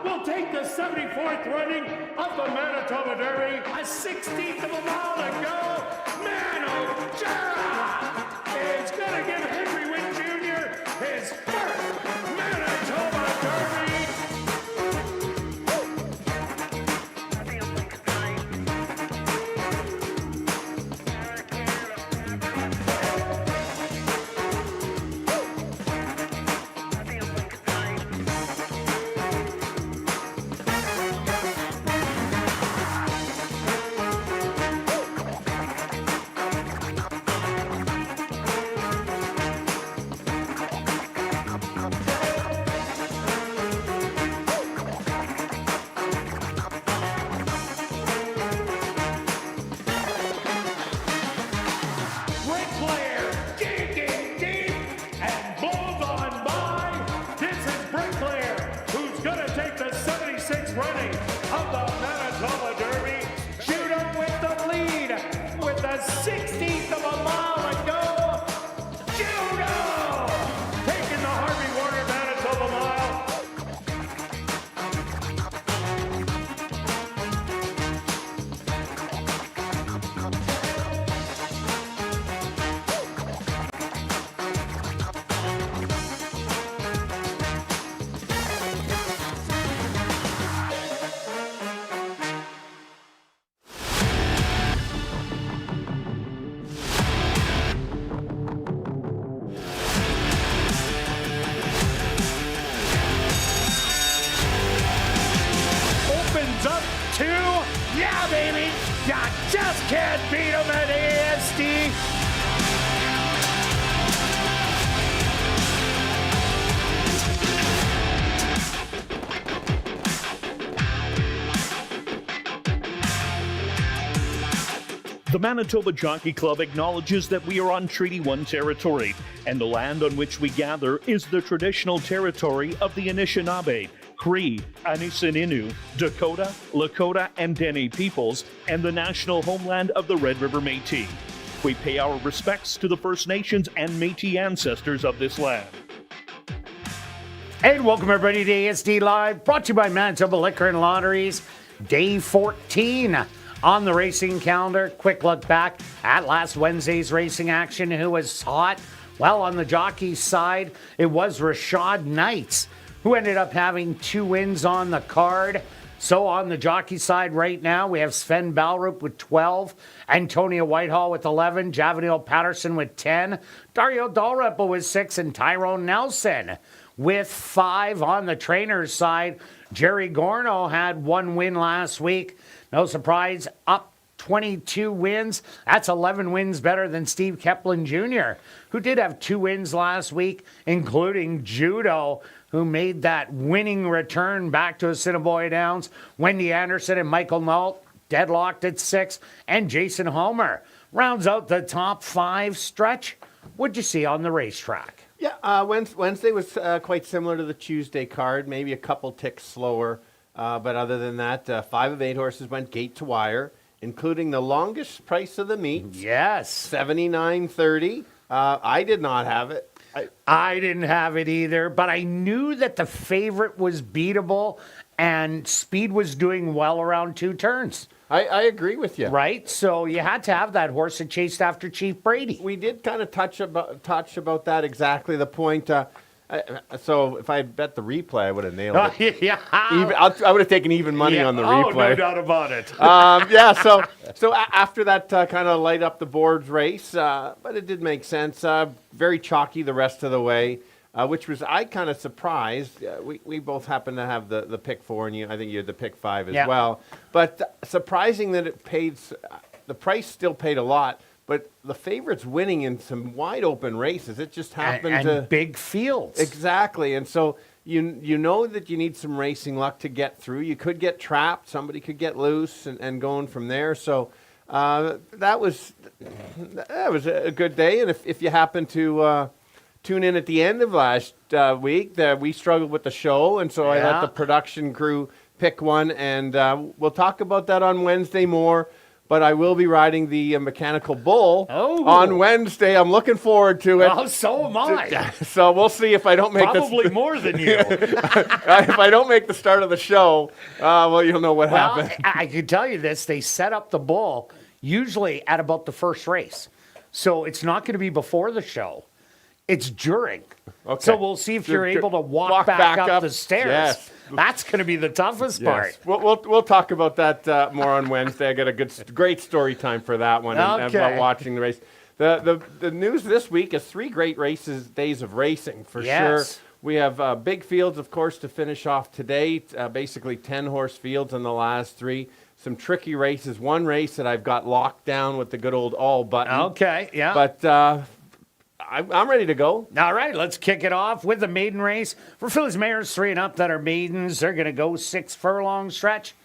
will take the 74th running of the Manitoba Derby. A 16th of a mile to go. Manitoba is going to give Henry Wynn Jr. his first Manitoba Derby. Running of the Manitoba Derby. Shoot up with the lead with the 16th of a mile to go. Judo taking the Harvey Warner Manitoba Mile. Yeah, baby, you just can't beat them at ASD. The Manitoba Jockey Club acknowledges that we are on Treaty 1 territory, and the land on which we gather is the traditional territory of the Anishinaabe, Cree, Anisininew, Dakota, Lakota, and Dene peoples, and the national homeland of the Red River Métis. We pay our respects to the First Nations and Métis ancestors of this land. And welcome everybody to ASD Live, brought to you by Manitoba Liquor and Lotteries. Day 14 on the racing calendar. Quick look back at last Wednesday's racing action. Who was hot? Well, on the jockey side, it was Rashad Knights, who ended up having 2 wins on the card. So on the jockey side right now, we have Sven Balrup with 12, Antonia Whitehall with 11, Javanil Patterson with 10, Dario Dalrymple with 6, and Tyrone Nelson with 5. On the trainer's side, Jerry Gorno had 1 win last week. No surprise, up 22 wins. That's 11 wins better than Steve Keplin Jr., who did have 2 wins last week, including Judo, who made that winning return back to Assiniboia Downs. Wendy Anderson and Michael Nault deadlocked at 6. And Jason Homer rounds out the top 5 stretch. What'd you see on the racetrack? Yeah, Wednesday was quite similar to the Tuesday card, maybe a couple ticks slower. But other than that, 5 of 8 horses went gate to wire, including the longest price of the meet. Yes. $79.30. I did not have it. I didn't have it either, but I knew that the favorite was beatable and Speed was doing well around 2 turns. I agree with you. Right? So you had to have that horse that chased after Chief Brady. We did kind of touch about that, exactly the point. So if I bet the replay, I would have nailed it. Yeah. I would have taken even money on the replay. Oh, no doubt about it. Yeah, so after that kind of light up the boards race, but it did make sense. Very chalky the rest of the way, which was, I kind of surprised. We both happened to have the pick 4, and I think you had the pick 5 as well. But surprising that it paid, the price still paid a lot. But the favorite's winning in some wide open races. It just happened to big fields. Exactly. And so you know that you need some racing luck to get through. You could get trapped. Somebody could get loose and going from there. So that was a good day. And if you happen to tune in at the end of last week, we struggled with the show, and so I let the production crew pick one, and we'll talk about that on Wednesday more. but I will be riding the mechanical bull Oh. on Wednesday. I'm looking forward to it. Oh, so am I. So we'll see if I don't make Probably more than you. if I don't make the start of the show, well, you'll know what Well, happened. I can tell you this. They set up the bull usually at about the first race. So it's not going to be before the show. It's during. Okay. So we'll see if you're able to walk back up the stairs. Yes. That's going to be the toughest part. Yes. We'll talk about that more on Wednesday. I got a great story time for that one and Okay. about watching the race. The news this week is 3 great days of racing for Yes. sure. We have big fields, of course, to finish off today. Basically 10-horse fields in the last 3. Some tricky races. One race that I've got locked down with the good old all button. Okay, yeah. But I'm ready to go. All right, let's kick it off with the maiden race. For fillies, mares, 3 and up that are maidens, they're going to go 6 furlong stretch.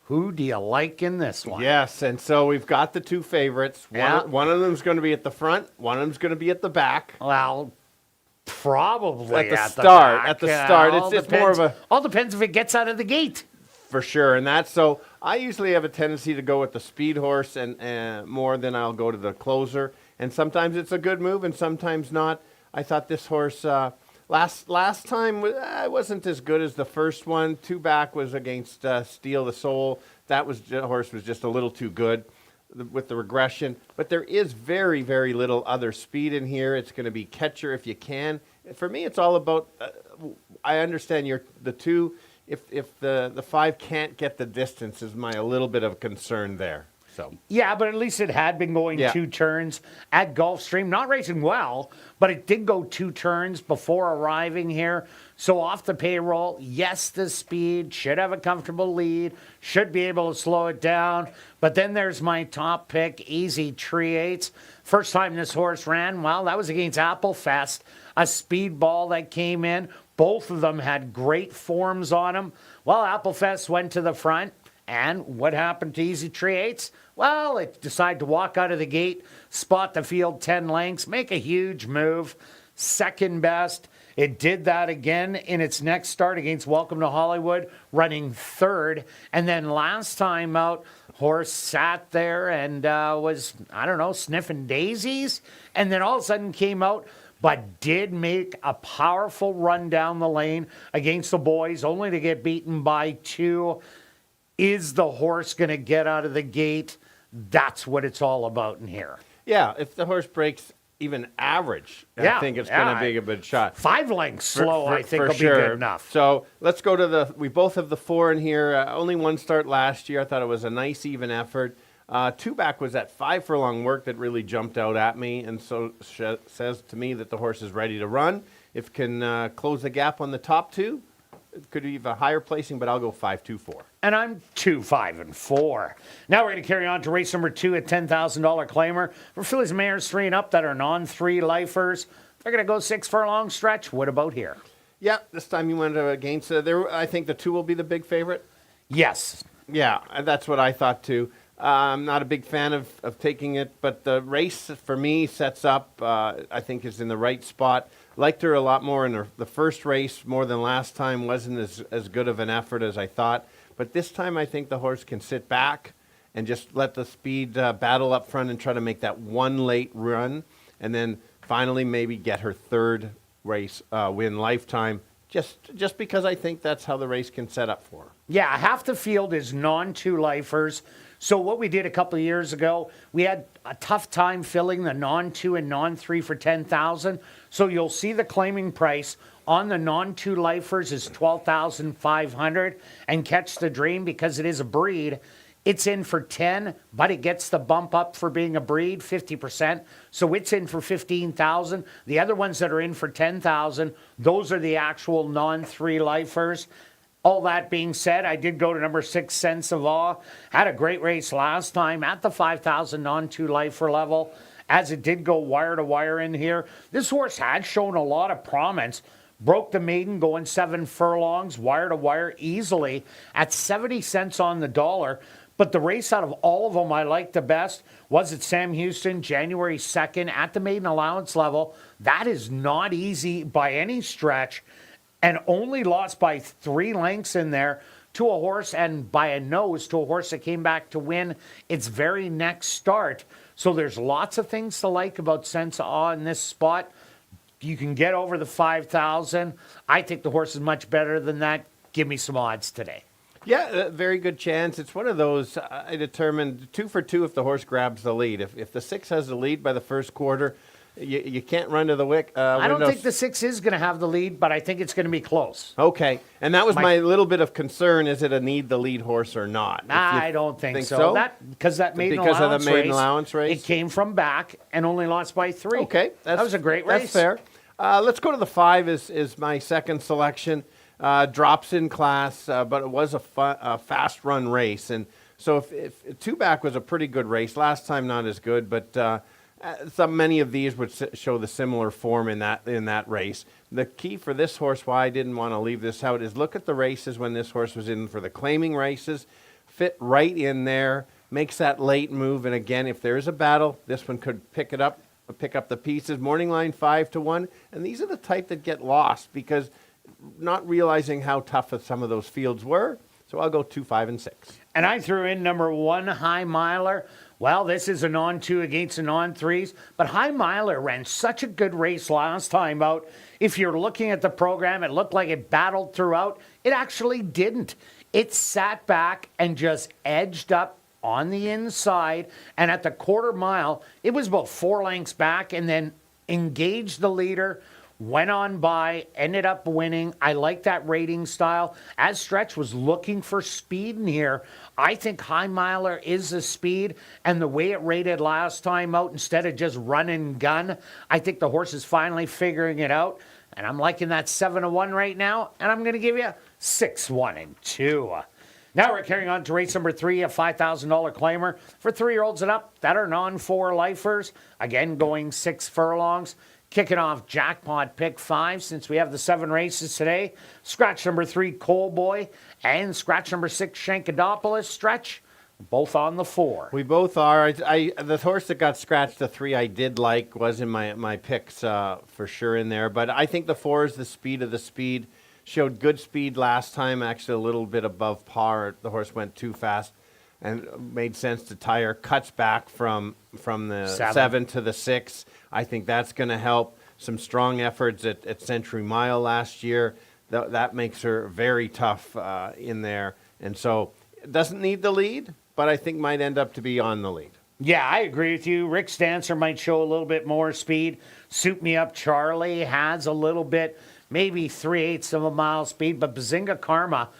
Who do you like in this one? Yes, and so we've got the 2 favorites. Yeah. One of them's going to be at the front. One of them's going to be at the back. Well, probably At the back. start. All It's more of a... All depends if it gets out of the gate. For sure, and that's so. I usually have a tendency to go with the speed horse and more than I'll go to the closer. And sometimes it's a good move, and sometimes not. I thought this horse last time wasn't as good as the first one. 2 back was against Steal the Soul. The horse was just a little too good with the regression. But there is very, very little other speed in here. It's going to be catcher if you can. For me, it's all about. I understand the 2. If the 5 can't get the distance, is a little bit of concern there. So Yeah, but at least it had been going Yeah. 2 turns at Gulfstream. Not racing well, but it did go 2 turns before arriving here. So off the payroll, yes, the speed, should have a comfortable lead, should be able to slow it down. But then there's my top pick, Easy Treates. First time this horse ran, well, that was against Applefest, a speed ball that came in. Both of them had great forms on them. Well, Applefest went to the front. And what happened to Easy Treates? Well, it decided to walk out of the gate, spot the field 10 lengths, make a huge move. Second best. It did that again in its next start against Welcome to Hollywood, running 3rd. And then last time out, horse sat there and was, sniffing daisies. And then all of a sudden came out, but did make a powerful run down the lane against the boys, only to get beaten by 2. Is the horse going to get out of the gate? That's what it's all about in here. yeah, if the horse breaks even average, I think it's going to be a good shot. 5 lengths slow, I think, for will sure. be good enough. So let's go to we both have the 4 in here. Only 1 start last year. I thought it was a nice even effort. 2 back was that 5 furlong work that really jumped out at me, and so says to me that the horse is ready to run. If it can close the gap on the top 2, it could be a higher placing, but I'll go 5-2-4. And I'm 2, 5, and 4. Now we're going to carry on to race number 2 at $10,000 claimer. For fillies, mares, 3 and up that are non-3 lifers, they're going to go 6 furlong stretch. What about here? Yeah, this time you went against I think the 2 will be the big favorite. Yes. Yeah, that's what I thought too. I'm not a big fan of taking it, but the race for me sets up, I think, is in the right spot. Liked her a lot more in the first race more than last time. Wasn't as good of an effort as I thought. But this time I think the horse can sit back and just let the speed battle up front and try to make that one late run. And then finally maybe get her 3rd race win lifetime. Just because I think that's how the race can set up for her. Yeah, half the field is non-2 lifers. So what we did a couple of years ago, we had a tough time filling the non-2 and non-3 for $10,000. So you'll see the claiming price on the non-2 lifers is $12,500. And Catch the Dream, because it is a breed, it's in for 10, but it gets the bump up for being a breed, 50%. So it's in for 15,000. The other ones that are in for 10,000, those are the actual non-3 lifers. All that being said, I did go to number 6, Sense of Awe. Had a great race last time at the 5,000 non-2 lifer level, as it did go wire to wire in here. This horse had shown a lot of promise. Broke the maiden going 7 furlongs, wire to wire easily at 70 cents on the dollar. But the race out of all of them I liked the best was at Sam Houston, January 2nd at the maiden allowance level. That is not easy by any stretch. And only lost by 3 lengths in there to a horse and by a nose to a horse that came back to win its very next start. So there's lots of things to like about Sense of Awe in this spot. You can get over the 5,000. I think the horse is much better than that. Give me some odds today. Yeah, a very good chance. It's one of those, I determined 2 for 2 if the horse grabs the lead. If the 6 has the lead by the first quarter, you can't run to the wick. I don't think the 6 is going to have the lead, but I think it's going to be close. Okay, and that was my little bit of concern. Is it a need the lead horse or not? I don't think so. Because that maiden allowance race, it came from back and only lost by 3. Okay. That was a great race. That's fair. Let's go to the 5 is my second selection. Drops in class, but it was a fast run race. And so if 2-back was a pretty good race, last time not as good, but many of these would show the similar form in that race. The key for this horse, why I didn't want to leave this out, is look at the races when this horse was in for the claiming races, fit right in there, makes that late move. And again, if there is a battle, this one could pick up the pieces. Morning line 5-1, and these are the type that get lost because not realizing how tough some of those fields were. So I'll go 2, 5, and 6. And I threw in number 1, High Miler. Well, this is a non-2 against a non-3s, but High Miler ran such a good race last time out. If you're looking at the program, it looked like it battled throughout. It actually didn't. It sat back and just edged up on the inside, and at the quarter mile, it was about 4 lengths back and then engaged the leader, went on by, ended up winning. I like that rating style. As Stretch was looking for speed in here, I think High Miler is the speed, and the way it rated last time out, instead of just run and gun, I think the horse is finally figuring it out, and I'm liking that 7-1 right now, and I'm going to give you 6, 1, and 2. Now we're carrying on to race number 3, a $5,000 claimer for 3-year-olds and up that are non-4 lifers. Again, going 6 furlongs. Kicking off jackpot pick 5 since we have the 7 races today. Scratch number 3, Coal Boy, and scratch number 6, Shankadopoulos. Stretch, both on the 4. We both are. The horse that got scratched, the 3 I did like, was in my picks for sure in there. But I think the 4 is the speed of the speed. Showed good speed last time, actually a little bit above par. The horse went too fast and made sense to tire. Cuts back from the 7 to the 6. I think that's going to help. Some strong efforts at Century Mile last year. That makes her very tough in there. And so it doesn't need the lead, but I think might end up to be on the lead. Yeah, I agree with you. Rick Stancer might show a little bit more speed. Suit Me Up Charlie has a little bit, maybe 3/8 of a mile speed, but Bazinga Karma,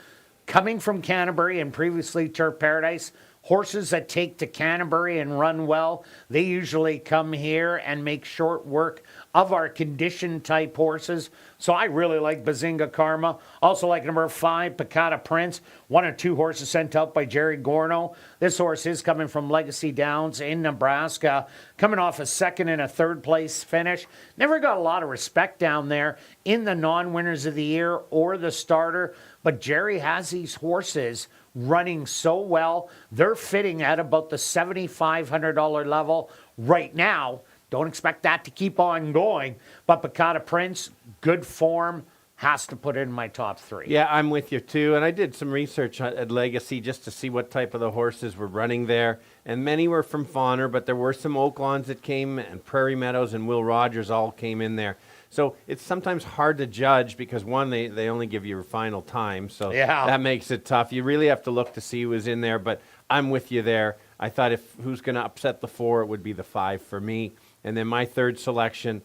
coming from Canterbury and previously Turf Paradise, horses that take to Canterbury and run well, they usually come here and make short work of our conditioned type horses. So I really like Bazinga Karma. Also like number 5, Picata Prince, 1 or 2 horses sent out by Jerry Gorno. This horse is coming from Legacy Downs in Nebraska, coming off a 2nd and a 3rd place finish. Never got a lot of respect down there in the non-winners of the year or the starter, but Jerry has these horses running so well. They're fitting at about the $7,500 level right now. Don't expect that to keep on going, but Picata Prince, good form, has to put in my top 3. Yeah, I'm with you too. And I did some research at Legacy just to see what type of the horses were running there. And many were from Fawner, but there were some Oaklaws that came, and Prairie Meadows and Will Rogers all came in there. So it's sometimes hard to judge because, one, they only give you your final time. So that makes it tough. You really have to look to see who was in there. But I'm with you there. I thought if who's going to upset the 4, it would be the 5 for me. And then my 3rd selection,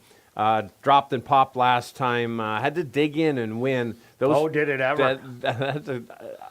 dropped and popped last time. Had to dig in and win. Did it ever?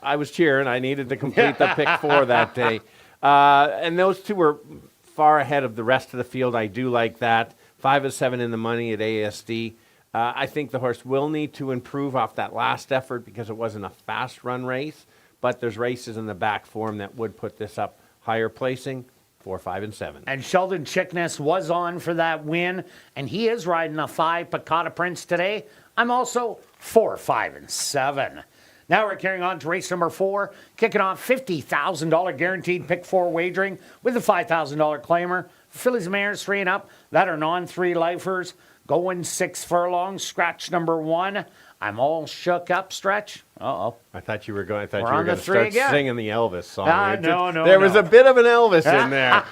I was cheering. I needed to complete the pick 4 that day. And those 2 were far ahead of the rest of the field. I do like that. 5 of 7 in the money at ASD. I think the horse will need to improve off that last effort because it wasn't a fast run race. But there's races in the back form that would put this up higher placing. 4, 5, and 7. And Sheldon Chickness was on for that win, and he is riding a 5 Picata Prince today. I'm also 4, 5, and 7. Now we're carrying on to race number 4, kicking off $50,000 guaranteed pick 4 wagering with a $5,000 claimer. Fillies and Mares 3 and up that are non-3 lifers, going 6 furlongs. Scratch number 1, I'm all shook up, Stretch. Uh-oh. I thought you were going to on the three start again. singing the Elvis song. There was a bit of an Elvis in there.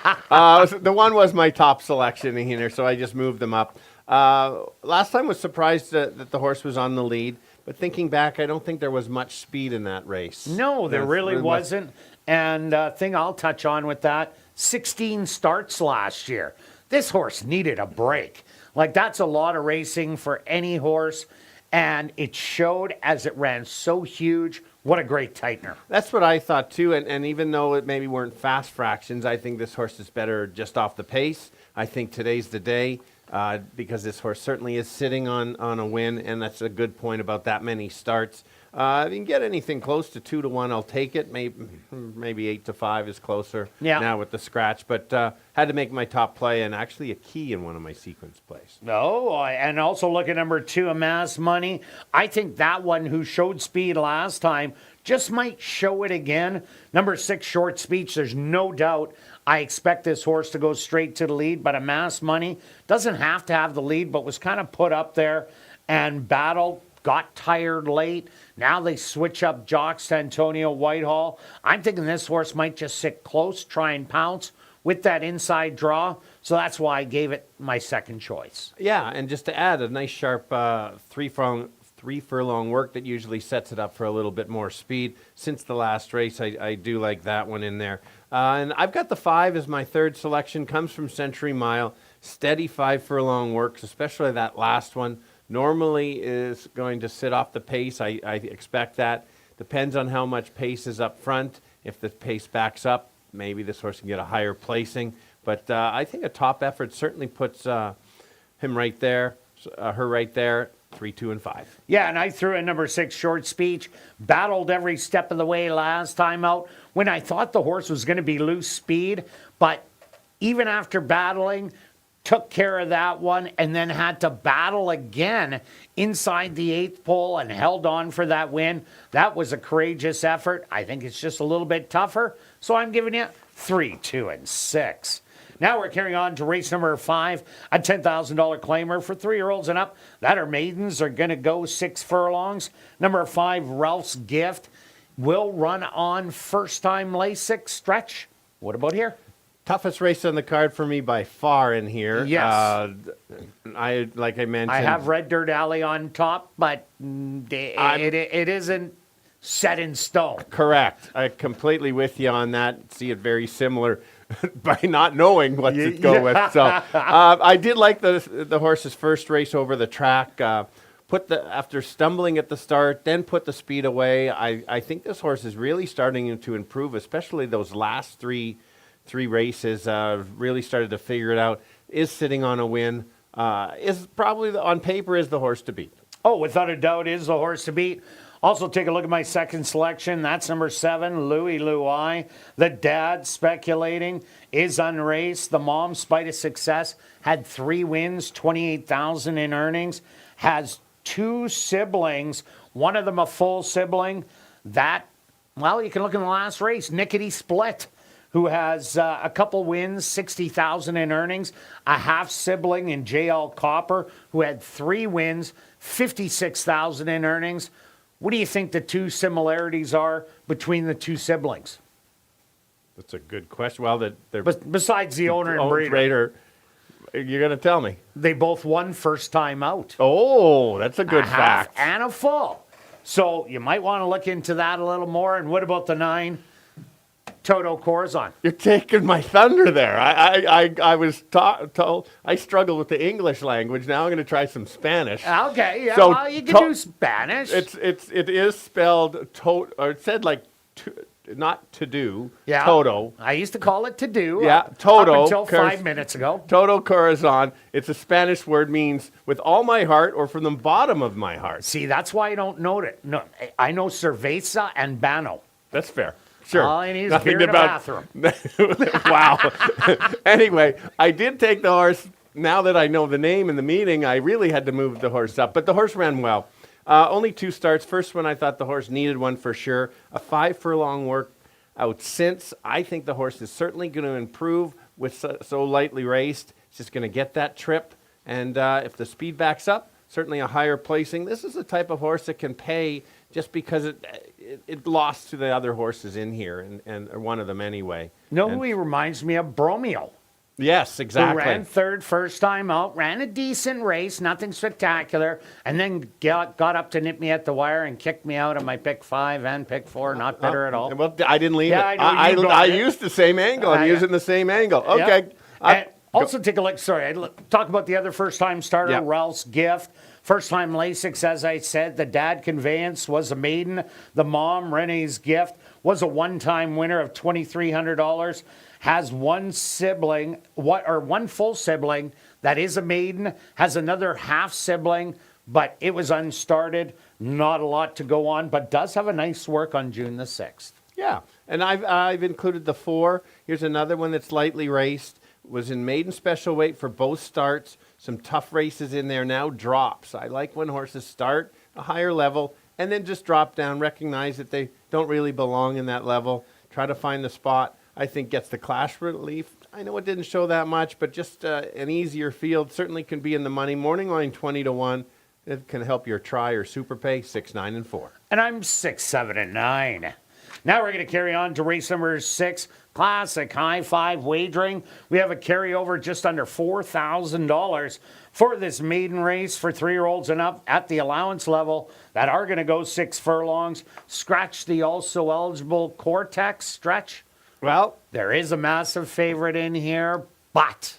The one was my top selection in here, so I just moved them up. Last time was surprised that the horse was on the lead, but thinking back, I don't think there was much speed in that race. No, there really wasn't. And thing I'll touch on with that, 16 starts last year. This horse needed a break. Like, that's a lot of racing for any horse. And it showed as it ran so huge. What a great tightener. That's what I thought too. And even though it maybe weren't fast fractions, I think this horse is better just off the pace. I think today's the day because this horse certainly is sitting on a win. And that's a good point about that many starts. If you can get anything close to 2-1, I'll take it. Maybe 8-5 is closer now with the scratch. But had to make my top play and actually a key in one of my sequence plays. No, and also look at number 2, Amass Money. I think that one who showed speed last time just might show it again. Number 6, Short Speech. There's no doubt I expect this horse to go straight to the lead. But Amass Money doesn't have to have the lead, but was kind of put up there and battled. Got tired late. Now they switch up jocks to Antonio Whitehall. I'm thinking this horse might just sit close, try and pounce with that inside draw. So that's why I gave it my second choice. Yeah, and just to add, a nice sharp three furlong work that usually sets it up for a little bit more speed. Since the last race, I do like that one in there. And I've got the 5 as my third selection. Comes from Century Mile. Steady 5 furlong works, especially that last one. Normally is going to sit off the pace. I expect that. Depends on how much pace is up front. If the pace backs up, maybe this horse can get a higher placing. But I think a top effort certainly puts him right there, her right there, 3, 2, and 5. Yeah, and I threw in number 6, Short Speech. Battled every step of the way last time out when I thought the horse was going to be loose speed. But even after battling, took care of that one and then had to battle again inside the 8th pole and held on for that win. That was a courageous effort. I think it's just a little bit tougher. So I'm giving you 3, 2, and 6. Now we're carrying on to race number 5, a $10,000 claimer for 3-year-olds and up. That are maidens are going to go 6 furlongs. Number 5, Ralph's Gift, will run on first-time LASIK. Stretch. What about here? Toughest race on the card for me by far in here. Yes. Like I mentioned, I have Red Dirt Alley on top, but it isn't set in stone. Correct. I'm completely with you on that. See it very similar by not knowing what to go with. So I did like the horse's first race over the track. After stumbling at the start, then put the speed away. I think this horse is really starting to improve, especially those last three races. Really started to figure it out. Is sitting on a win. Is probably on paper is the horse to beat. Oh, without a doubt, is the horse to beat. Also, take a look at my second selection. That's number 7, Louis Louis. The dad, speculating, is unraced. The mom, spite of success, had 3 wins, $28,000 in earnings. Has 2 siblings. One of them a full sibling. That, well, you can look in the last race. Nickety Split, who has a couple wins, $60,000 in earnings. A half sibling in JL Copper, who had 3 wins, $56,000 in earnings. What do you think the 2 similarities are between the 2 siblings? That's a good question. Well, they're besides the owner and breeder. You're going to tell me. They both won first time out. Oh, that's a good fact. And a full. So you might want to look into that a little more. And what about the 9? Toto Corazon. You're taking my thunder there. I was told I struggle with the English language. Now I'm going to try some Spanish. Okay, yeah, so well, you can do Spanish. It is spelled or it said like not to do. Yeah. Toto. I used to call it to do. Yeah, Toto. Up until 5 minutes ago. Toto Corazon. It's a Spanish word, means with all my heart or from the bottom of my heart. See, that's why I don't know it. No, I know cerveza and bano. That's fair. Sure. All I need is beer in a bathroom. Wow. Anyway, I did take the horse. Now that I know the name and the meaning, I really had to move the horse up. But the horse ran well. Only 2 starts. First one, I thought the horse needed one for sure. A 5 furlong work out since. I think the horse is certainly going to improve with so lightly raced. It's just going to get that trip. And if the speed backs up, certainly a higher placing. This is the type of horse that can pay just because it lost to the other horses in here, and or one of them anyway. No, who he reminds me of? Bromeo. Yes, exactly. Who ran third first time out, ran a decent race, nothing spectacular, and then got up to nip me at the wire and kicked me out of my pick 5 and pick 4. Not bitter at all. Well, I didn't leave Yeah, it. I know you I got it. used the same angle. I'm using the same angle. Okay. And also take a look. Sorry, talk about the other first-time starter, Yeah. Ralph's Gift. First-time Lasix, as I said. The dad Conveyance was a maiden. The mom, Renee's Gift, was a one-time winner of $2,300. Has one sibling, one full sibling that is a maiden. Has another half sibling, but it was unstarted. Not a lot to go on, but does have a nice work on June the 6th. Yeah, and I've included the 4. Here's another one that's lightly raced. Was in maiden special weight for both starts. Some tough races in there now. Drops. I like when horses start a higher level and then just drop down. Recognize that they don't really belong in that level. Try to find the spot. I think gets the clash relief. I know it didn't show that much, but just an easier field certainly can be in the money. Morning line 20-1. It can help your try or super pay 6, 9, and 4. And I'm 6, 7, and 9. Now we're going to carry on to race number 6, Classic High 5 Wagering. We have a carryover just under $4,000 for this maiden race for 3-year-olds and up at the allowance level that are going to go 6 furlongs. Scratch the also eligible Cortex stretch. Well, There is a massive favorite in here, but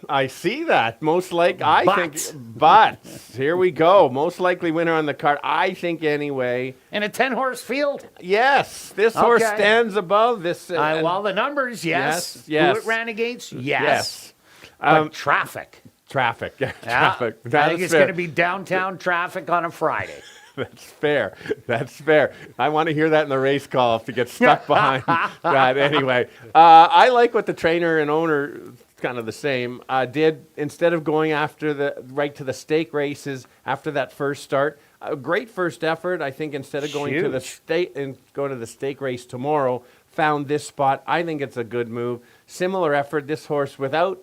I see that. But here we go. Most likely winner on the card. I think anyway. in a 10-horse field. Yes, this horse Okay. stands above this. Well, the numbers, yes. Yes. Who it ran against, yes. Yes. But traffic. Traffic. Yeah. Traffic. I That's think it's fair. going to be downtown traffic on a Friday. That's fair. That's fair. I want to hear that in the race call if you get stuck behind that. Anyway, I like what the trainer and owner, kind of the same, did. Instead of going after right to the stake races after that first start, a great first effort. I think instead of going to the stake race tomorrow, found this spot. I think it's a good move. Similar effort. This horse without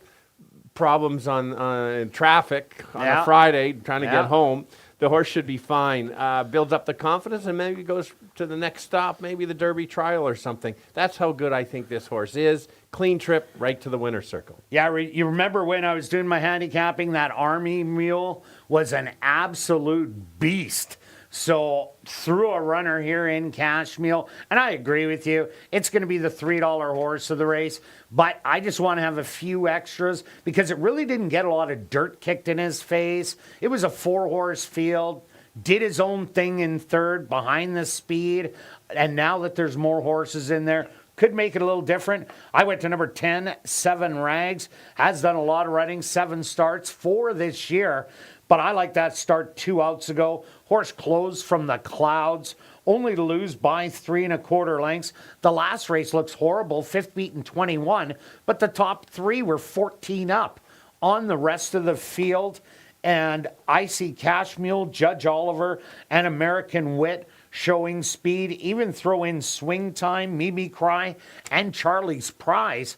problems in traffic on a Friday, trying to get home. The horse should be fine. Builds up the confidence and maybe goes to the next stop, maybe the Derby trial or something. That's how good I think this horse is. Clean trip right to the winner's circle. Yeah, you remember when I was doing my handicapping, that Army mule was an absolute beast. So threw a runner here in Cash Meal, and I agree with you. It's going to be the $3 horse of the race, but I just want to have a few extras because it really didn't get a lot of dirt kicked in his face. It was a 4-horse field, did his own thing in third behind the speed, and now that there's more horses in there, could make it a little different. I went to number 10, 7 Rags, has done a lot of running, 7 starts, 4 this year. But I like that start 2 outs ago. Horse closed from the clouds, only to lose by 3 1/4 lengths. The last race looks horrible, 5th beaten 21, but the top 3 were 14 up on the rest of the field. And I see Cash Mule, Judge Oliver, and American Wit showing speed. Even throw in Swing Time, Mimi Cry, and Charlie's Prize.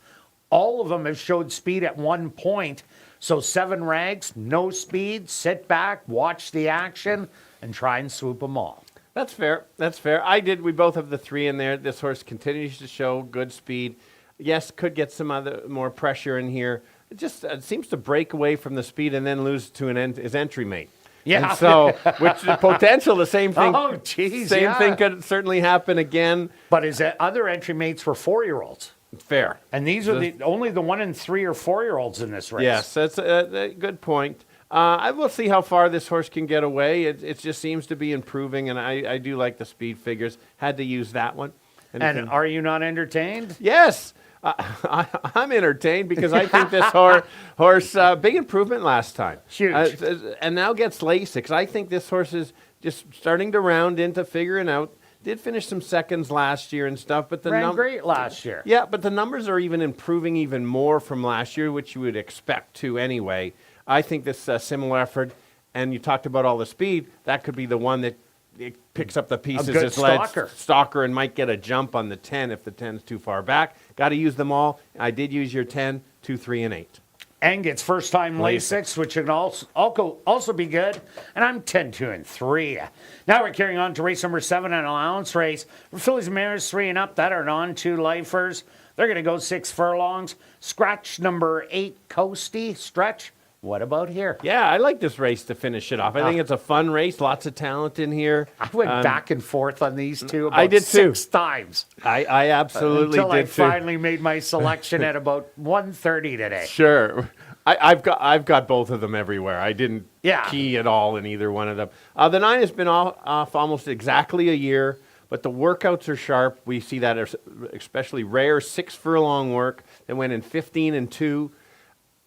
All of them have showed speed at one point. So 7 Rags, no speed, sit back, watch the action, and try and swoop them all. That's fair. That's fair. We both have the 3 in there. This horse continues to show good speed. Yes, could get some more pressure in here. It just seems to break away from the speed and then lose to his entry mate. Yeah. And so, which the potential, the same thing. Oh, geez, Same thing could certainly happen again. But his other entry mates were 4-year-olds. Fair. And these are only the 1 and 3 or 4-year-olds in this race. Yes, that's a good point. I will see how far this horse can get away. It just seems to be improving, and I do like the speed figures. Had to use that one. And are you not entertained? Yes. I'm entertained because I think this horse big improvement last time. Huge. And now gets Lasix. I think this horse is just starting to round into figuring out. Did finish some seconds last year and stuff, but ran great last year. Yeah, but the numbers are even improving even more from last year, which you would expect to anyway. I think this similar effort, and you talked about all the speed, that could be the one that it picks up the pieces. A good as led stalker and might get a jump on the 10 if the 10's too far back. Got to use them all. I did use your 10, 2, 3, and 8. and gets first time Lasix, which can also be good. And I'm 10-2-3. Now we're carrying on to race number 7, an allowance race. For fillies and mares 3 and up, that are non-2 lifers. They're going to go 6 furlongs. Scratch number 8, Coasty. Stretch. What about here? Yeah, I like this race to finish it off. I think it's a fun race. Lots of talent in here. I went back and forth on these two about I did too. 6 times. I absolutely until did I too. finally made my selection at about 1:30 today. Sure. I've got both of them everywhere. I didn't Yeah. key at all in either one of them. The 9 has been off almost exactly a year, but the workouts are sharp. We see that as especially rare 6 furlong work. They went in 15 and 2.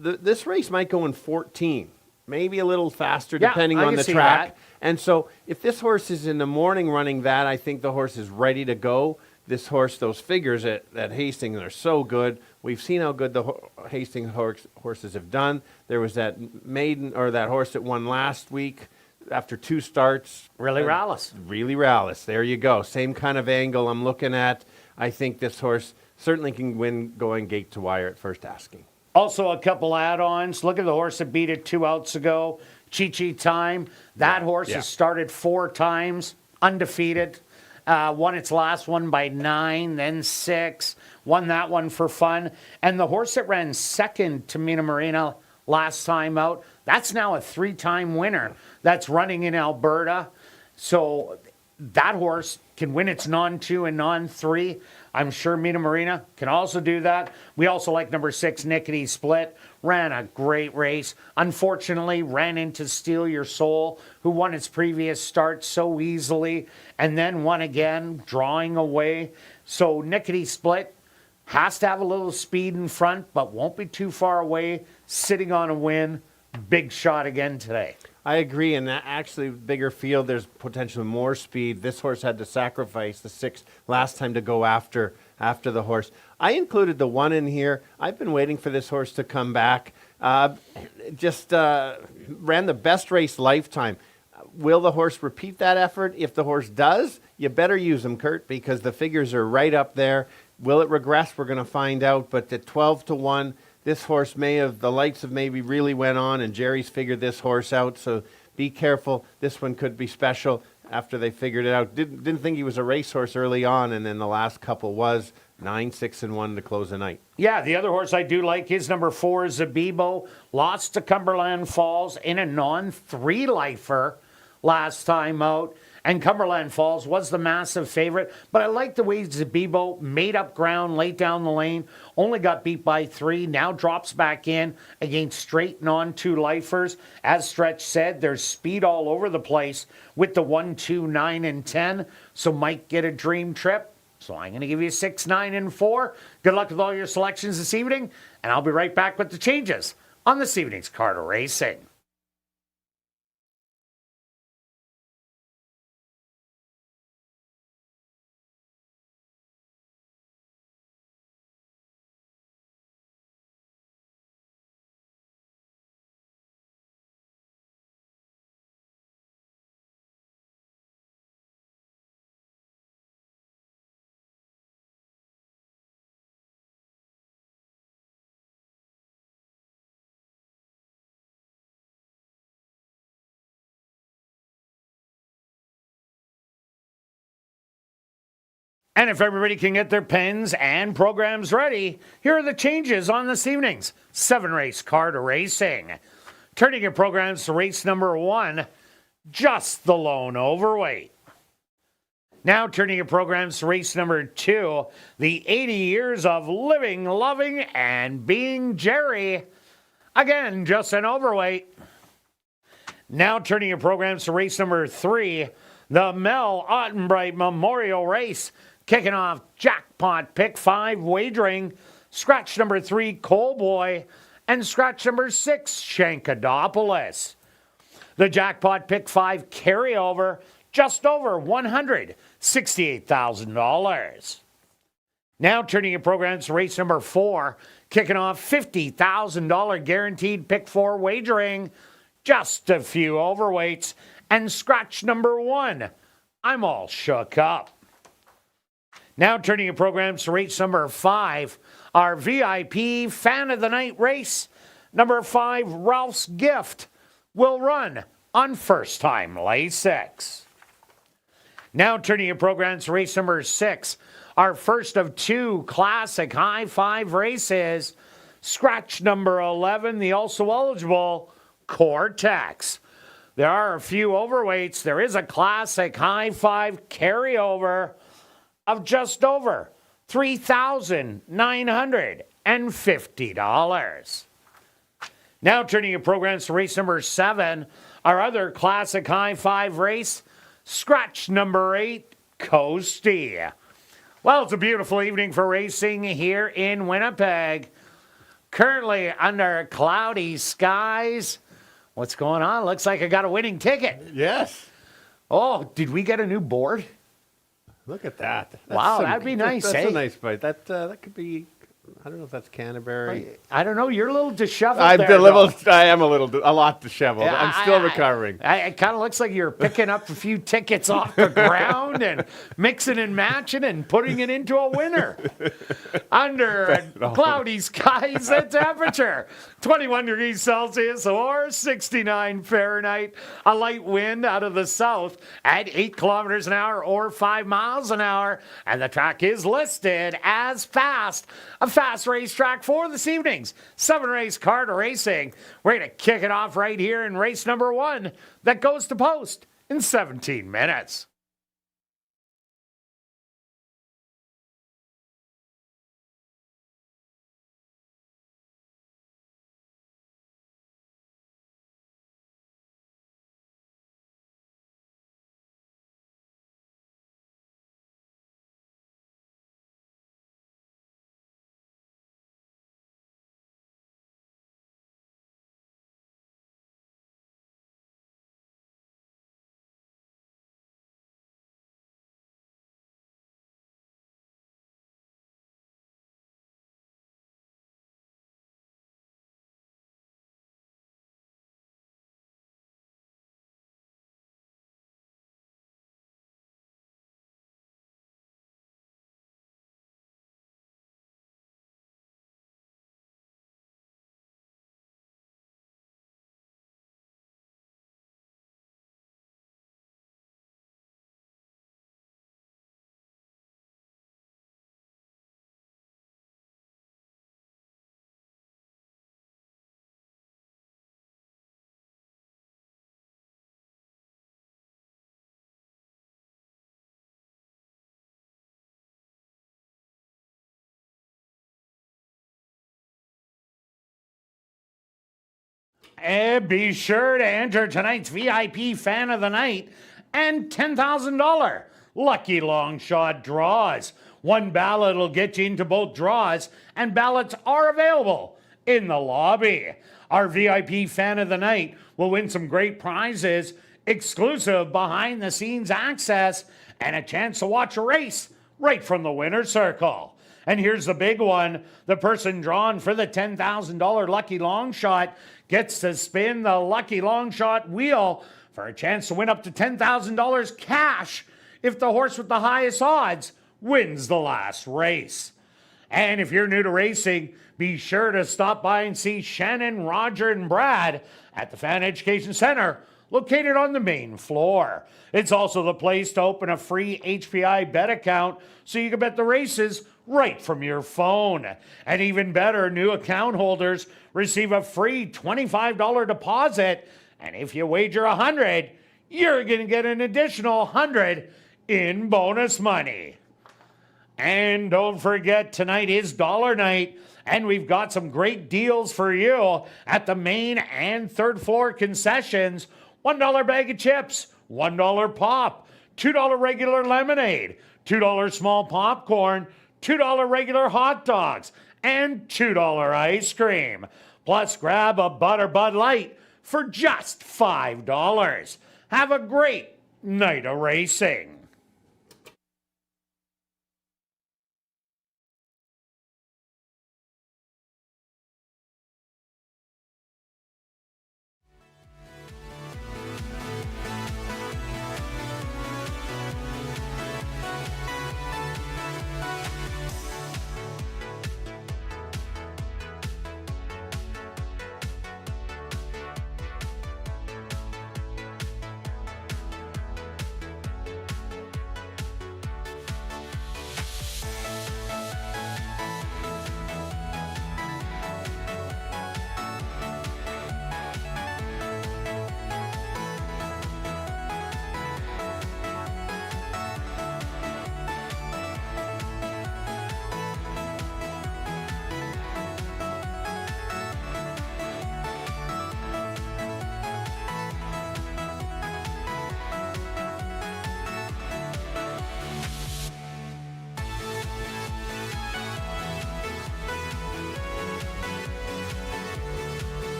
This race might go in 14, maybe a little faster depending I on can the see track. that. And so if this horse is in the morning running that, I think the horse is ready to go. This horse, those figures at Hastings are so good. We've seen how good the Hastings horses have done. There was that maiden or that horse that won last week after 2 starts. Really Rallis. Really Rallis. There you go. Same kind of angle I'm looking at. I think this horse certainly can win going gate to wire at first asking. Also, a couple add-ons. Look at the horse that beat it 2 outs ago. Chi-Chi Time. That horse has started 4 times, undefeated. Won its last one by 9, then 6. Won that one for fun. And the horse that ran second to Mina Marina last time out, that's now a 3-time winner. That's running in Alberta. So that horse can win its non-2 and non-3. I'm sure Mina Marina can also do that. We also like number 6, Nickety Split. Ran a great race. Unfortunately, ran into Steal Your Soul, who won its previous start so easily, and then won again, drawing away. So Nickety Split has to have a little speed in front, but won't be too far away, sitting on a win. Big shot again today. I agree, and actually, bigger field, there's potentially more speed. This horse had to sacrifice the 6 last time to go after the horse. I included the 1 in here. I've been waiting for this horse to come back. Ran the best race lifetime. Will the horse repeat that effort? If the horse does, you better use him, Kirt, because the figures are right up there. Will it regress? We're going to find out, but at 12-1, this horse the lights have maybe really went on, and Jerry's figured this horse out, so be careful. This one could be special after they figured it out. Didn't think he was a racehorse early on, and then the last couple was 9, 6, and 1 to close the night. Yeah, the other horse I do like is number 4, Zabibo. Lost to Cumberland Falls in a non-3 lifer last time out. And Cumberland Falls was the massive favorite. But I like the way Zabibo made up ground late down the lane. Only got beat by 3. Now drops back in against straight non-2 lifers. As Stretch said, there's speed all over the place with the 1, 2, 9, and 10. So might get a dream trip. So I'm going to give you 6, 9, and 4. Good luck with all your selections this evening. And I'll be right back with the changes on this evening's Carter Racing. And if everybody can get their pens and programs ready, here are the changes on this evening's 7-race Carter Racing. Turning your programs to race number 1, just the lone overweight. Now turning your programs to race number 2, the 80 years of living, loving, and being Jerry. Again, just an overweight. Now turning your programs to race number 3, the Mel Ottenbright Memorial Race. Kicking off Jackpot Pick 5 wagering, scratch number 3, Coal Boy, and scratch number 6, Shankadopoulos. The Jackpot Pick 5 carryover, just over $168,000. Now turning your programs to race number 4, kicking off $50,000 guaranteed Pick 4 wagering, just a few overweights, and scratch number 1, I'm all shook up. Now turning your programs to race number 5, our VIP Fan of the Night race. Number 5, Ralph's Gift, will run on first time lay 6. Now turning your programs to race number 6, our first of 2 classic high 5 races. Scratch number 11, the also eligible Cortex. There are a few overweights. There is a classic high 5 carryover of just over $3,950. Now turning your programs to race number 7, our other classic high 5 race, scratch number 8, Coastie. Well, it's a beautiful evening for racing here in Winnipeg. Currently under cloudy skies. What's going on? Looks like I got a winning ticket. Yes. Oh, did we get a new board? Look at that. Wow, that'd be nice, That's eh? a nice bite. That could be, I don't know if that's Canterbury. I don't know. You're a little disheveled I there, am a lot disheveled. Yeah, I'm still recovering. It kind of looks like you're picking up a few tickets off the ground and mixing and matching and putting it into a winner. Under cloudy skies, the temperature 21 degrees Celsius or 69 Fahrenheit. A light wind out of the south at 8 kilometers an hour or 5 miles an hour. And the track is listed as fast. A fast racetrack for this evening's 7-race card racing. We're going to kick it off right here in race number 1 that goes to post in 17 minutes. And be sure to enter tonight's VIP Fan of the Night and $10,000 Lucky Long Shot draws. One ballot will get you into both draws, and ballots are available in the lobby. Our VIP Fan of the Night will win some great prizes, exclusive behind-the-scenes access, and a chance to watch a race right from the winner's circle. And here's the big one. The person drawn for the $10,000 Lucky Long Shot gets to spin the Lucky Long Shot wheel for a chance to win up to $10,000 cash if the horse with the highest odds wins the last race. And if you're new to racing, be sure to stop by and see Shannon, Roger, and Brad at the Fan Education Center, located on the main floor. It's also the place to open a free HPI bet account so you can bet the races right from your phone. And even better, new account holders receive a free $25 deposit. And if you wager $100, you're going to get an additional $100 in bonus money. And don't forget, tonight is Dollar Night, and we've got some great deals for you at the main and third floor concessions. $1 bag of chips, $1 pop, $2 regular lemonade, $2 small popcorn, $2 regular hot dogs, and $2 ice cream. Plus, grab a Butter Bud Light for just $5. Have a great night of racing.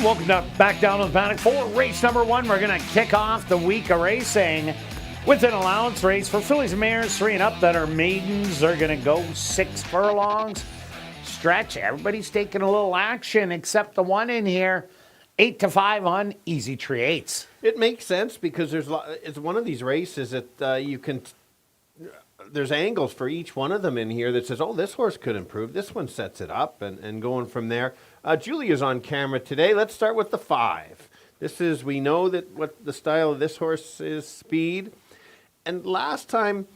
And welcome back down to the paddock for race number 1. We're going to kick off the week of racing with an allowance race for fillies and mares 3 and up that are maidens. They're going to go 6 furlongs. Stretch. Everybody's taking a little action except the one in here. 8-5 on Easy Tree 8s. It makes sense because it's one of these races that you can. There's angles for each one of them in here that says, oh, this horse could improve. This one sets it up and going from there. Julia's on camera today. Let's start with the 5. We know that what the style of this horse is speed. And last time,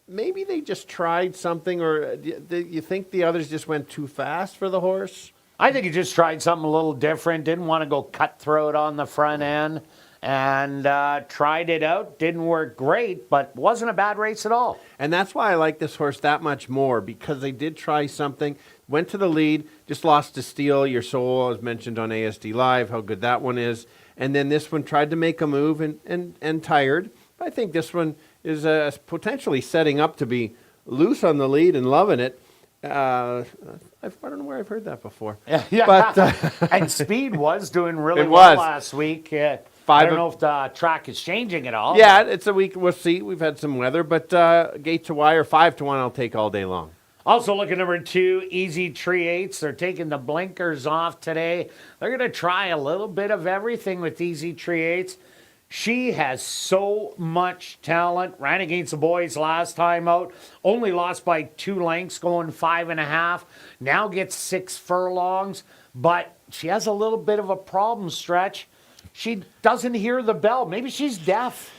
maybe they just tried something, or do you think the others just went too fast for the horse? I think he just tried something a little different. Didn't want to go cutthroat on the front end. And tried it out. Didn't work great, but wasn't a bad race at all. And that's why I like this horse that much more, because they did try something, went to the lead, just lost to Steal Your Soul, as mentioned on ASD Live, how good that one is. And then this one tried to make a move and tired. I think this one is potentially setting up to be loose on the lead and loving it. I don't know where I've heard that before. Yeah. But, and Speed was doing really It well was. last week. Five I don't know if the track is changing at all. yeah, it's a week. We'll see. We've had some weather, but gate to wire, 5-1, I'll take all day long. Also, look at number 2, Easy Tree 8s. They're taking the blinkers off today. They're going to try a little bit of everything with Easy Tree 8s. She has so much talent. Ran against the boys last time out. Only lost by 2 lengths, going 5.5. Now gets 6 furlongs. But she has a little bit of a problem, Stretch. She doesn't hear the bell. Maybe she's deaf.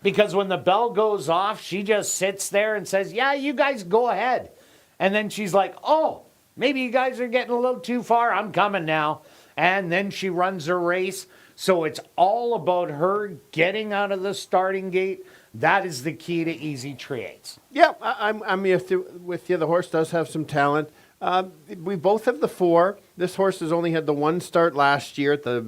Because when the bell goes off, she just sits there and says, yeah, you guys go ahead. And then she's like, oh, maybe you guys are getting a little too far. I'm coming now. And then she runs her race. So it's all about her getting out of the starting gate. That is the key to Easy Tree 8s. Yeah, I'm with you. The horse does have some talent. We both have the 4. This horse has only had the 1 start last year at the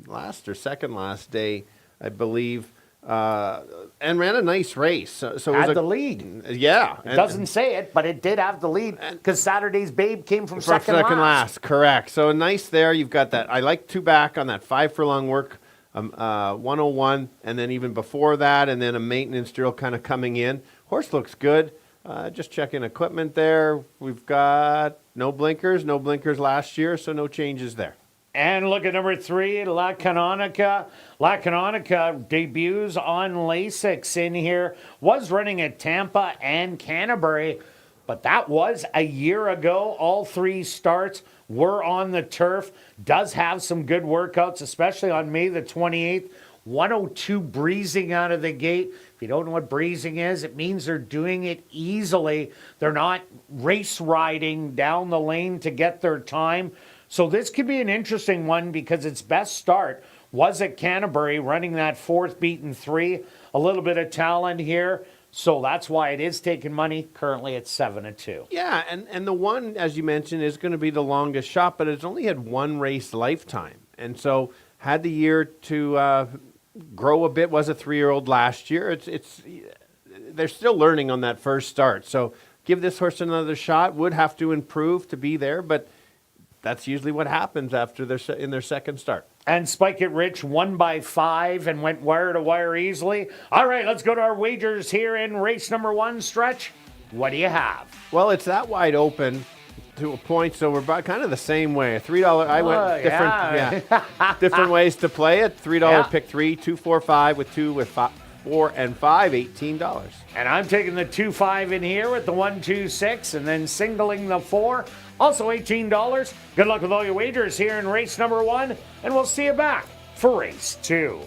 last or second last day, I believe, and ran a nice race. So it Had was the lead. Yeah. It doesn't say it, but it did have the lead because Saturday's Babe came from second last. Correct. So nice there. You've got that. I like 2 back on that 5 furlong work, 101, and then even before that, and then a maintenance drill kind of coming in. Horse looks good. Just checking equipment there. We've got no blinkers last year, so no changes there. And look at number 3, La Canonica. La Canonica debuts on Lasix in here. Was running at Tampa and Canterbury, but that was a year ago. All 3 starts were on the turf. Does have some good workouts, especially on May the 28th. 102 breezing out of the gate. If you don't know what breezing is, it means they're doing it easily. They're not race riding down the lane to get their time. So this could be an interesting one because its best start was at Canterbury, running that 4th beaten 3. A little bit of talent here. So that's why it is taking money, currently at 7-2. Yeah, and the one, as you mentioned, is going to be the longest shot, but it's only had 1 race lifetime. And so had the year to grow a bit, was a 3-year-old last year. They're still learning on that first start. So give this horse another shot. Would have to improve to be there, but that's usually what happens after in their second start. And Spike It Rich won by 5 and went wire to wire easily. All right, let's go to our wagers here in race number 1, Stretch. What do you have? Well, it's that wide open to a point, so we're about kind of the same way. $3. I went different, different ways to play it. $3 pick 3, 2, 4, 5 with 2 with 4 and 5, $18. And I'm taking the 2-5 in here with the 1, 2, 6, and then singling the 4. Also $18. Good luck with all your wagers here in race number 1, and we'll see you back for race 2.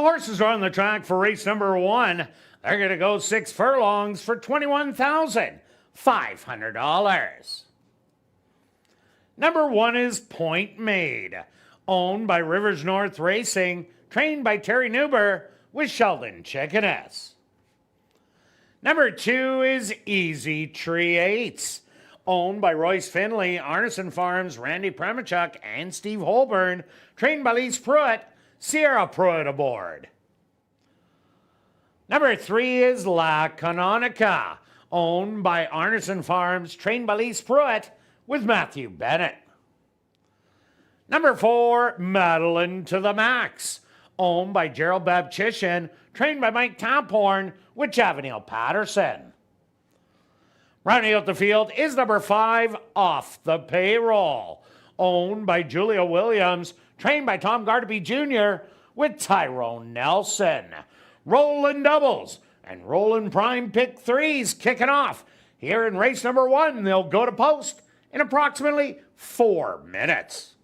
horses are on the track for race number 1. They're going to go 6 furlongs for $21,500. Number 1 is Point Made, owned by Rivers North Racing, trained by Terry Newber with Sheldon Chickeness. Number 2 is Easy Tree 8s, owned by Royce Finley, Arneson Farms, Randy Premichuk, and Steve Holborn, trained by Lise Pruitt, Sierra Pruitt aboard. Number 3 is La Canonica, owned by Arneson Farms, trained by Lise Pruitt, with Matthew Bennett. Number 4, Madeline to the Max, owned by Gerald Babchishin, trained by Mike Tamporn, with Javanil Patterson. Rounding out the field is number 5, Off the Payroll, owned by Julia Williams, trained by Tom Gardaby Jr., with Tyrone Nelson. Rolling doubles and rolling prime pick 3s kicking off. Here in race number 1, they'll go to post in approximately 4 minutes.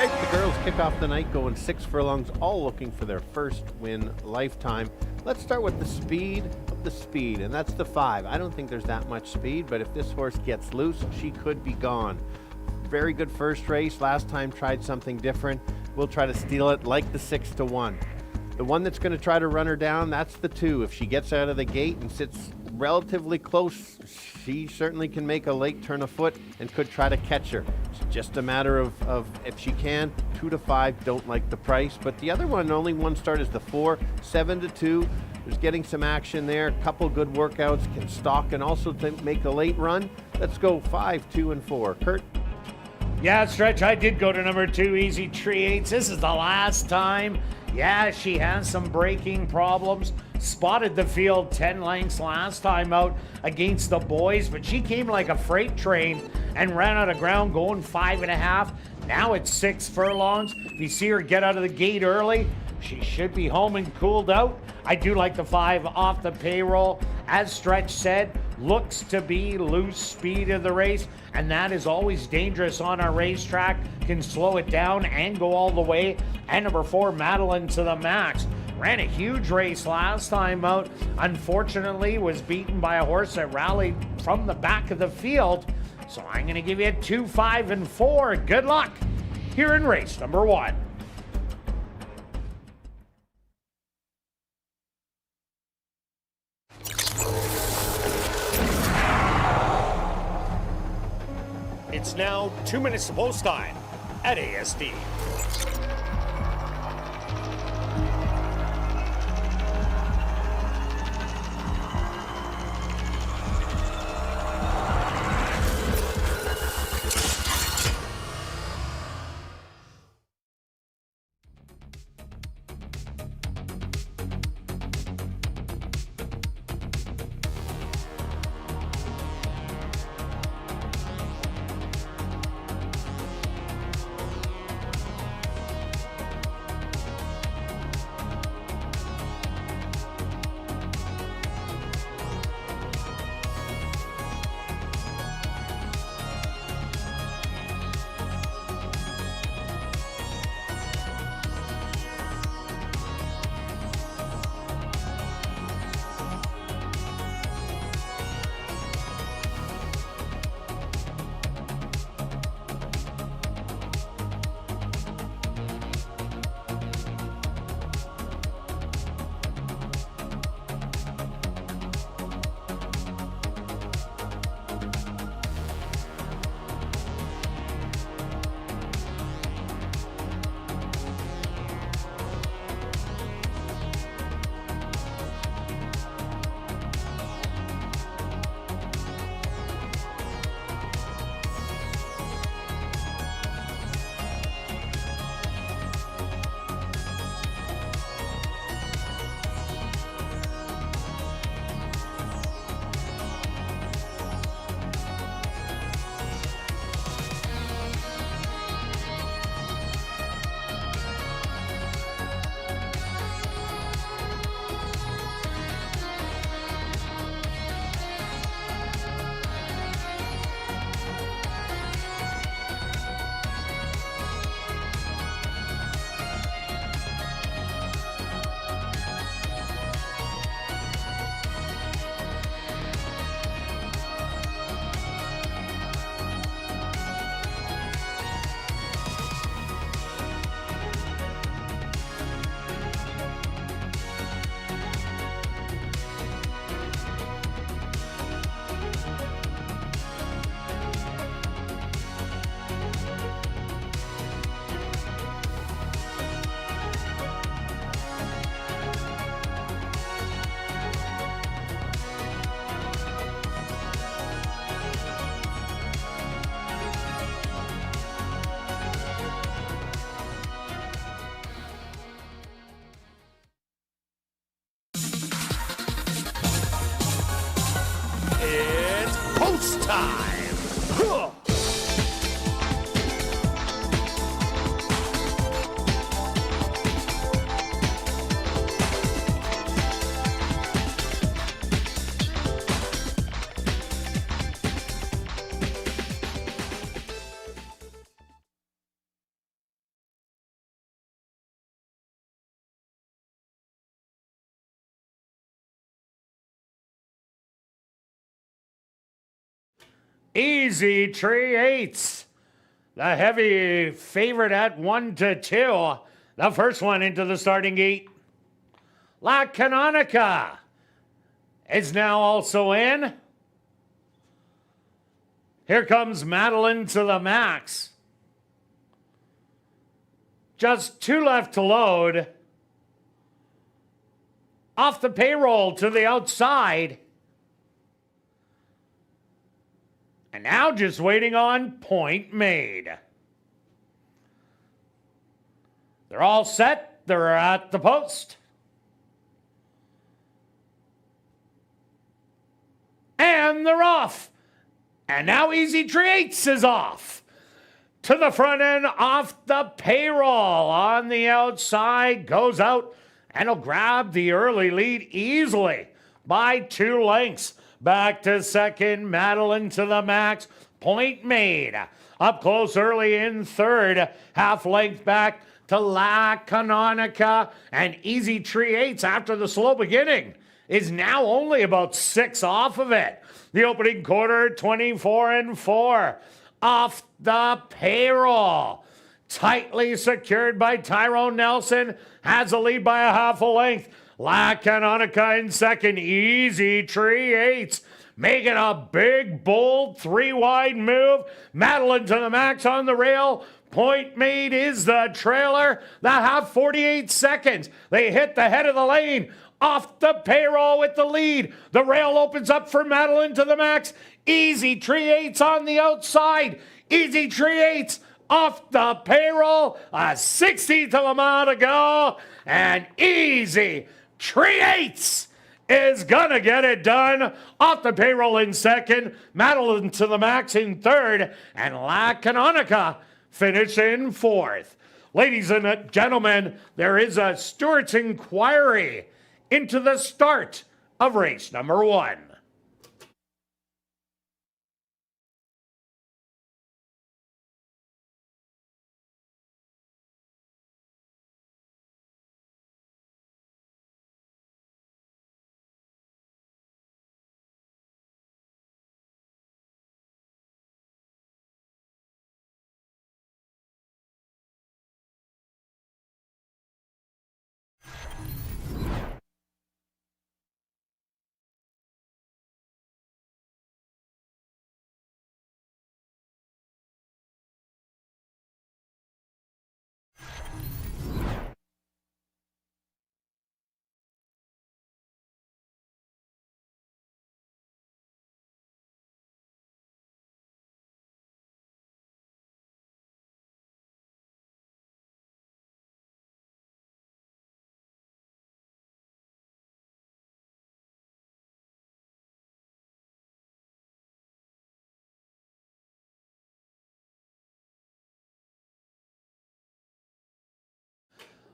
The girls kick off the night going 6 furlongs, all looking for their first win lifetime. Let's start with the speed of the speed, and that's the 5. I don't think there's that much speed, but if this horse gets loose, she could be gone. Very good first race. Last time tried something different. We'll try to steal it like the 6-1. The one that's going to try to run her down, that's the 2. If she gets out of the gate and sits relatively close, she certainly can make a late turn of foot and could try to catch her. It's just a matter of if she can. 2-5, don't like the price. But the other one, only one start, is the 4, 7-2. There's getting some action there. A couple good workouts, can stalk and also make a late run. Let's go 5, 2, and 4. Kirt? Yeah, Stretch, I did go to number 2, Easy Tree 8. This is the last time. Yeah, she has some braking problems. Spotted the field 10 lengths last time out against the boys, but she came like a freight train and ran out of ground going 5.5. Now it's 6 furlongs. If you see her get out of the gate early, she should be home and cooled out. I do like the 5 off the payroll. As Stretch said, looks to be loose speed of the race, and that is always dangerous on our racetrack. Can slow it down and go all the way. And number 4, Madeline to the max. Ran a huge race last time out. Unfortunately, was beaten by a horse that rallied from the back of the field. So I'm going to give you 2, 5, and 4. Good luck here in race number 1. It's now 2 minutes to post time at ASD. time. Easy Tree Eights. The heavy favorite at 1-2. The first one into the starting gate. La Canonica is now also in. Here comes Madeline to the max. Just 2 left to load. Off the payroll to the outside. And now just waiting on point made. They're all set. They're at the post. And they're off. And now Easy Treats is off. To the front end, off the payroll. On the outside, goes out and will grab the early lead easily by 2 lengths. Back to second, Madeline to the max. Point made. Up close early in third. Half length back to La Canonica. And Easy Treats after the slow beginning is now only about 6 off of it. The opening quarter, 24-4. Off the payroll. Tightly secured by Tyrone Nelson. Has a lead by a half a length. La Canonica in second. Easy Treats making a big, bold 3-wide move. Madeline to the max on the rail. Point made is the trailer. That have 48 seconds. They hit the head of the lane. Off the payroll with the lead. The rail opens up for Madeline to the max. Easy Treats on the outside. Easy Treats off the payroll. A 16th of a mile to go. And Easy Treats is gonna get it done. Off the payroll in second. Madeline to the max in third. And La Canonica finish in fourth. Ladies and gentlemen, there is a Stewart's inquiry into the start of race number 1.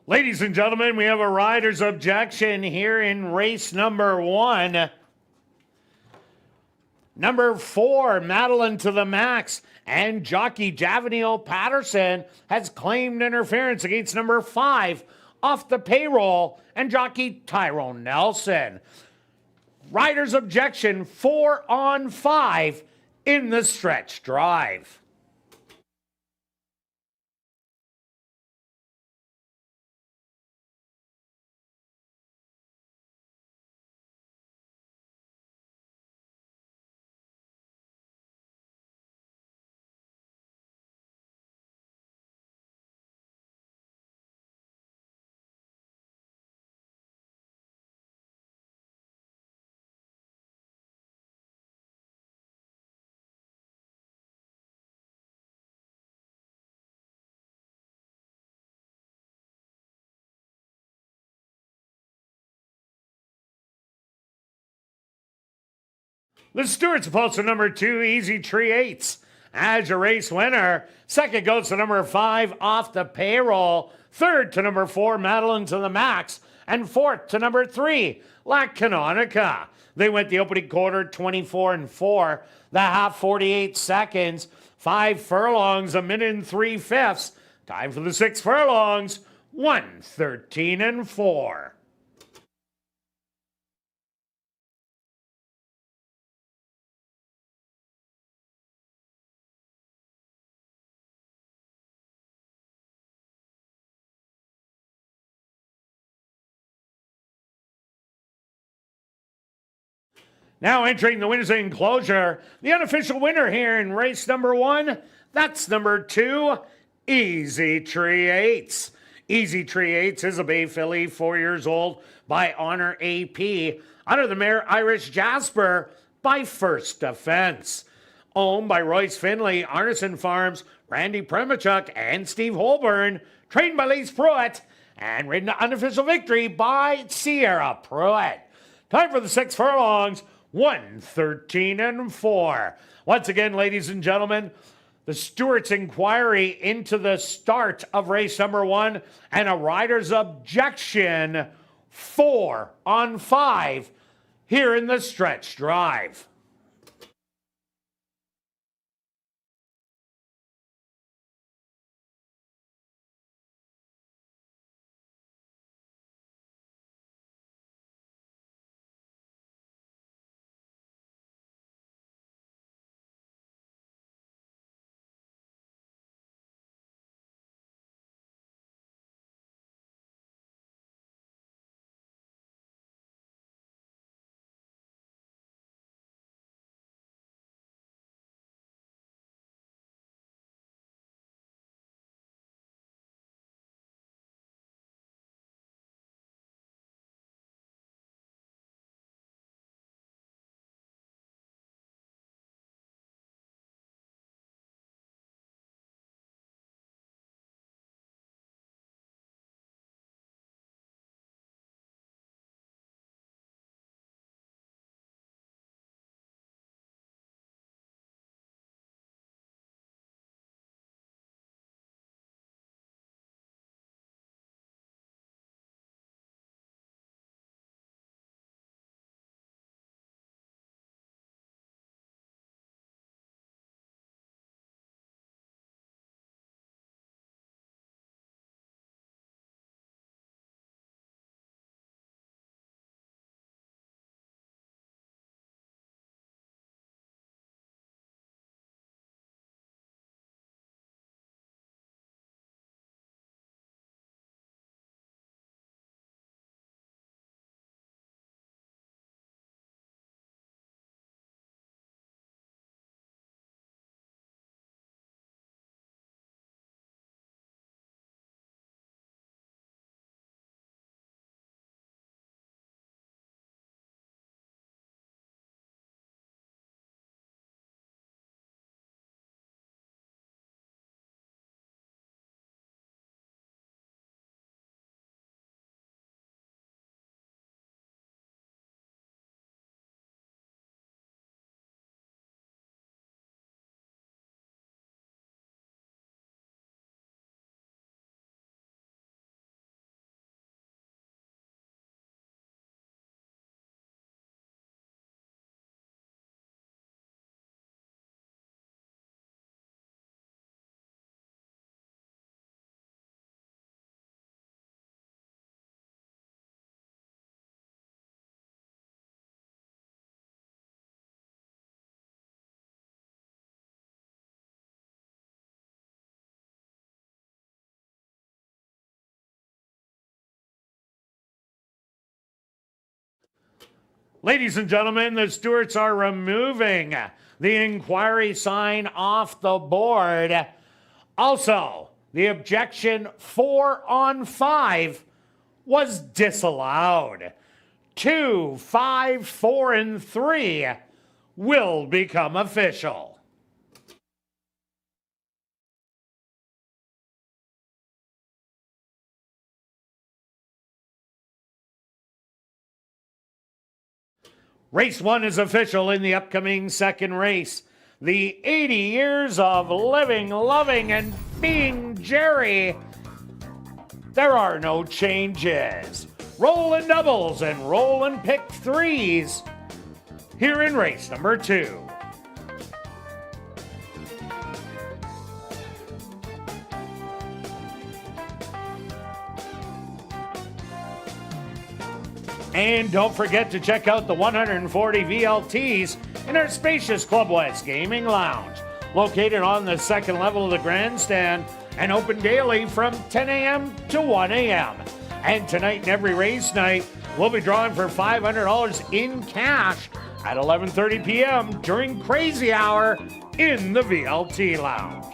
Ladies and gentlemen, we have a rider's objection here in race number 1. Number 4, Madeline to the max, and jockey Javaniel Patterson has claimed interference against number 5 off the payroll and jockey Tyrone Nelson. Rider's objection 4 on 5 in the stretch drive. The Stewart's pulse to number 2, Easy Treats, as your race winner. Second goes to number 5, Off the Payroll. Third to number 4, Madeline to the max. And fourth to number 3, La Canonica. They went the opening quarter 24-4. The half 48 seconds. 5 furlongs, a minute and 3/5. Time for the 6 furlongs. 1:13-4. Now entering the winner's enclosure, the unofficial winner here in race number 1, that's number 2, Easy Treats. Easy Treats is a Bay filly, 4 years old, by Honor AP, under the mare Irish Jasper by First Defense. Owned by Royce Finley, Arneson Farms, Randy Premichuk, and Steve Holborn. Trained by Lace Pruitt. And ridden to unofficial victory by Sierra Pruitt. Time for the 6 furlongs, 1:13 and 4. Once again, ladies and gentlemen, the Stewart's inquiry into the start of race number 1 and a rider's objection 4 on 5 here in the stretch drive. Ladies and gentlemen, the Stewarts are removing the inquiry sign off the board. Also, the objection 4 on 5 was disallowed. 2, 5, 4, and 3 will become official. Race 1 is official in the upcoming second race. The 80 years of living, loving, and being Jerry. There are no changes. Rolling doubles and rolling pick threes here in race number 2. And don't forget to check out the 140 VLTs in our spacious Club West Gaming Lounge, located on the second level of the grandstand and open daily from 10 a.m. to 1 a.m. And tonight and every race night, we'll be drawing for $500 in cash at 11:30 p.m. during Crazy Hour in the VLT Lounge.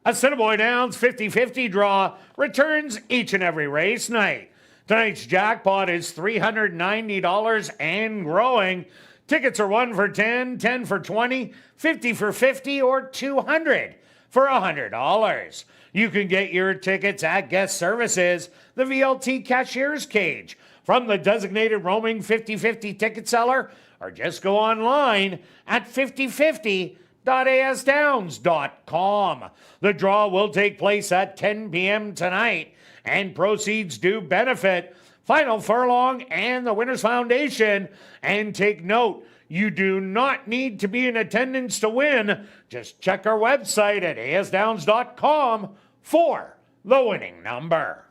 Assiniboia Downs 50-50 draw returns each and every race night. Tonight's jackpot is $390 and growing. Tickets are 1 for 10, 10 for 20, 50 for 50, or 200 for $100. You can get your tickets at Guest Services, the VLT Cashier's Cage, from the designated roaming 50-50 ticket seller, or just go online at 5050.asdowns.com. The draw will take place at 10 p.m. tonight, and proceeds do benefit Final Furlong and the Winners Foundation. And take note, you do not need to be in attendance to win. Just check our website at asdowns.com for the winning number.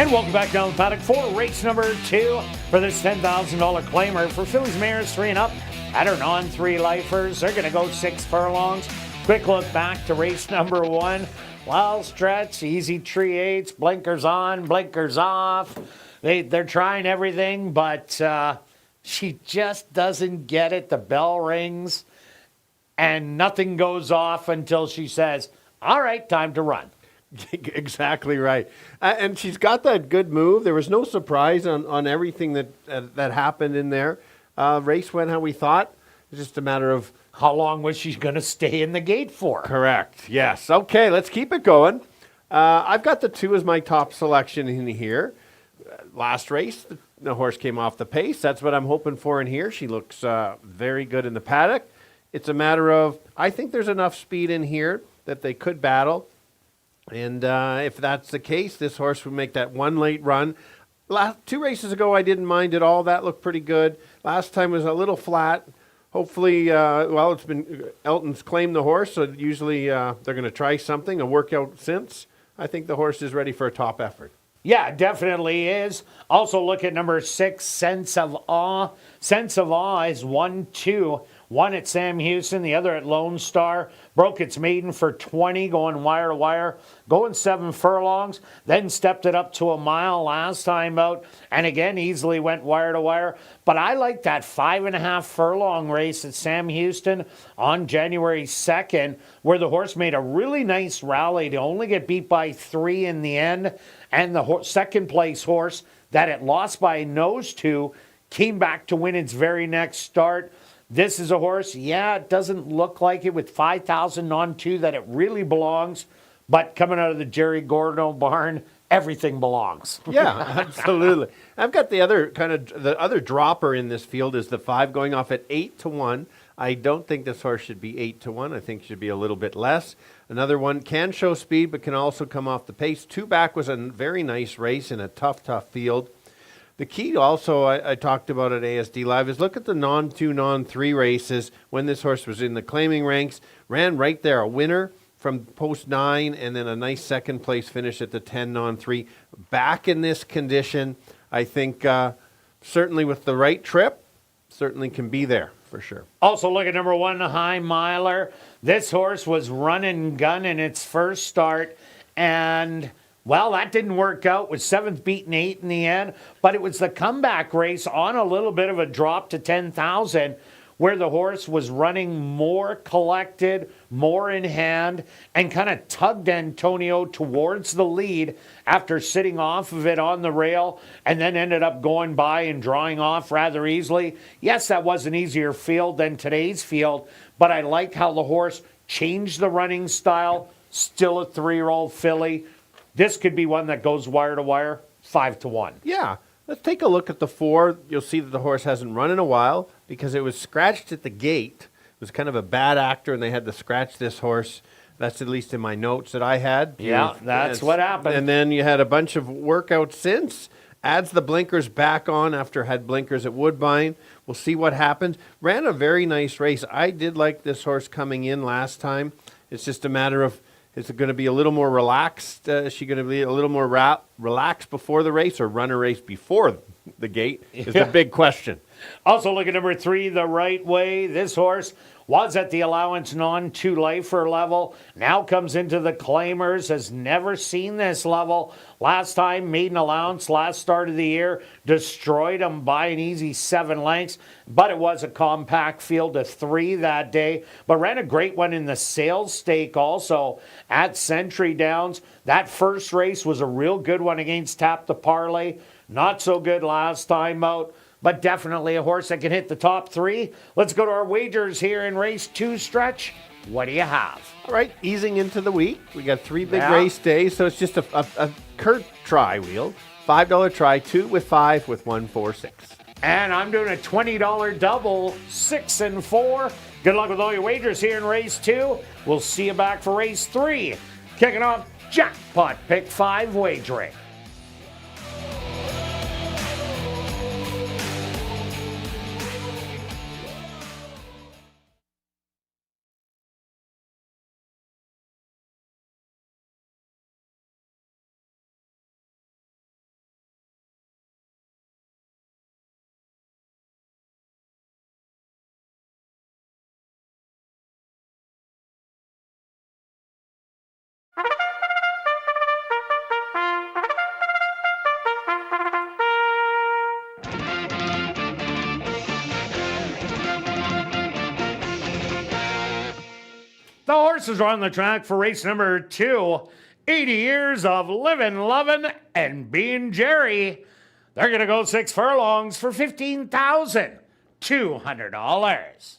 And welcome back down the paddock for race number 2 for this $10,000 claimer for fillies, mares 3 and up at our non-3 lifers. They're going to go 6 furlongs. Quick look back to race number 1. Well, stretch, easy tree 8s, blinkers on, blinkers off. They're trying everything, but she just doesn't get it. The bell rings and nothing goes off until she says, all right, time to run. Exactly right. And she's got that good move. There was no surprise on everything that happened in there. Race went how we thought. It's just a matter of how long was she going to stay in the gate for? Correct. Yes. Okay, let's keep it going. I've got the 2 as my top selection in here. Last race, the horse came off the pace. That's what I'm hoping for in here. She looks very good in the paddock. It's a matter of, I think there's enough speed in here that they could battle. And if that's the case, this horse would make that one late run. 2 races ago, I didn't mind at all. That looked pretty good. Last time was a little flat. Hopefully, it's been Elton's claimed the horse, so usually they're going to try something, a workout since. I think the horse is ready for a top effort. Yeah, definitely is. Also look at number 6, Sense of Awe. Sense of Awe is 1-2. One at Sam Houston, the other at Lone Star. Broke its maiden for 20, going wire to wire, going 7 furlongs, then stepped it up to a mile last time out, and again easily went wire to wire. But I like that 5.5 furlong race at Sam Houston on January 2nd, where the horse made a really nice rally to only get beat by 3 in the end, and the second place horse that it lost by a nose to came back to win its very next start. This is a horse, it doesn't look like it with 5,000 on 2 that it really belongs, but coming out of the Jerry Gordo barn, everything belongs. Yeah, absolutely. I've got the other dropper in this field is the 5 going off at 8-1. I don't think this horse should be 8-1. I think it should be a little bit less. Another one can show speed, but can also come off the pace. 2 back was a very nice race in a tough field. The key also I talked about at ASD Live is look at the non-2, non-3 races when this horse was in the claiming ranks. Ran right there, a winner from post 9, and then a nice second place finish at the 10 non-3. Back in this condition, I think certainly with the right trip, certainly can be there for sure. Also look at number 1, High Miler. This horse was run and gun in its first start, and well, that didn't work out. Was 7th beaten 8 in the end, but it was the comeback race on a little bit of a drop to 10,000 where the horse was running more collected, more in hand, and kind of tugged Antonio towards the lead after sitting off of it on the rail and then ended up going by and drawing off rather easily. Yes, that was an easier field than today's field, but I like how the horse changed the running style. Still a 3-year-old filly. This could be one that goes wire to wire, 5-1. Yeah. Let's take a look at the 4. You'll see that the horse hasn't run in a while because it was scratched at the gate. It was kind of a bad actor, and they had to scratch this horse. That's at least in my notes that I had. Yeah, that's what happened. And then you had a bunch of workouts since. Adds the blinkers back on after had blinkers at Woodbine. We'll see what happens. Ran a very nice race. I did like this horse coming in last time. It's just a matter of, is it going to be a little more relaxed? Is she going to be a little more relaxed before the race or run a race before the gate is the big question. Also look at number 3, The Right Way. This horse was at the allowance non-2 lifer level. Now comes into the claimers. Has never seen this level. Last time, maiden allowance, last start of the year. Destroyed him by an easy 7 lengths. But it was a compact field of 3 that day. But ran a great one in the sales stake also at Century Downs. That first race was a real good one against Tap the Parlay. Not so good last time out, but definitely a horse that can hit the top 3. Let's go to our wagers here in race 2, Stretch. What do you have? All right, easing into the week. We got 3 big race days, so it's just a Kirt try wheel. $5 try, 2 with 5 with 1, 4, 6. And I'm doing a $20 double, 6 and 4. Good luck with all your wagers here in race 2. We'll see you back for race 3. Kicking off Jackpot Pick 5 wagering. The horses are on the track for race number 2. 80 years of living, loving, and being Jerry. They're going to go 6 furlongs for $15,200.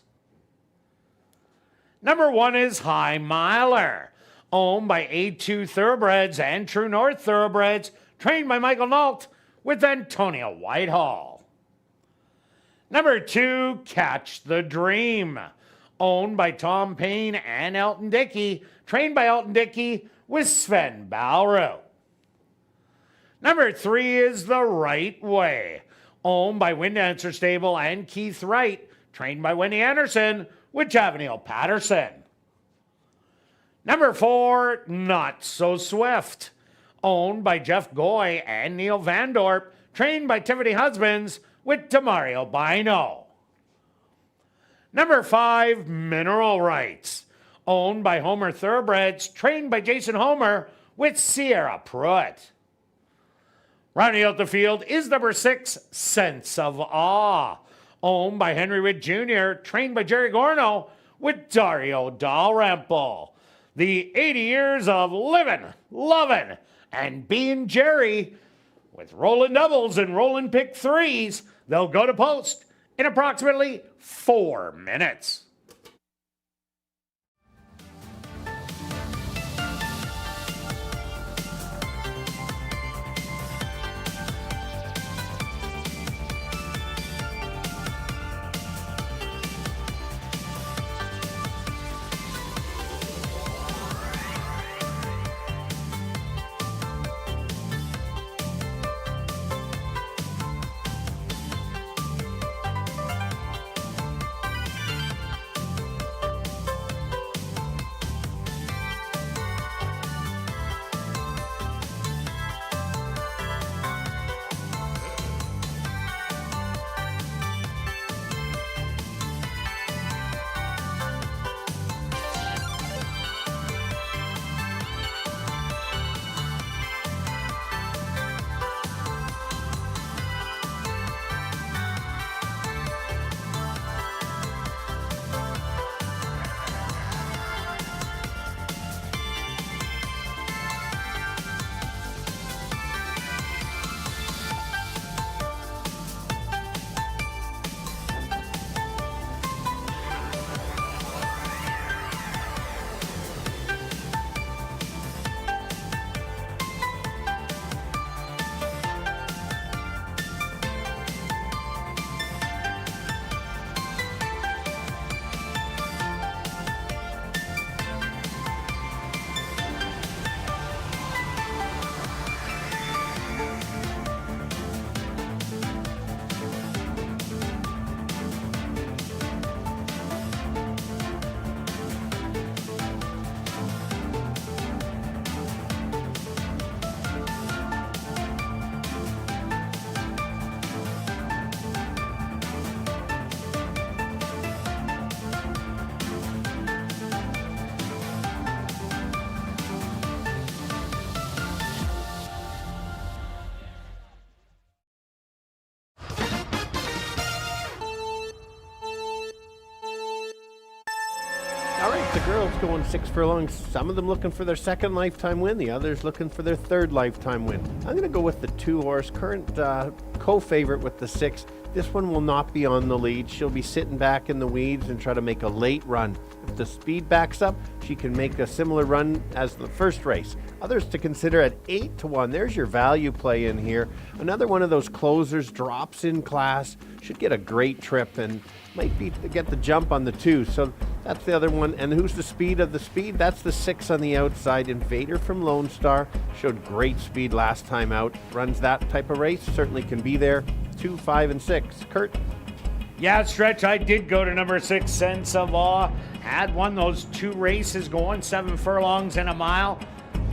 Number 1 is High Miler, owned by A2 Thoroughbreds and True North Thoroughbreds, trained by Michael Nault with Antonia Whitehall. Number 2, Catch the Dream, owned by Tom Payne and Elton Dickey, trained by Elton Dickey with Sven Balro. Number 3 is The Right Way, owned by Windancer Stable and Keith Wright, trained by Wendy Anderson with Javaniel Patterson. Number 4, Not So Swift, owned by Jeff Goy and Neil Van Dorp, trained by Tiffany Husbands with Demario Bino. Number 5, Mineral Rights, owned by Homer Thoroughbreds, trained by Jason Homer with Sierra Pruitt. Rounding out the field is number 6, Sense of Awe, owned by Henry Witt Jr., trained by Jerry Gorno with Dario Dalrymple. The 80 years of living, loving, and being Jerry. With rolling doubles and rolling pick 3s, they'll go to post in approximately 4 minutes. All right, the girls going 6 furlongs. Some of them looking for their second lifetime win. The others looking for their third lifetime win. I'm going to go with the 2-horse, current co-favorite with the 6. This one will not be on the lead. She'll be sitting back in the weeds and try to make a late run. If the speed backs up, she can make a similar run as the first race. Others to consider at 8-1. There's your value play in here. Another one of those closers, drops in class. Should get a great trip and might be to get the jump on the 2. So that's the other one. And who's the speed of the speed? That's the 6 on the outside. Invader from Lone Star. Showed great speed last time out. Runs that type of race. Certainly can be there. 2, 5, and 6. Kirt? Yeah, Stretch, I did go to number 6, Sense of Awe. Had won those 2 races going, 7 furlongs and a mile.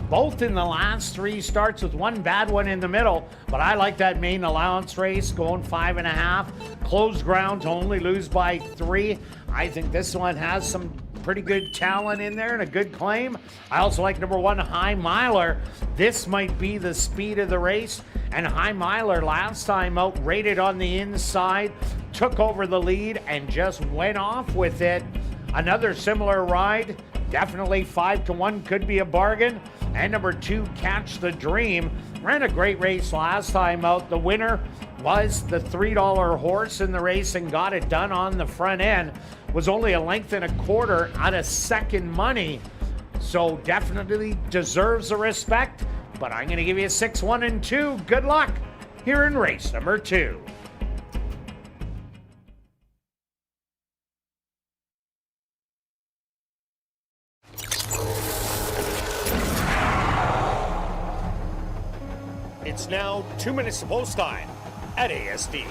Both in the last 3 starts with one bad one in the middle. But I like that main allowance race going 5.5. Closed ground to only lose by 3. I think this one has some pretty good talent in there and a good claim. I also like number 1, High Miler. This might be the speed of the race. And High Miler last time out rated on the inside, took over the lead and just went off with it. Another similar ride definitely 5-1 could be a bargain. And number 2, Catch the Dream, ran a great race last time out. The winner was the $3 horse in the race and got it done on the front end. Was only 1.25 lengths out of second money. So definitely deserves the respect. But I'm going to give you a 6-1 and 2. Good luck here in race number 2. It's now 2 minutes to post time at ASD.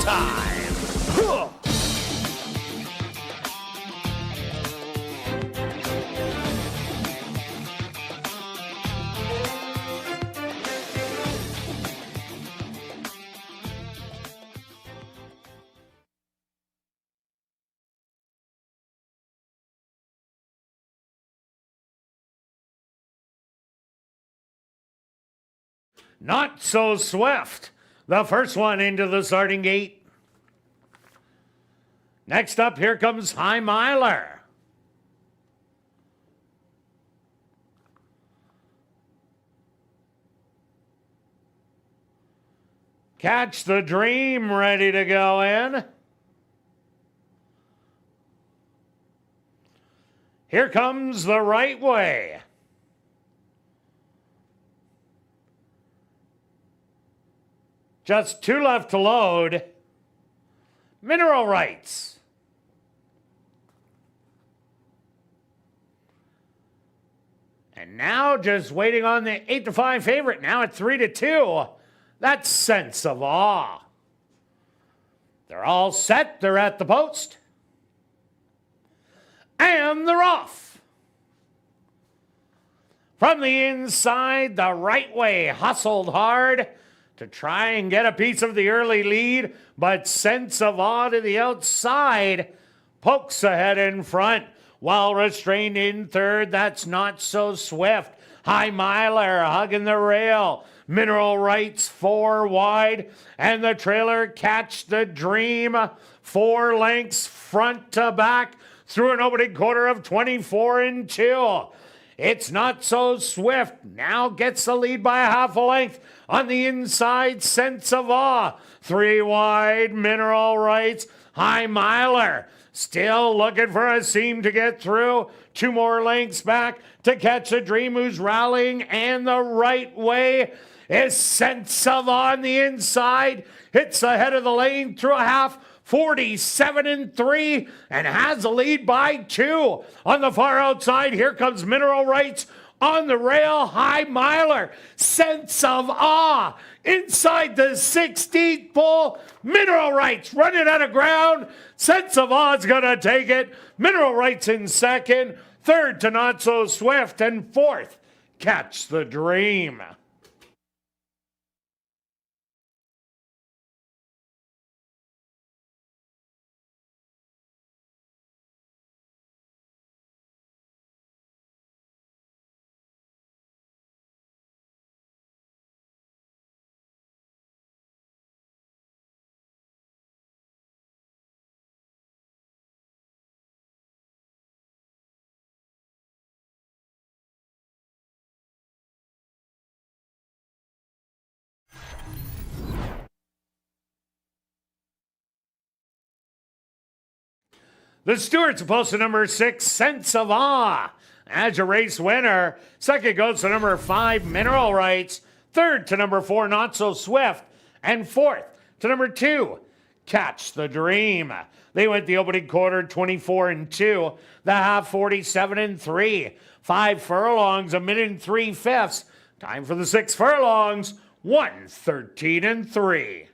time. Huh. Not So Swift, the first one into the starting gate. Next up, here comes High Miler. Catch the Dream ready to go in. Here comes The Right Way. Just 2 left to load. Mineral Rights. And now just waiting on the 8-5 favorite. Now at 3-2. That's Sense of Awe. They're all set. They're at the post. And they're off. From the inside, The Right Way hustled hard to try and get a piece of the early lead, but Sense of Awe to the outside pokes ahead in front, while restrained in third. That's Not So Swift. High Miler hugging the rail. Mineral Rights 4 wide, and the trailer Catch the Dream 4 lengths front to back through an opening quarter of 24-2. It's Not So Swift now gets the lead by a half a length. On the inside, Sense of Awe. 3 wide, Mineral Rights. High Miler still looking for a seam to get through. 2 more lengths back to Catch a Dream, who's rallying, and The Right Way is Sense of Awe on the inside. Hits ahead of the lane through a half. 47-3 and has a lead by 2. On the far outside, here comes Mineral Rights on the rail. High Miler, Sense of Awe inside the 16th pole. Mineral Rights running out of ground. Sense of Awe's gonna take it. Mineral Rights in second, third to Not So Swift, and fourth, Catch the Dream. The Stewards opposed to number 6, Sense of Awe, as a race winner. Second goes to number 5, Mineral Rights. Third to number 4, Not So Swift. And fourth to number 2, Catch the Dream. They went the opening quarter 24-2, the half 47-3. 5 furlongs, a minute and 3/5. Time for the 6 furlongs, 1:13-3.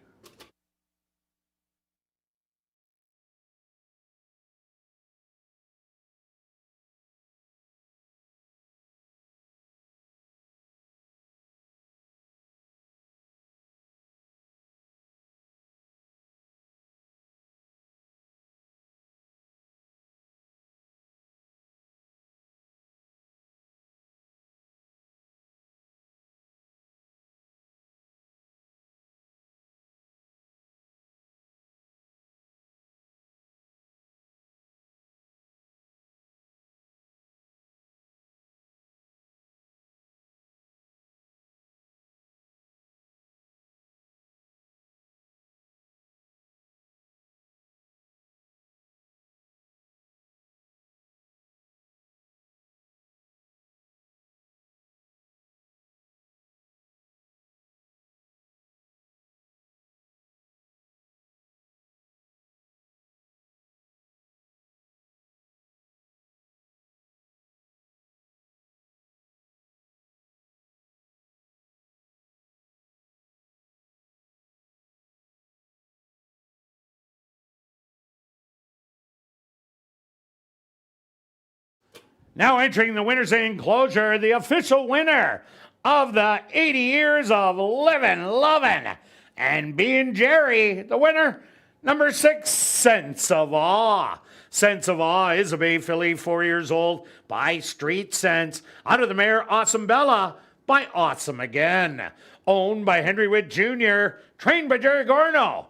Now entering the winner's enclosure, the official winner of the 80 years of living, loving, and being Jerry. The winner, number 6, Sense of Awe. Sense of Awe is a Bay filly, 4 years old, by Street Sense. Out of the mare, Awesome Bella, by Awesome Again. Owned by Henry Witt Jr., trained by Jerry Gorno,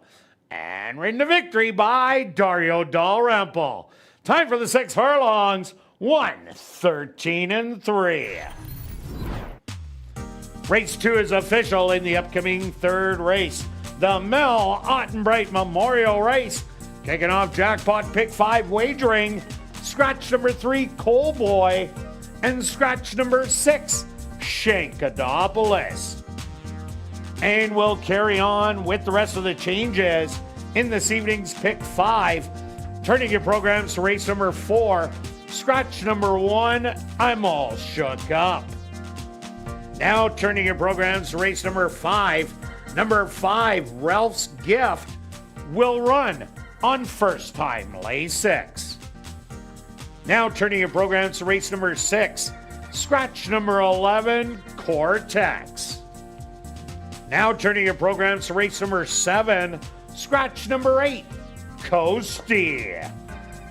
and ridden to victory by Dario Dalrymple. Time for the 6 furlongs, 1:13 3. Race 2 is official in the upcoming third race. The Mel Ottenbright Memorial Race. Kicking off jackpot pick 5 wagering. Scratch number 3, Coal Boy. And scratch number 6, Shankadopolis. And we'll carry on with the rest of the changes in this evening's pick 5. Turning your programs to race number 4. Scratch number 1, I'm All Shook Up. Now turning your programs to race number 5. Number 5, Ralph's Gift, will run on first time lay 6. Now turning your programs to race number 6. Scratch number 11, Cortex. Now turning your programs to race number 7. Scratch number 8, Coastie.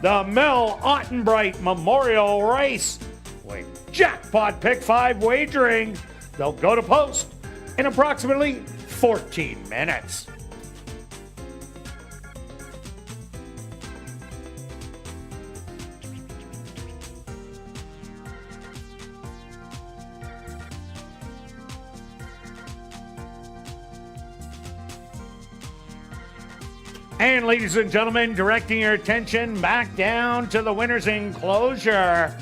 The Mel Ottenbright Memorial Race with jackpot pick 5 wagering. They'll go to post in approximately 14 minutes. And ladies and gentlemen, directing your attention back down to the winner's enclosure.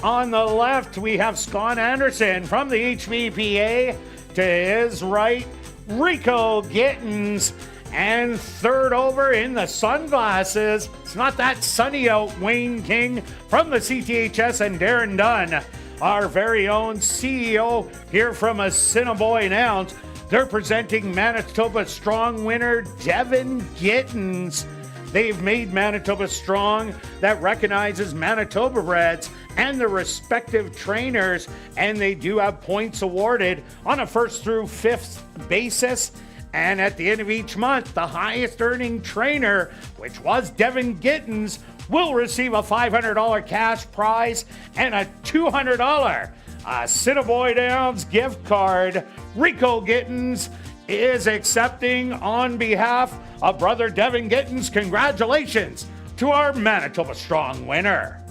On the left, we have Scott Anderson from the HBPA. To his right, Rico Gittins. And third over in the sunglasses, it's not that sunny out, Wayne King from the CTHS, and Darren Dunn, our very own CEO here from Assiniboia Nouns. They're presenting Manitoba Strong winner Devin Gittins. They've made Manitoba Strong that recognizes Manitoba breds and their respective trainers, and they do have points awarded on a first through fifth basis. And at the end of each month, the highest earning trainer, which was Devin Gittins, will receive a $500 cash prize and a $200 Assiniboia Downs gift card. Rico Gittins is accepting on behalf of brother Devin Gittins. Congratulations to our Manitoba Strong winner.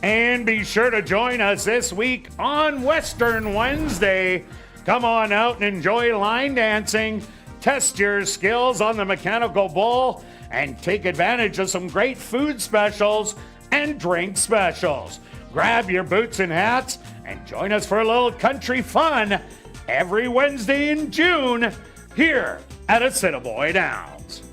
And be sure to join us this week on Western Wednesday. Come on out and enjoy line dancing, test your skills on the mechanical bull, and take advantage of some great food specials and drink specials. Grab your boots and hats and join us for a little country fun every Wednesday in June here at Assiniboia Downs.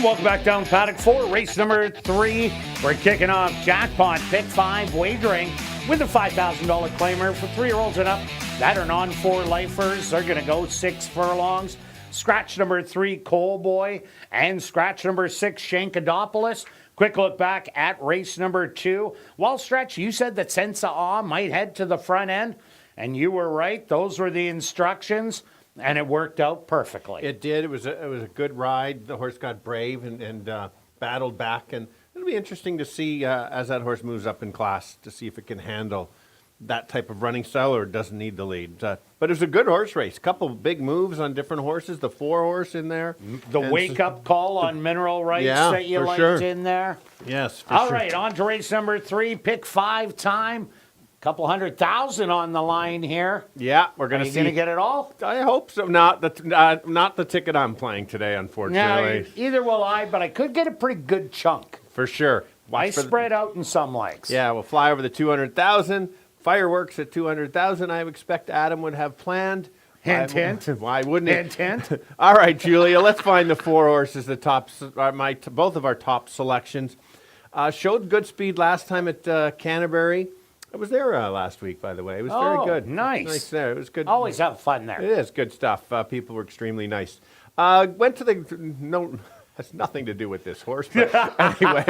welcome back down paddock 4, race number 3. We're kicking off jackpot pick 5 wagering with a $5,000 claimer for 3-year-olds and up that are non-4 lifers. They're going to go 6 furlongs. Scratch number 3, Coal Boy, and scratch number 6, Shankadopoulos. Quick look back at race number 2. Well, Stretch, you said that Sense of Awe might head to the front end, and you were right. Those were the instructions, and it worked out perfectly. It did. It was a good ride. The horse got brave and battled back, and it'll be interesting to see as that horse moves up in class to see if it can handle that type of running style or doesn't need the lead. But it was a good horse race. Couple of big moves on different horses. The 4-horse in there. The wake-up call on mineral rights that you liked in there. Yes, for All sure. right, on to race number 3, pick 5 time. Couple $100,000 on the line here. Yeah, we're going to see. Are you going to get it all? I hope so. Not the ticket I'm playing today, unfortunately. No, either will I, but I could get a pretty good chunk. For sure. I spread out in some legs. Yeah, we'll fly over the 200,000. Fireworks at 200,000. I expect Adam would have planned. Hint, hint. Why wouldn't it? Hint, hint. All right, Julia, let's find the 4 horses. The top, both of our top selections. Showed good speed last time at Canterbury. I was there last week, by the way. It was very good. Nice. Nice there. It was good. Always have fun there. It is good stuff. People were extremely nice. Went to the has nothing to do with this horse, but anyway,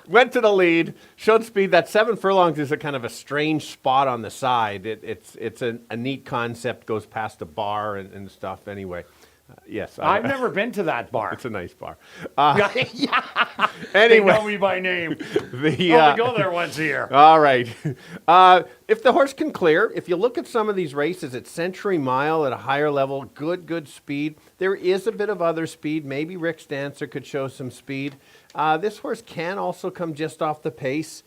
went to the lead. Showed speed. That 7 furlongs is a kind of a strange spot on the side. It's a neat concept. Goes past a bar and stuff. Anyway. Yes. I've never been to that bar. It's a nice bar. Yeah. Anyway. They know me by name. Only go there once a year. All right. If the horse can clear, if you look at some of these races at Century Mile at a higher level, good speed. There is a bit of other speed. Maybe Rick's Dancer could show some speed. This horse can also come just off the pace.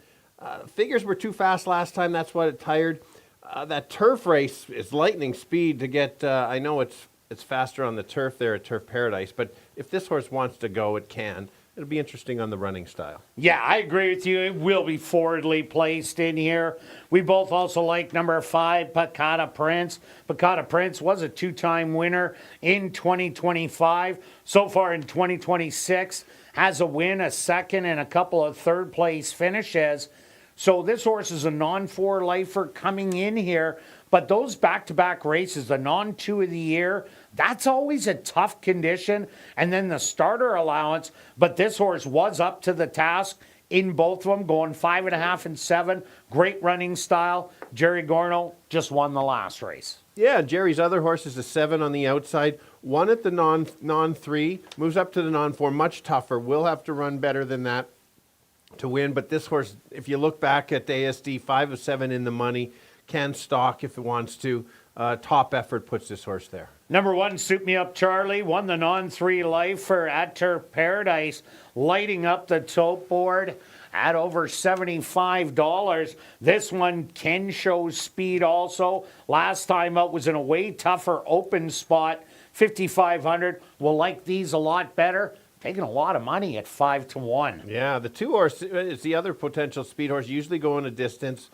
Figures were too fast last time. That's what it tired. That turf race is lightning speed to get, I know it's faster on the turf there at Turf Paradise, but if this horse wants to go, it can. It'll be interesting on the running style. Yeah, I agree with you. It will be forwardly placed in here. We both also like number 5, Picata Prince. Picata Prince was a 2-time winner in 2025. So far in 2026, has a win, a second, and a couple of third-place finishes. So this horse is a non-4 lifer coming in here. But those back-to-back races, the non-2 of the year, that's always a tough condition. And then the starter allowance. But this horse was up to the task in both of them, going 5.5 and 7. Great running style. Jerry Gorno just won the last race. Yeah, Jerry's other horse is a 7 on the outside. Won at the non-3, moves up to the non-4, much tougher. Will have to run better than that to win. But this horse, if you look back at the ASD, 5 of 7 in the money. Can stalk if it wants to. Top effort puts this horse there. Number 1, Suit Me Up Charlie, won the non-3 lifer at Turf Paradise, lighting up the tote board at over $75. This one can show speed also. Last time out was in a way tougher open spot, 5,500. We'll like these a lot better. Taking a lot of money at 5 to 1. Yeah, the 2 horse is the other potential speed horse, usually going a distance.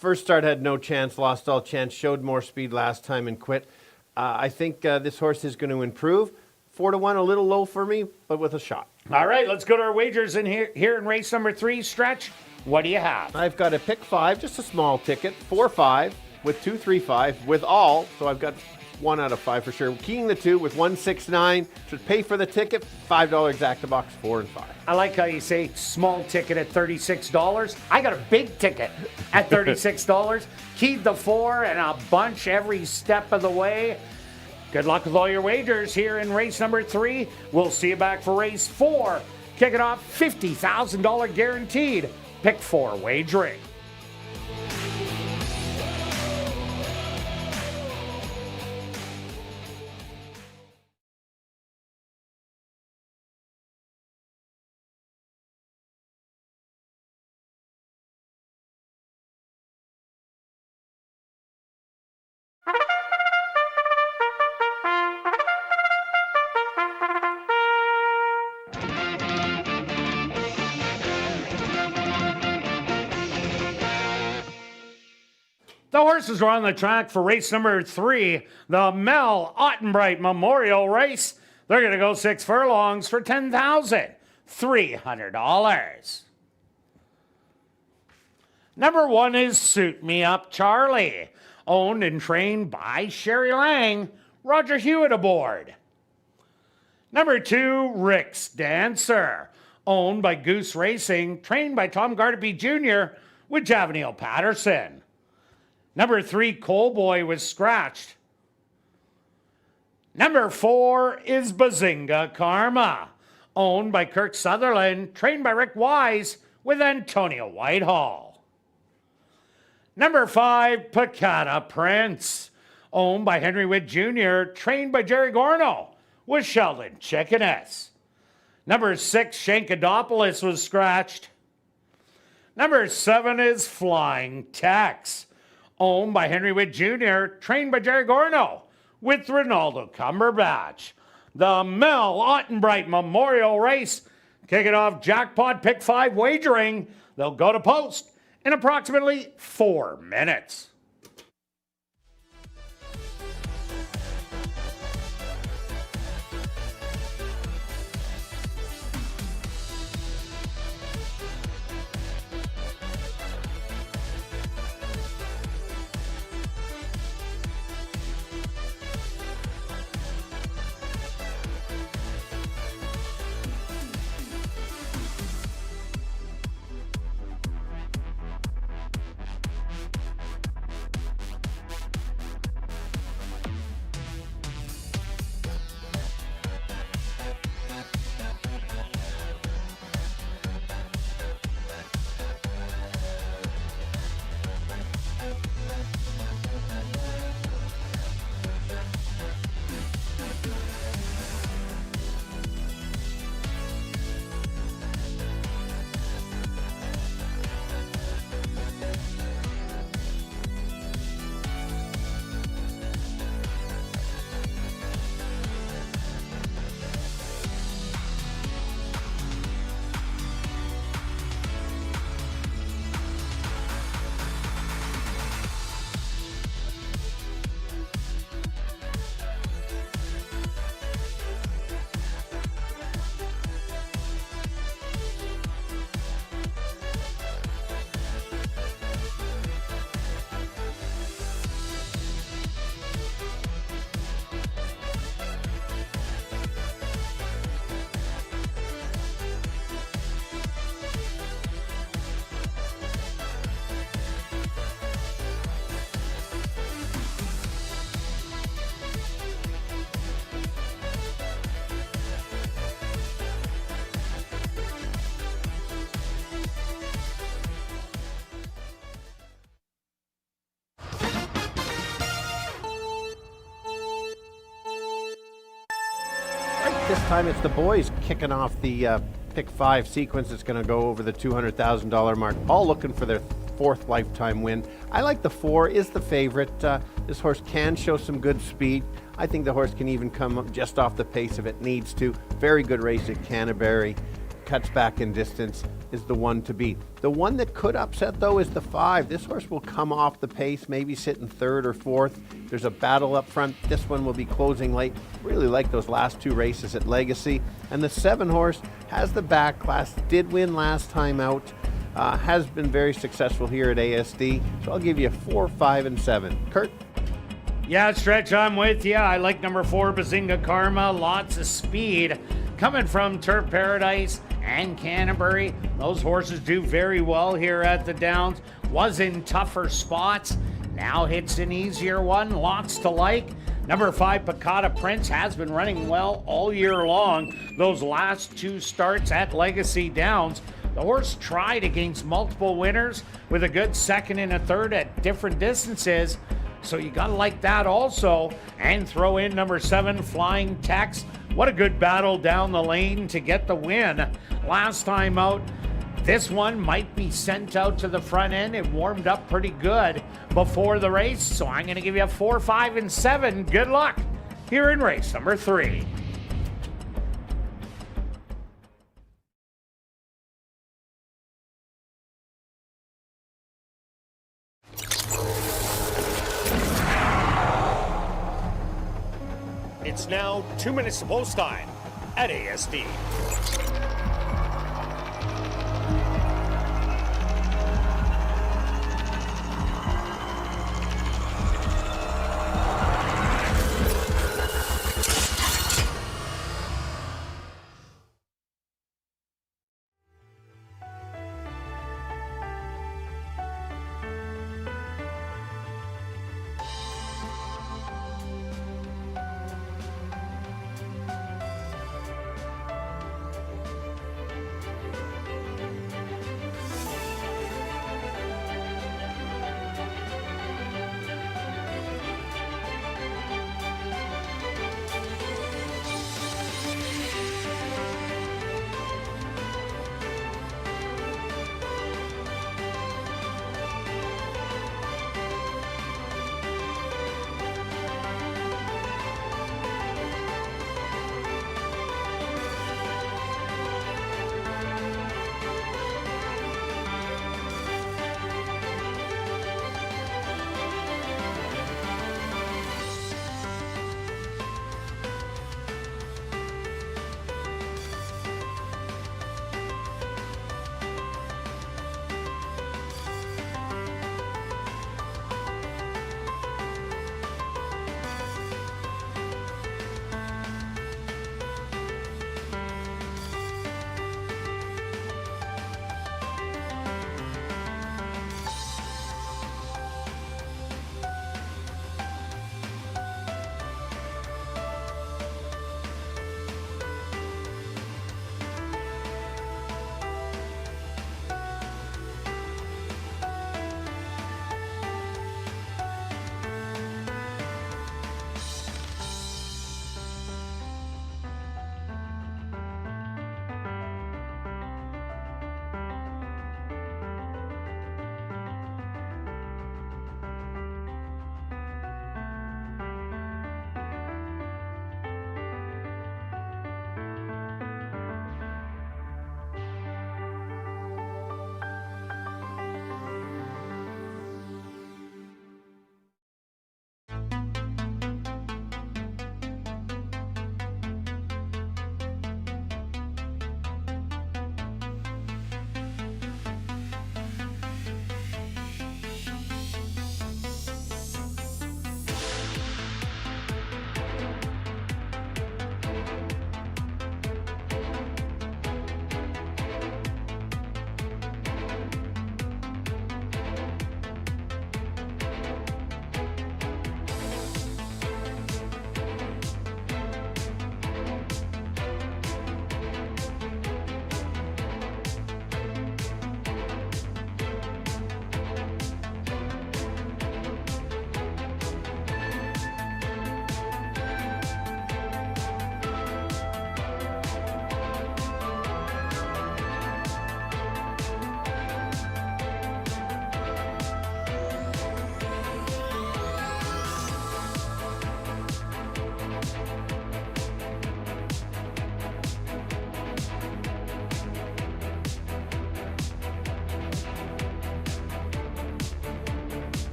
First start had no chance, lost all chance, showed more speed last time and quit. I think this horse is going to improve. 4 to 1, a little low for me, but with a shot. All right, let's go to our wagers in here in race number 3. Stretch, what do you have? I've got a pick 5, just a small ticket, 4-5 with 2-3-5 with all. So I've got 1 out of 5 for sure. Keying the 2 with 169 should pay for the ticket. $5 exacta box, 4 and 5. I like how you say small ticket at $36. I got a big ticket at $36. Keyed the 4 and a bunch every step of the way. Good luck with all your wagers here in race number 3. We'll see you back for race 4. Kick it off, $50,000 guaranteed. Pick 4 wagering. The horses are on the track for race number 3, the Mel Ottenbright Memorial Race. They're going to go 6 furlongs for $10,300. Number 1 is Suit Me Up Charlie, owned and trained by Sherry Lang, Roger Hewitt aboard. Number 2, Rick's Dancer, owned by Goose Racing, trained by Tom Gardaby Jr. with Javanil Patterson. Number 3, Coal Boy was scratched. Number 4 is Bazinga Karma, owned by Kirk Sutherland, trained by Rick Wise with Antonio Whitehall. Number 5, Picata Prince, owned by Henry Witt Jr., trained by Jerry Gorno with Sheldon Chickeness. Number 6, Shankadopoulos was scratched. Number 7 is Flying Tex, owned by Henry Witt Jr., trained by Jerry Gorno with Ronaldo Cumberbatch. The Mel Ottenbright Memorial Race, kicking off jackpot pick 5 wagering. They'll go to post in approximately 4 minutes. This time it's the boys kicking off the pick 5 sequence. It's going to go over the $200,000 mark, all looking for their 4th lifetime win. I like the 4, is the favorite. This horse can show some good speed. I think the horse can even come up just off the pace if it needs to. Very good race at Canterbury. Cuts back in distance, is the one to beat. The one that could upset, though, is the 5. This horse will come off the pace, maybe sit in 3rd or 4th. There's a battle up front. This one will be closing late. Really like those last 2 races at Legacy. And the 7 horse has the back class, did win last time out, has been very successful here at ASD. So I'll give you 4, 5, and 7. Kirt? Yeah, Stretch, I'm with you. I like number 4, Bazinga Karma. Lots of speed coming from Turf Paradise and Canterbury. Those horses do very well here at the Downs. Was in tougher spots. Now hits an easier one. Lots to like. Number 5, Picata Prince, has been running well all year long. Those last 2 starts at Legacy Downs, the horse tried against multiple winners with a good 2nd and a 3rd at different distances. So you got to like that also. And throw in number 7, Flying Tex. What a good battle down the lane to get the win. Last time out, this one might be sent out to the front end. It warmed up pretty good before the race. So I'm going to give you a 4, 5, and 7. Good luck here in race number 3. It's now 2 minutes to post time at ASD.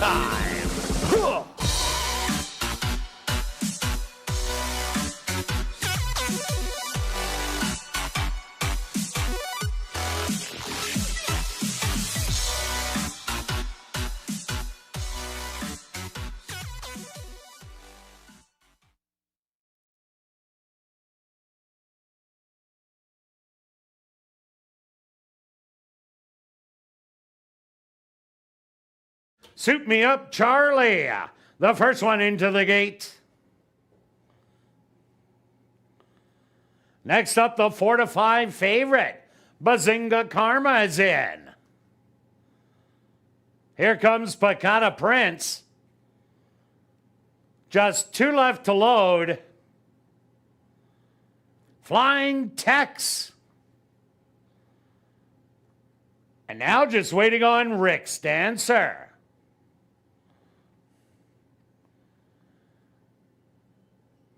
time. Suit me up, Charlie. The first one into the gate. Next up, the 4 to 5 favorite, Bazinga Karma is in. Here comes Picata Prince. Just 2 left to load. Flying Tex. And now just waiting on Rick's Dancer.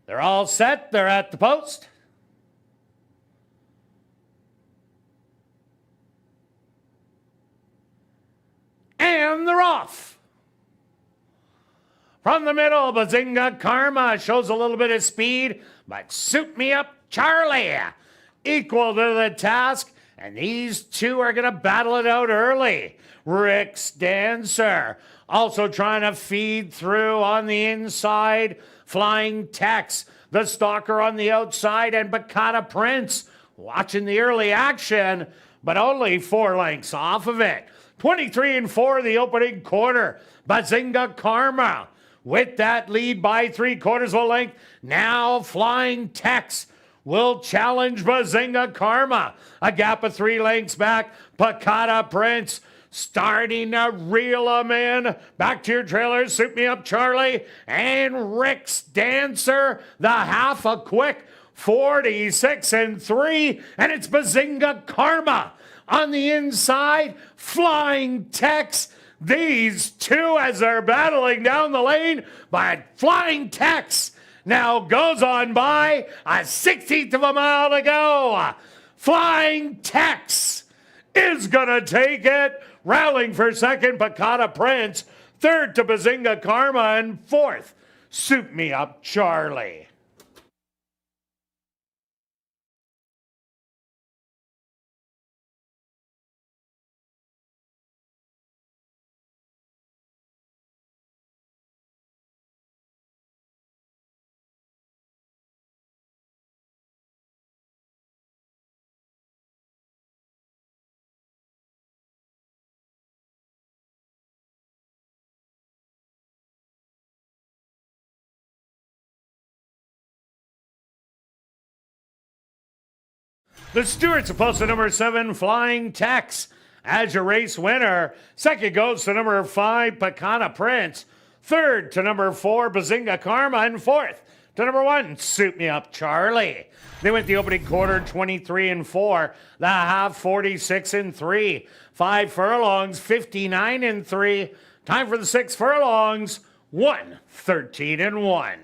They're all set. They're at the post. And they're off. From the middle, Bazinga Karma shows a little bit of speed, but Suit Me Up Charlie equal to the task, and these two are going to battle it out early. Rick's Dancer also trying to feed through on the inside. Flying Tex, the stalker on the outside, and Picata Prince watching the early action, but only 4 lengths off of it. 23-4 the opening quarter. Bazinga Karma with that lead by 3/4 of a length. Now Flying Tex will challenge Bazinga Karma. A gap of 3 lengths back. Picata Prince starting to reel them in. Back to your trailers. Suit Me Up Charlie and Rick's Dancer. The half a quick 46-3. And it's Bazinga Karma on the inside. Flying Tex. These two as they're battling down the lane. But Flying Tex now goes on by. A 16th of a mile to go. Flying Tex is going to take it. Rallying for second, Picata Prince. Third to Bazinga Karma. And fourth, Suit Me Up Charlie. The Stewards are posted number 7, Flying Tex, as your race winner. Second goes to number 5, Picata Prince. Third to number 4, Bazinga Karma. And fourth to number 1, Suit Me Up Charlie. They went the opening quarter 23-4, the half 46-3, 5 furlongs 59-3. Time for the 6 furlongs, 1:13-1.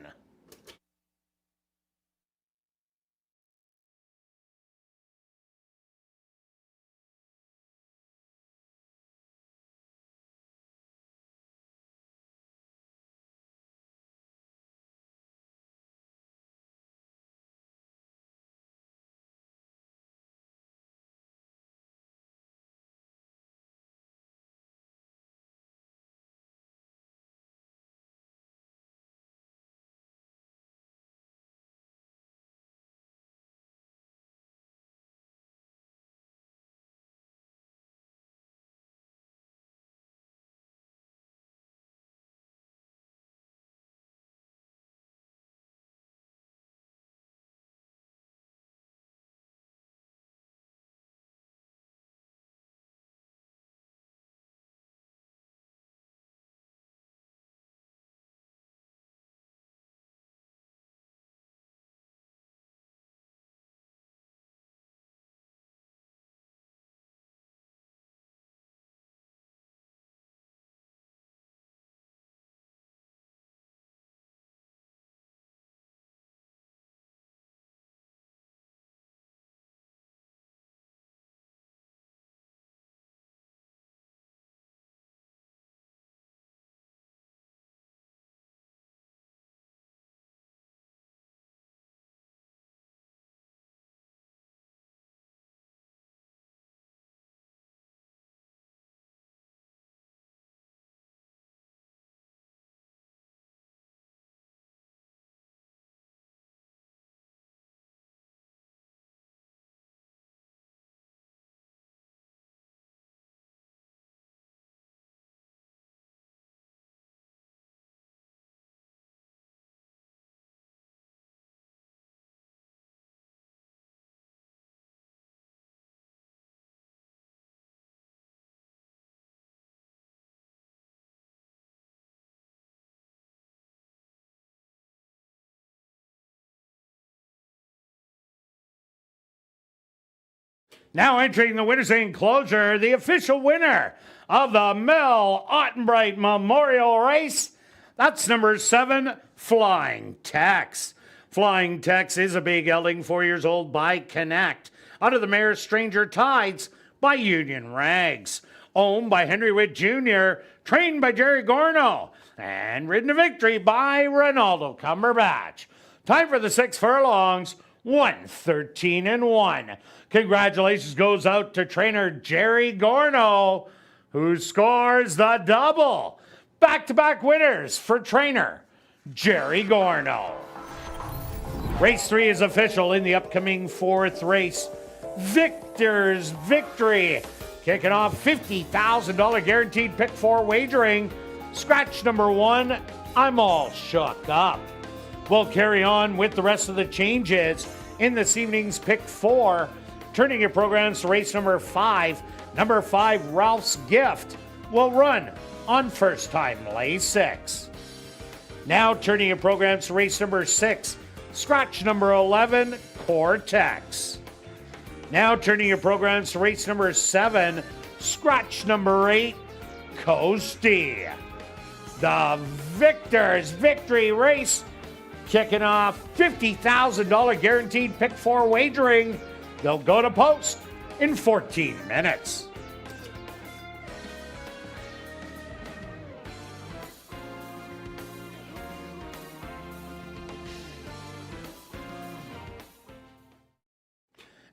Now entering the winner's enclosure, the official winner of the Mel Ottenbright Memorial Race. That's number 7, Flying Tex. Flying Tex is a big gelding, 4 years old, by Connect. Out of the mare Stranger Tides by Union Rags. Owned by Henry Witt Jr., trained by Jerry Gorno, and ridden to victory by Ronaldo Cumberbatch. Time for the 6 furlongs, 1:13-1. Congratulations goes out to trainer Jerry Gorno, who scores the double. Back-to-back winners for trainer Jerry Gorno. Race 3 is official in the upcoming 4th race. Victor's Victory. Kicking off $50,000 guaranteed pick 4 wagering. Scratch number 1, I'm all shook up. We'll carry on with the rest of the changes in this evening's pick 4. Turning your programs to race number 5. Number 5, Ralph's Gift, will run on first time lay 6. Now turning your programs to race number 6. Scratch number 11, Cortex. Now turning your programs to race number 7. Scratch number 8, Coasty. The Victor's Victory race kicking off $50,000 guaranteed pick 4 wagering. They'll go to post in 14 minutes.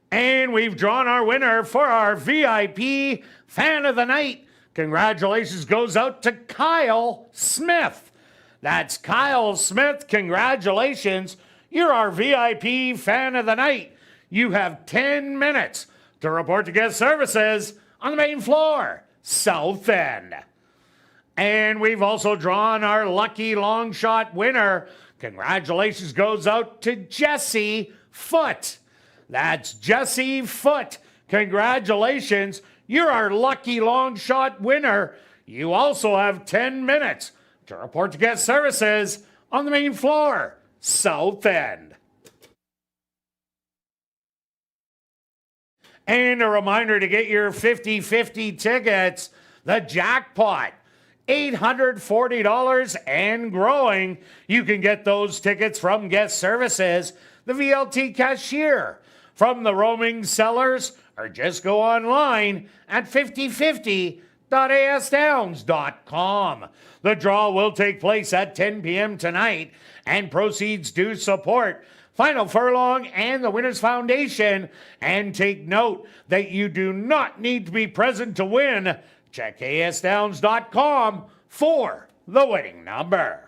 And we've drawn our winner for our VIP Fan of the Night. Congratulations goes out to Kyle Smith. That's Kyle Smith. Congratulations. You're our VIP Fan of the Night. You have 10 minutes to report to guest services on the main floor, South End. And we've also drawn our lucky long shot winner. Congratulations goes out to Jesse Foote. That's Jesse Foote. Congratulations. You're our lucky long shot winner. You also have 10 minutes to report to guest services on the main floor, South End. And a reminder to get your 50-50 tickets, the jackpot, $840 and growing. You can get those tickets from guest services, the VLT cashier, from the roaming sellers, or just go online at 5050.asdowns.com. The draw will take place at 10 p.m. tonight, and proceeds do support Final Furlong and the Winners Foundation. And take note that you do not need to be present to win. Check asdowns.com for the winning number.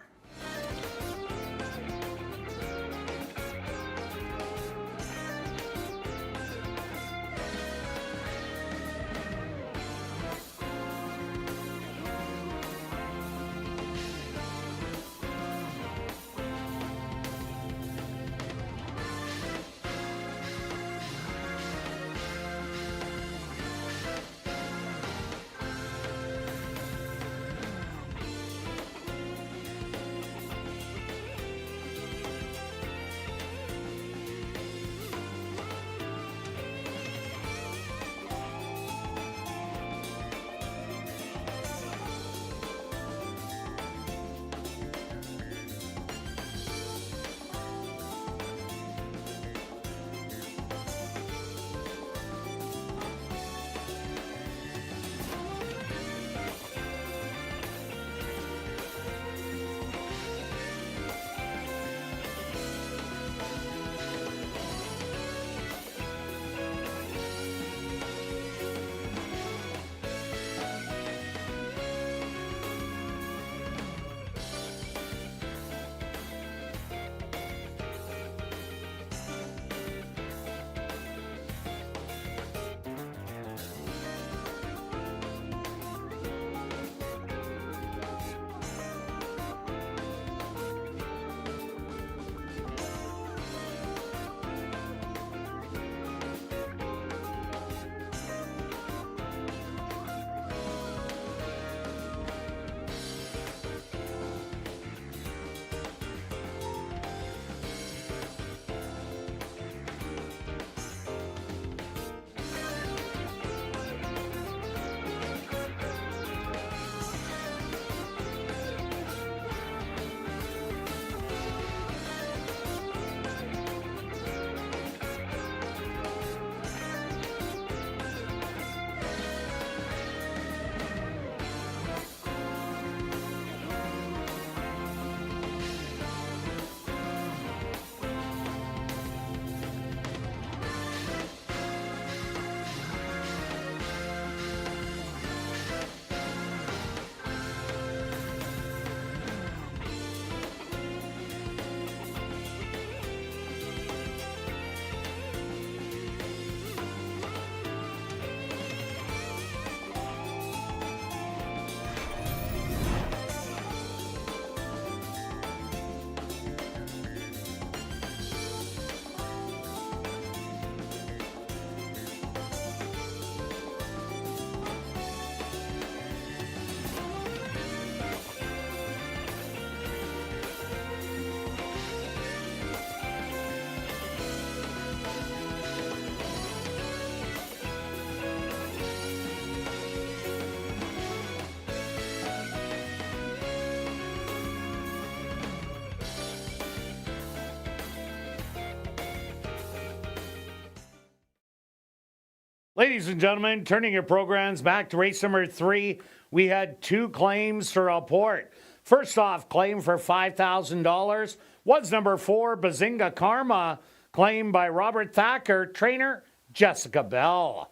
Ladies and gentlemen, turning your programs back to race number 3, we had 2 claims to report. First off, claim for $5,000 was number 4, Bazinga Karma, claimed by Robert Thacker, trainer Jessica Bell.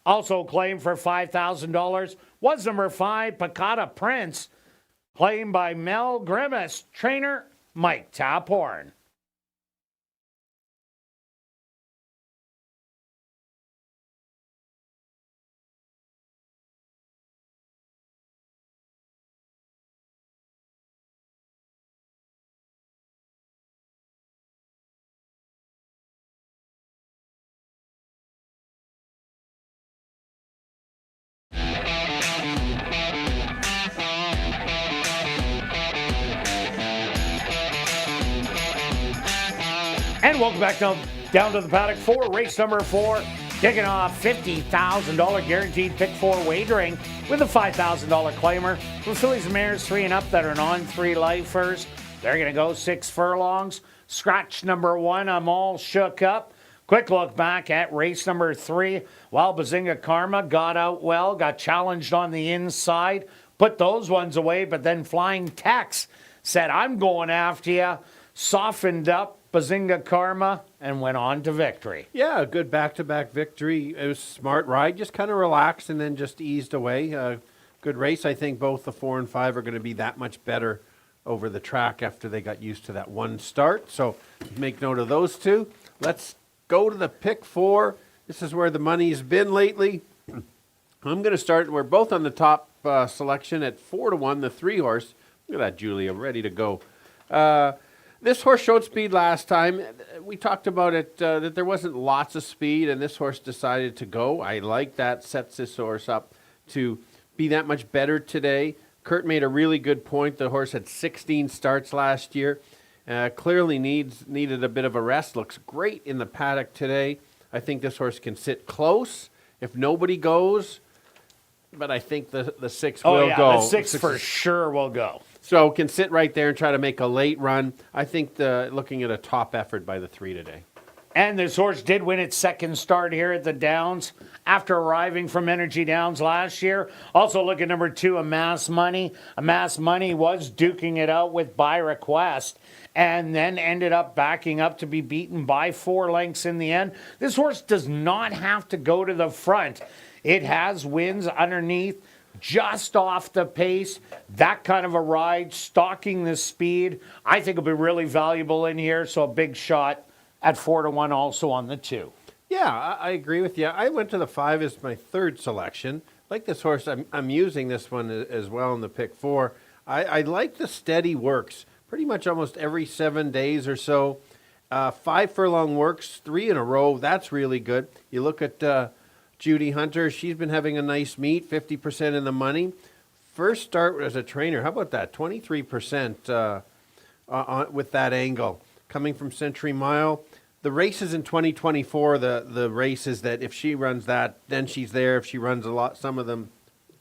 Also claimed for $5,000 was number 5, Picata Prince, claimed by Mel Grimace, trainer Mike Taphorn. And welcome back down to the paddock for race number 4. Kicking off $50,000 guaranteed pick 4 wagering with a $5,000 claimer. For fillies and mares 3 and up that are on 3 lifers, they're going to go 6 furlongs. Scratch number 1, I'm all shook up. Quick look back at race number 3. While Bazinga Karma got out well, got challenged on the inside, put those ones away, but then Flying Tex said, I'm going after you, softened up Bazinga Karma, and went on to victory. Yeah, a good back-to-back victory. It was a smart ride, just kind of relaxed and then just eased away. Good race. I think both the 4 and 5 are going to be that much better over the track after they got used to that one start. So make note of those 2. Let's go to the pick 4. This is where the money's been lately. I'm going to start. We're both on the top selection at 4-1, the 3 horse. Look at that, Julia, ready to go. This horse showed speed last time. We talked about it, that there wasn't lots of speed, and this horse decided to go. I like that. Sets this horse up to be that much better today. Kirt made a really good point. The horse had 16 starts last year. Clearly needed a bit of a rest. Looks great in the paddock today. I think this horse can sit close if nobody goes, but I think the 6 will go. The 6 for sure will go. So can sit right there and try to make a late run. I think looking at a top effort by the 3 today. And this horse did win its second start here at the Downs after arriving from Energy Downs last year. Also look at number 2, Amass Money. Amass Money was duking it out with By Request and then ended up backing up to be beaten by 4 lengths in the end. This horse does not have to go to the front. It has wins underneath, just off the pace. That kind of a ride, stalking the speed, I think will be really valuable in here. So a big shot at 4-1 also on the 2. Yeah, I agree with you. I went to the 5 as my 3rd selection. Like this horse, I'm using this one as well in the pick 4. I like the steady works. Pretty much almost every 7 days or so. 5 furlong works, 3 in a row. That's really good. You look at Judy Hunter, she's been having a nice meet, 50% in the money. First start as a trainer, how about that? 23% with that angle. Coming from Century Mile. The races in 2024, the races that if she runs that, then she's there. If she runs some of them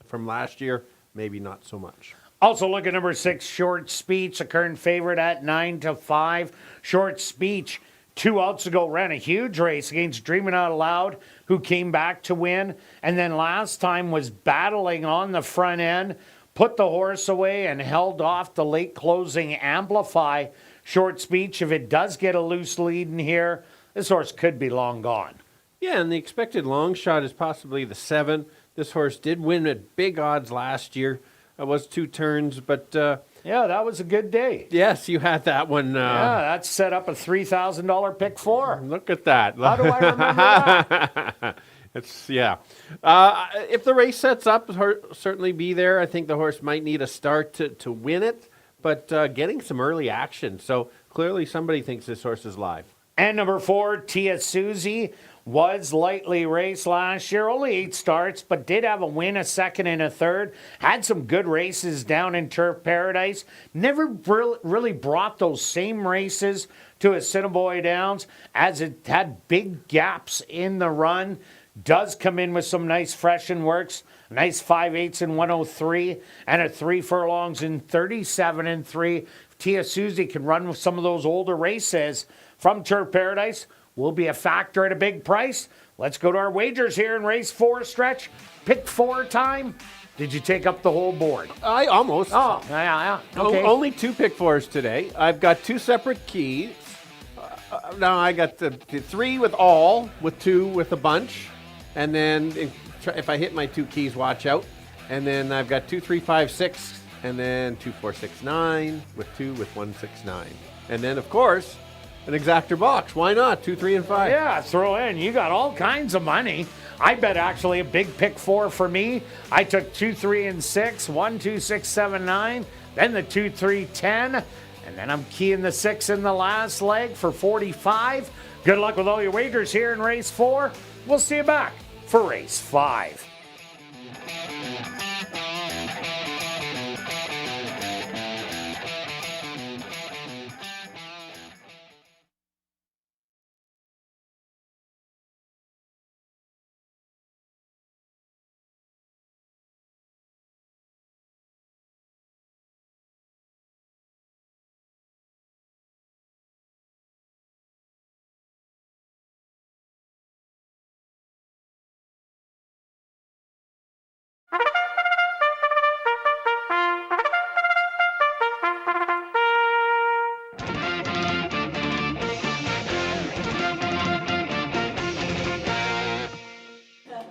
from last year, maybe not so much. Also look at number 6, Short Speech, a current favorite at 9-5. Short Speech, 2 outs ago, ran a huge race against Dreamin' Out Loud, who came back to win, and then last time was battling on the front end, put the horse away and held off the late closing Amplify. Short Speech, if it does get a loose lead in here, this horse could be long gone. Yeah, and the expected long shot is possibly the 7. This horse did win at big odds last year. It was 2 turns, but yeah, that was a good day. Yes, you had that one. Yeah, that set up a $3,000 pick 4. Look at that. How do I remember that? If the race sets up, certainly be there. I think the horse might need a start to win it, but getting some early action. So clearly somebody thinks this horse is live. And number 4, Tia Susie, was lightly raced last year. Only 8 starts, but did have a win, a second and a third. Had some good races down in Turf Paradise. Never really brought those same races to Assiniboia Downs, as it had big gaps in the run. Does come in with some nice freshen works. Nice 5/8 in 103 and a 3 furlongs in 37 and 3. Tia Susie can run with some of those older races from Turf Paradise. Will be a factor at a big price. Let's go to our wagers here in race 4, Stretch. Pick 4 time. Did you take up the whole board? I almost. Oh, yeah. Okay. Only 2 pick 4s today. I've got 2 separate keys. Now I got the 3 with all, with 2 with a bunch. And then if I hit my 2 keys, watch out. And then I've got 2, 3, 5, 6. And then 2, 4, 6, 9 with 2 with 1, 6, 9. And then, of course, an exactor box. Why not? 2, 3, and 5. Yeah, throw in. You got all kinds of money. I bet actually a big pick 4 for me. I took 2, 3, and 6. 1, 2, 6, 7, 9. Then the 2, 3, 10. And then I'm keying the 6 in the last leg for 45. Good luck with all your wagers here in race 4. We'll see you back for race 5.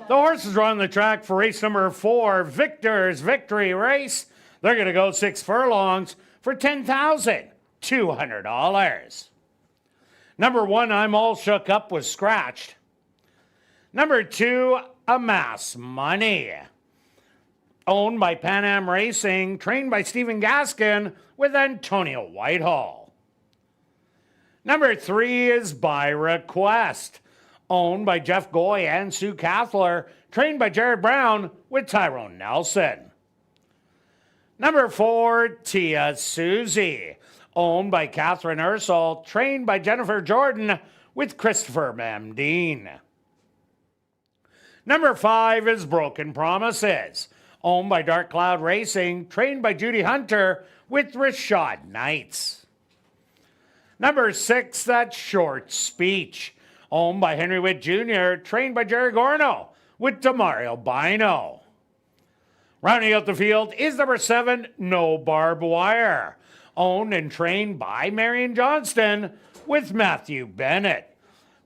The horses are on the track for race number 4, Victor's Victory Race. They're going to go 6 furlongs for $10,200. Number 1, I'm All Shook Up, was scratched. Number 2, Amass Money. Owned by Pan Am Racing, trained by Stephen Gaskin with Antonio Whitehall. Number 3 is By Request. Owned by Jeff Goy and Sue Kathler, trained by Jared Brown with Tyrone Nelson. Number 4, Tia Susie. Owned by Catherine Ursel, trained by Jennifer Jordan with Christopher Mamdeen. Number 5 is Broken Promises. Owned by Dark Cloud Racing, trained by Judy Hunter with Rashad Knights. Number 6, that's Short Speech. Owned by Henry Witt Jr., trained by Jerry Gorno with Demario Bino. Rounding out the field is number 7, No Barbed Wire. Owned and trained by Marion Johnston with Matthew Bennett.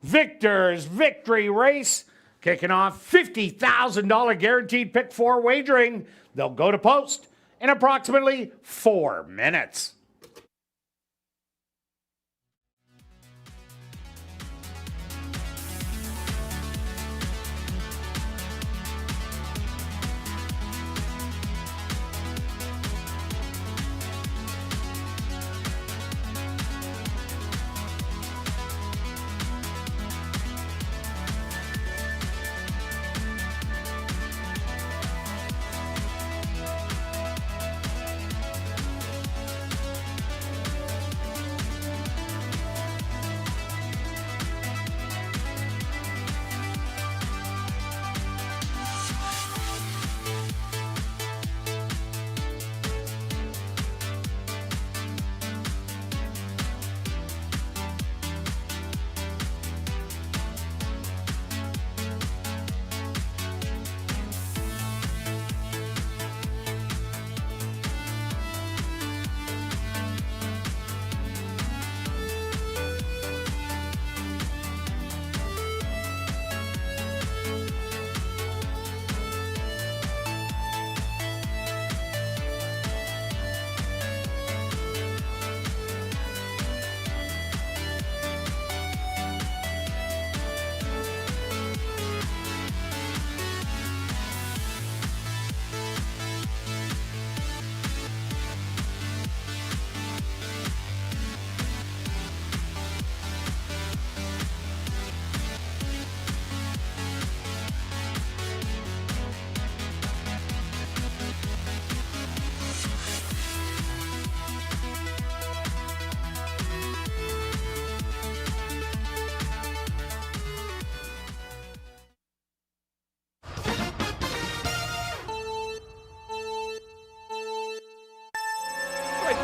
Victor's Victory Race, kicking off $50,000 guaranteed pick 4 wagering. They'll go to post in approximately 4 minutes.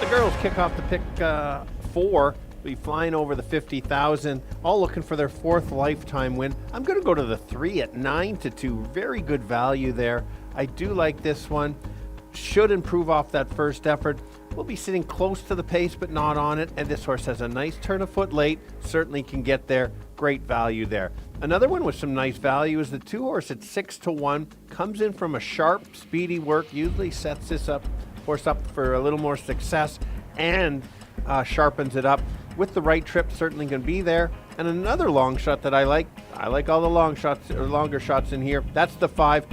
The girls kick off the pick 4 be flying over the 50,000, all looking for their 4th lifetime win. I'm going to go to the 3 at 9-2. Very good value there. I do like this one. Should improve off that first effort. Will be sitting close to the pace, but not on it. And this horse has a nice turn of foot late. Certainly can get there. Great value there. Another one with some nice value is the 2 horse at 6-1. Comes in from a sharp, speedy work. Usually sets this horse up for a little more success and sharpens it up. With the right trip, certainly can be there. And another long shot that I like all the long shots or longer shots in here. That's the 5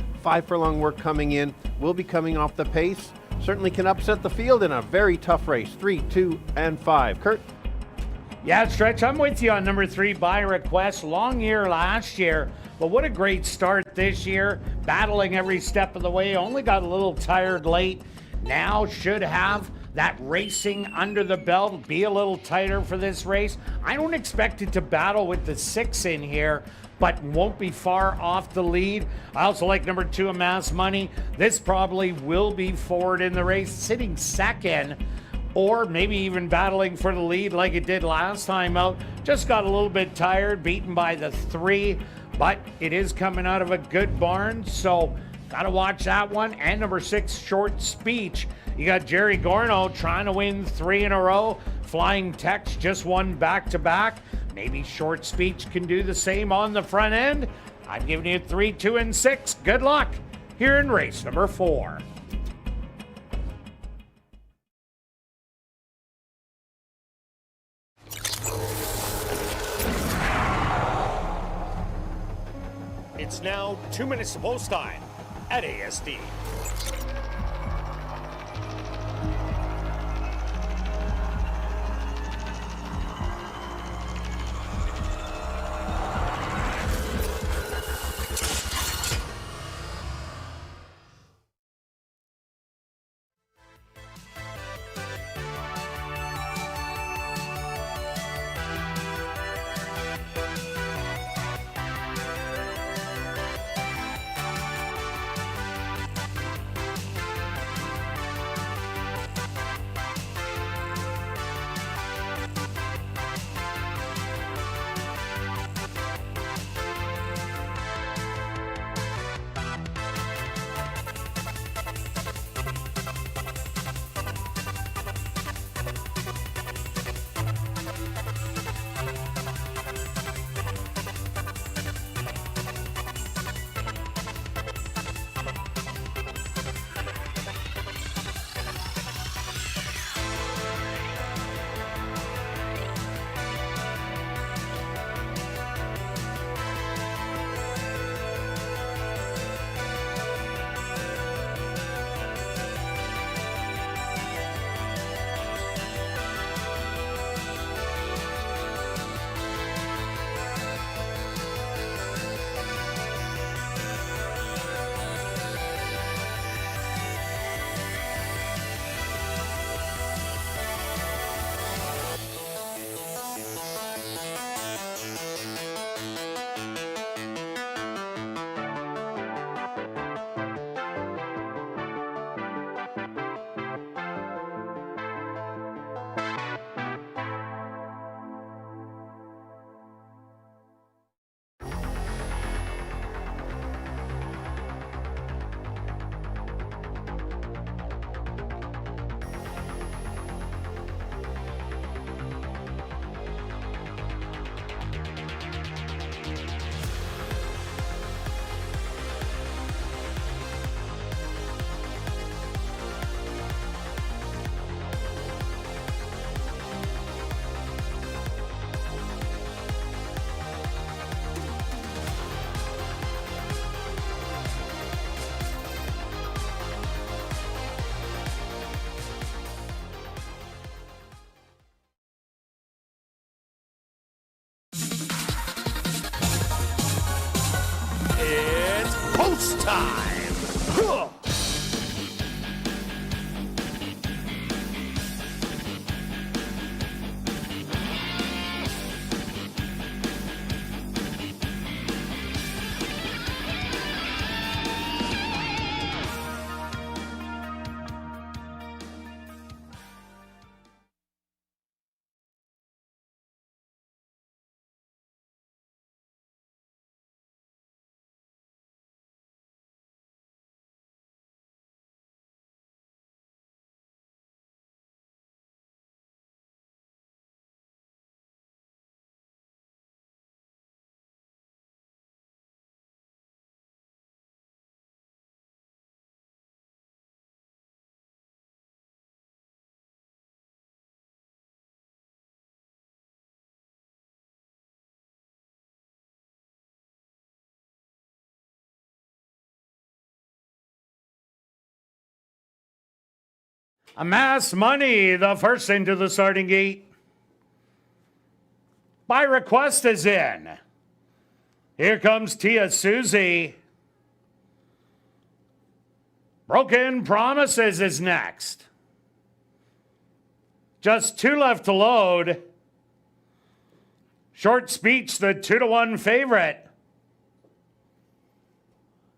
furlong work coming in. Will be coming off the pace. Certainly can upset the field in a very tough race. 3, 2, and 5. Kirt? Yeah, Stretch, I'm with you on number 3, by request. Long year last year, but what a great start this year. Battling every step of the way. Only got a little tired late. Now should have that racing under the belt, be a little tighter for this race. I don't expect it to battle with the 6 in here, but won't be far off the lead. I also like number 2, Amass Money. This probably will be forward in the race, sitting second, or maybe even battling for the lead like it did last time out. Just got a little bit tired, beaten by the 3, but it is coming out of a good barn, so gotta watch that one. And number 6, Short Speech. You got Jerry Gorno trying to win 3 in a row. Flying Tex just won back-to-back. Maybe Short Speech can do the same on the front end. I'm giving you 3, 2, and 6. Good luck here in race number 4. It's now 2 minutes to post time at ASD. Post time! Amass Money, the first into the starting gate. By request is in. Here comes Tia Susie. Broken Promises is next. Just 2 left to load. Short Speech, the 2-1 favorite.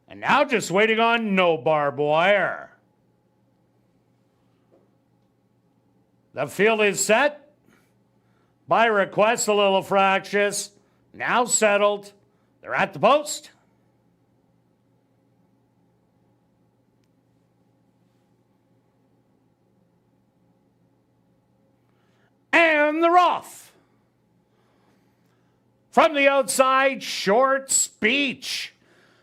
And now just waiting on No Barbed Wire. The field is set. By request, a little fractious. Now settled. They're at the post. And they're off. From the outside, Short Speech.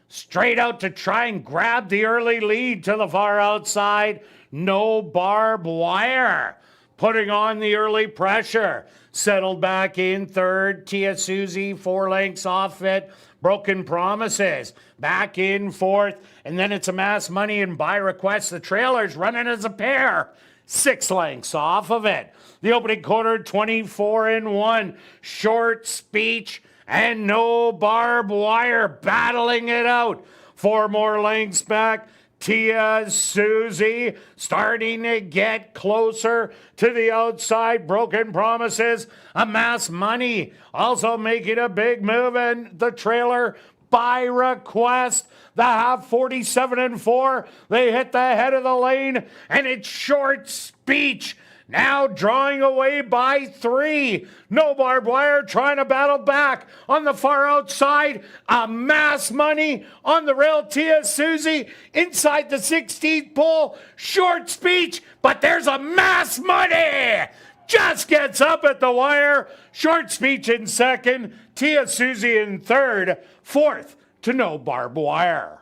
Straight out to try and grab the early lead to the far outside. No Barbed Wire. Putting on the early pressure. Settled back in third. Tia Susie, 4 lengths off it. Broken Promises. Back in fourth. And then it's Amass Money and By Request. The trailer's running as a pair. 6 lengths off of it. The opening quarter, 24-1. Short Speech and No Barbed Wire battling it out. 4 more lengths back. Tia Susie starting to get closer to the outside. Broken Promises. Amass Money also making a big move, and the trailer By Request. The half 47-4. They hit the head of the lane, and it's Short Speech. Now drawing away by 3. No Barbed Wire trying to battle back on the far outside. Amass Money on the rail. Tia Susie inside the 16th pole. Short Speech, but there's Amass Money. Just gets up at the wire. Short Speech in second. Tia Susie in third. Fourth to No Barbed Wire.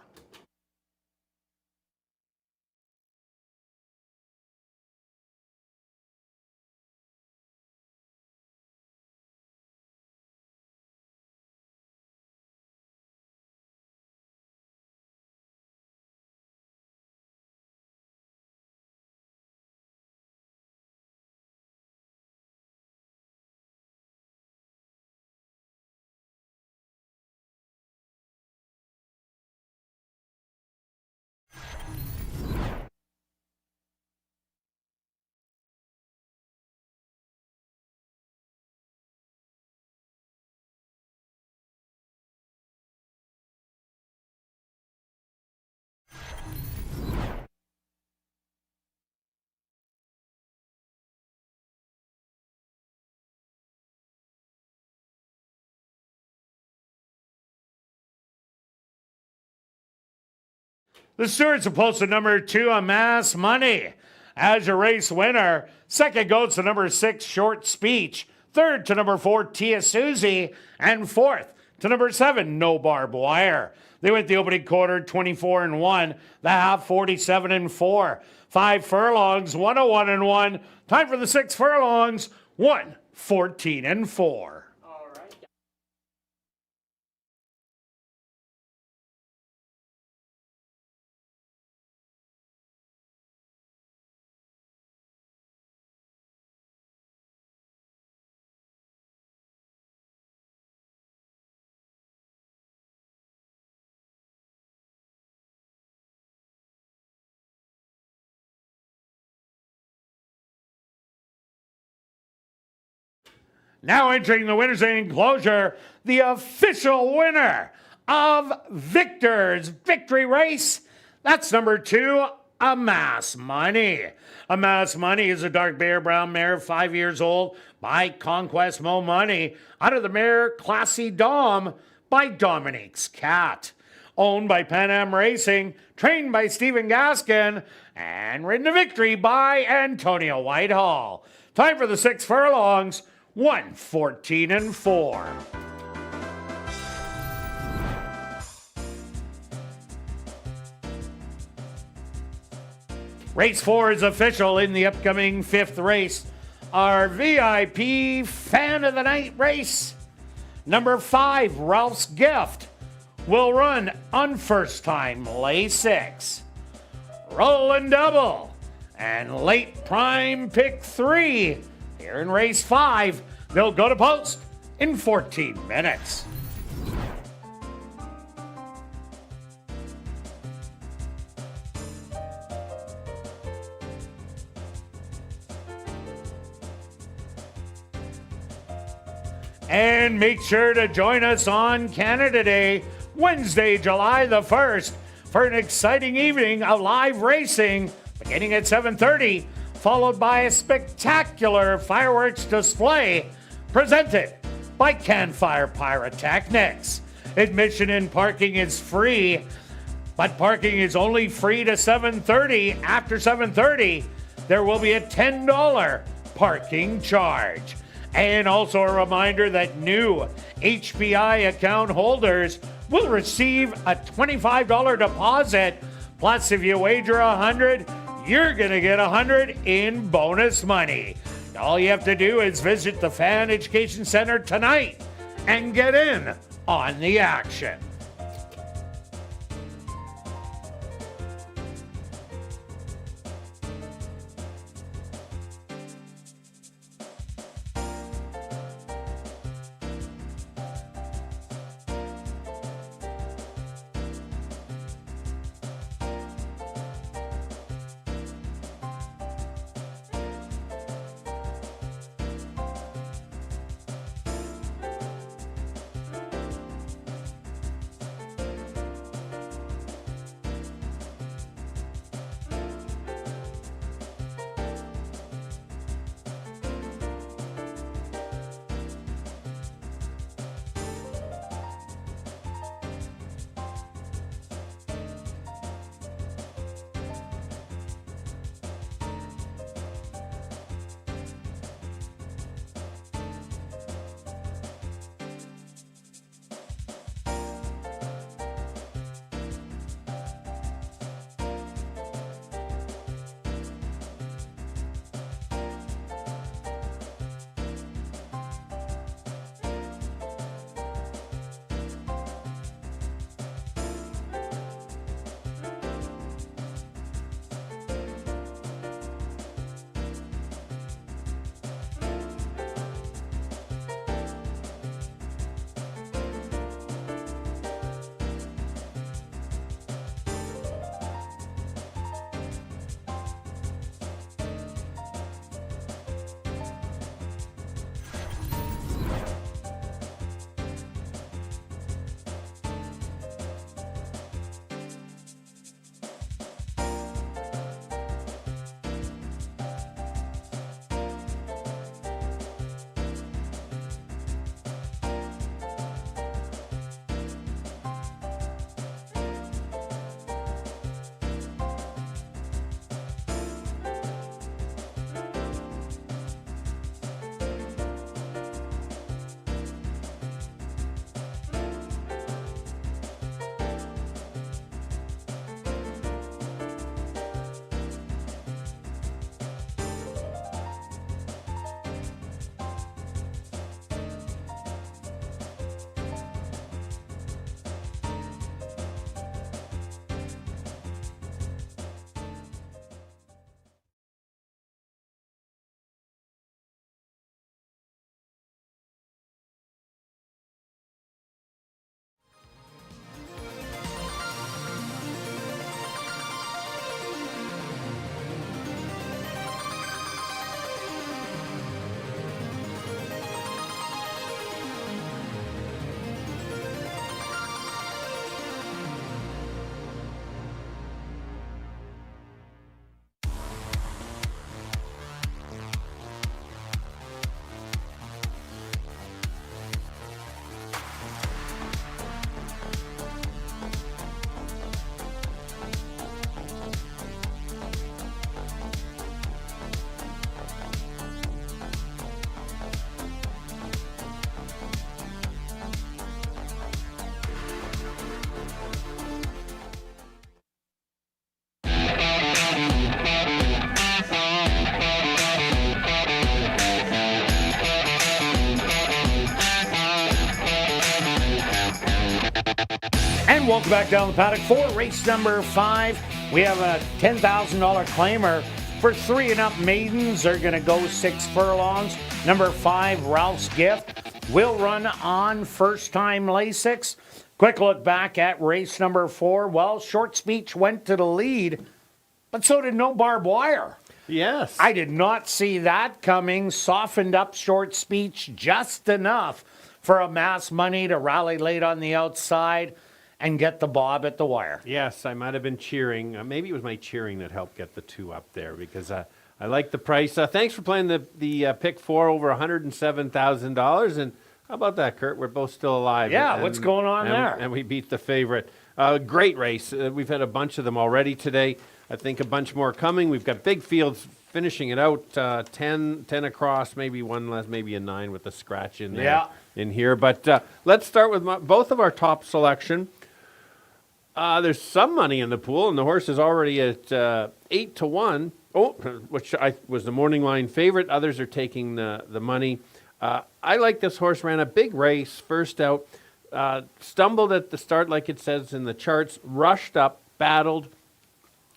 The stewards have posted number 2, Amass Money, as your race winner. Second goes to number 6, Short Speech. Third to number 4, Tia Susie. And fourth to number 7, No Barbed Wire. They went the opening quarter 24-1, the half 47-4. 5 furlongs, 101-1. Time for the 6 furlongs, 114-4. Now entering the winner's enclosure, the official winner of Victor's Victory Race. That's number 2, Amass Money. Amass Money is a dark bear brown mare, 5 years old, by Conquest Mo Money, out of the mare Classy Dom by Dominique's Cat. Owned by Pan Am Racing, trained by Stephen Gaskin, and ridden to victory by Antonio Whitehall. Time for the 6 furlongs, 114-4. Race 4 is official in the upcoming 5th race. Our VIP Fan of the Night race. Number 5, Ralph's Gift, will run on first time, lay 6. Rolling double. And late prime pick 3 here in race 5. They'll go to post in 14 minutes. And make sure to join us on Canada Day, Wednesday, July the 1st, for an exciting evening of live racing beginning at 7:30, followed by a spectacular fireworks display presented by Campfire Pyrotechnics. Admission and parking is free, but parking is only free to 7:30. After 7:30, there will be a $10 parking charge. And also a reminder that new HPI account holders will receive a $25 deposit. Plus, if you wager $100, you're going to get $100 in bonus money. All you have to do is visit the Fan Education Center tonight and get in on the action. And welcome back down the paddock for race number 5. We have a $10,000 claimer For 3 and up maidens, they're going to go 6 furlongs. Number 5, Ralph's Gift, will run on first time Lasix. Quick look back at race number 4. Well, Short Speech went to the lead, but so did No Barbed Wire. Yes. I did not see that coming. Softened up Short Speech just enough for a Mass Money to rally late on the outside and get the bob at the wire. Yes, I might have been cheering. Maybe it was my cheering that helped get the 2 up there because I like the price. Thanks for playing the pick 4 over $107,000. And how about that, Kirt? We're both still alive. Yeah, what's going on there? And we beat the favorite. Great race. We've had a bunch of them already today. I think a bunch more coming. We've got big fields finishing it out, 10 across, maybe one less, maybe a 9 with a scratch in there in here. But let's start with both of our top selection. There's some money in the pool, and the horse is already at 8-1. Oh, which was the morning line favorite. Others are taking the money. I like this horse. Ran a big race, first out, stumbled at the start, like it says in the charts, rushed up, battled,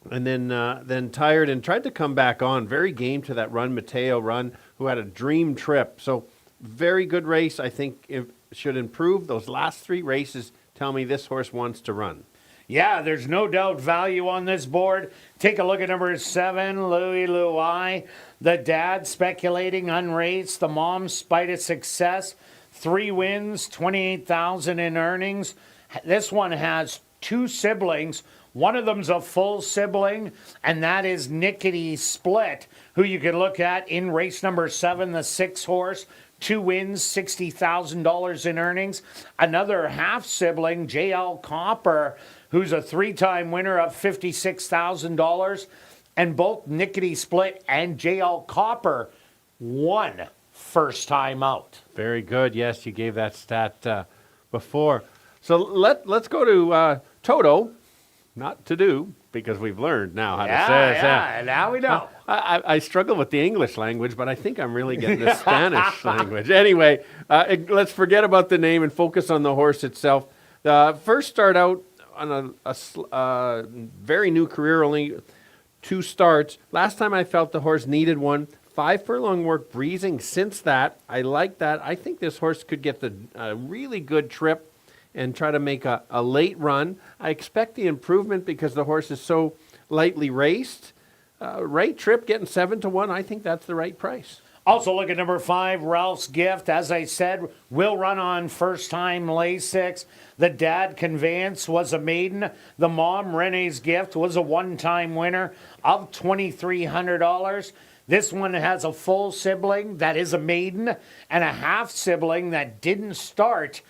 and then tired and tried to come back on. Very game to that run, Mateo run, who had a dream trip. So very good race. I think it should improve. Those last 3 races tell me this horse wants to run. Yeah, there's no doubt value on this board. Take a look at number 7, Louis Louis. The dad speculating unraced. The mom, spite of success. 3 wins, $28,000 in earnings. This one has 2 siblings. One of them's a full sibling, and that is Nickety Split, who you can look at in race number 7, the 6 horse. 2 wins, $60,000 in earnings. Another half sibling, JL Copper, who's a 3-time winner of $56,000. And both Nickety Split and JL Copper won first time out. Very good. Yes, you gave that stat before. So let's go to Toto. Not to do, because we've learned now how to say it. Yeah, now we know. I struggle with the English language, but I think I'm really getting the Spanish language. Anyway, let's forget about the name and focus on the horse itself. First start out on a very new career, only 2 starts. Last time I felt the horse needed one. 5 furlong work breezing since that. I like that. I think this horse could get a really good trip and try to make a late run. I expect the improvement because the horse is so lightly raced. Right trip, getting 7-1, I think that's the right price. Also look at number 5, Ralph's Gift. As I said, will run on first time Lasix. The dad, Conveyance, was a maiden. The mom, Renee's Gift, was a 1-time winner of $2,300. This one has a full sibling that is a maiden and a half sibling that didn't start.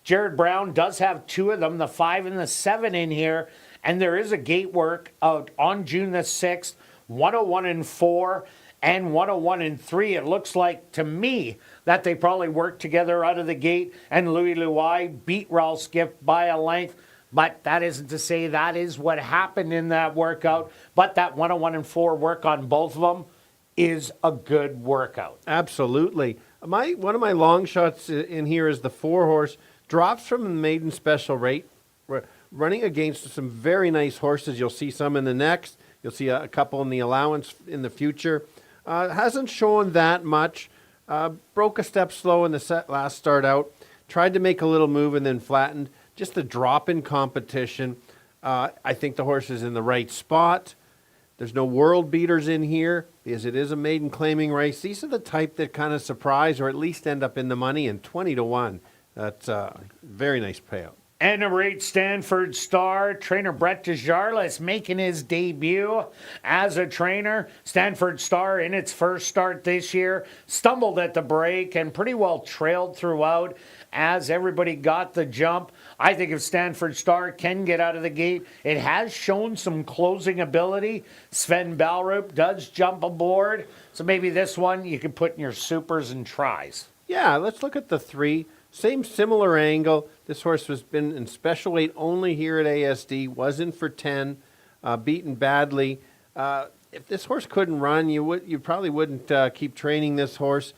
Jared Brown does have 2 of them, the 5 and the 7 in here, and there is a gate work out on June the 6th, 101-4 and 101-3. It looks like to me that they probably worked together out of the gate, and Louis Louis beat Ralph's Gift by a length. But that isn't to say that is what happened in that workout. But that 101-4 work on both of them is a good workout. Absolutely. One of my long shots in here is the 4 horse. Drops from the maiden special rate. We're running against some very nice horses. You'll see some in the next. You'll see a couple in the allowance in the future. Hasn't shown that much. Broke a step slow in the last start out. Tried to make a little move and then flattened. Just a drop in competition. I think the horse is in the right spot. There's no world beaters in here because it is a maiden claiming race. These are the type that kind of surprise or at least end up in the money, and 20-1. That's a very nice payout. And number 8, Stanford Star. Trainer Brett Desjarlais making his debut as a trainer. Stanford Star in its first start this year. Stumbled at the break and pretty well trailed throughout as everybody got the jump. I think if Stanford Star can get out of the gate, it has shown some closing ability. Sven Balrup does jump aboard. So maybe this one you can put in your supers and tries. Yeah, let's look at the 3. Same similar angle. This horse has been in special weight only here at ASD. Was in for 10, beaten badly. If this horse couldn't run, you probably wouldn't keep training this horse.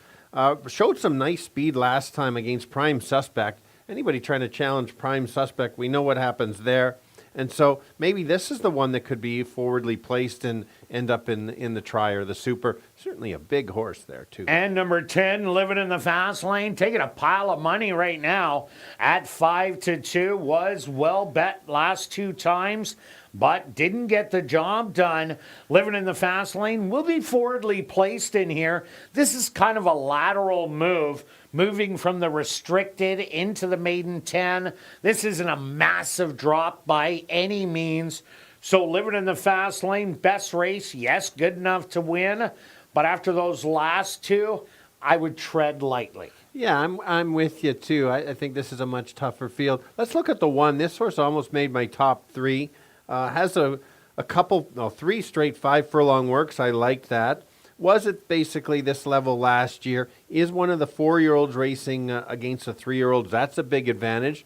Showed some nice speed last time against Prime Suspect. Anybody trying to challenge Prime Suspect, we know what happens there. And so maybe this is the one that could be forwardly placed and end up in the try or the super. Certainly a big horse there, too. And number 10, Living in the Fast Lane, taking a pile of money right now at 5-2. Was well bet last 2 times, but didn't get the job done. Living in the Fast Lane will be forwardly placed in here. This is kind of a lateral move, moving from the restricted into the maiden 10. This isn't a massive drop by any means. So Living in the Fast Lane, best race, yes, good enough to win. But after those last 2, I would tread lightly. Yeah, I'm with you, too. I think this is a much tougher field. Let's look at the one. This horse almost made my top 3. Has a couple, 3 straight 5 furlong works. I liked that. Was it basically this level last year? Is one of the 4-year-olds racing against the 3-year-olds? That's a big advantage.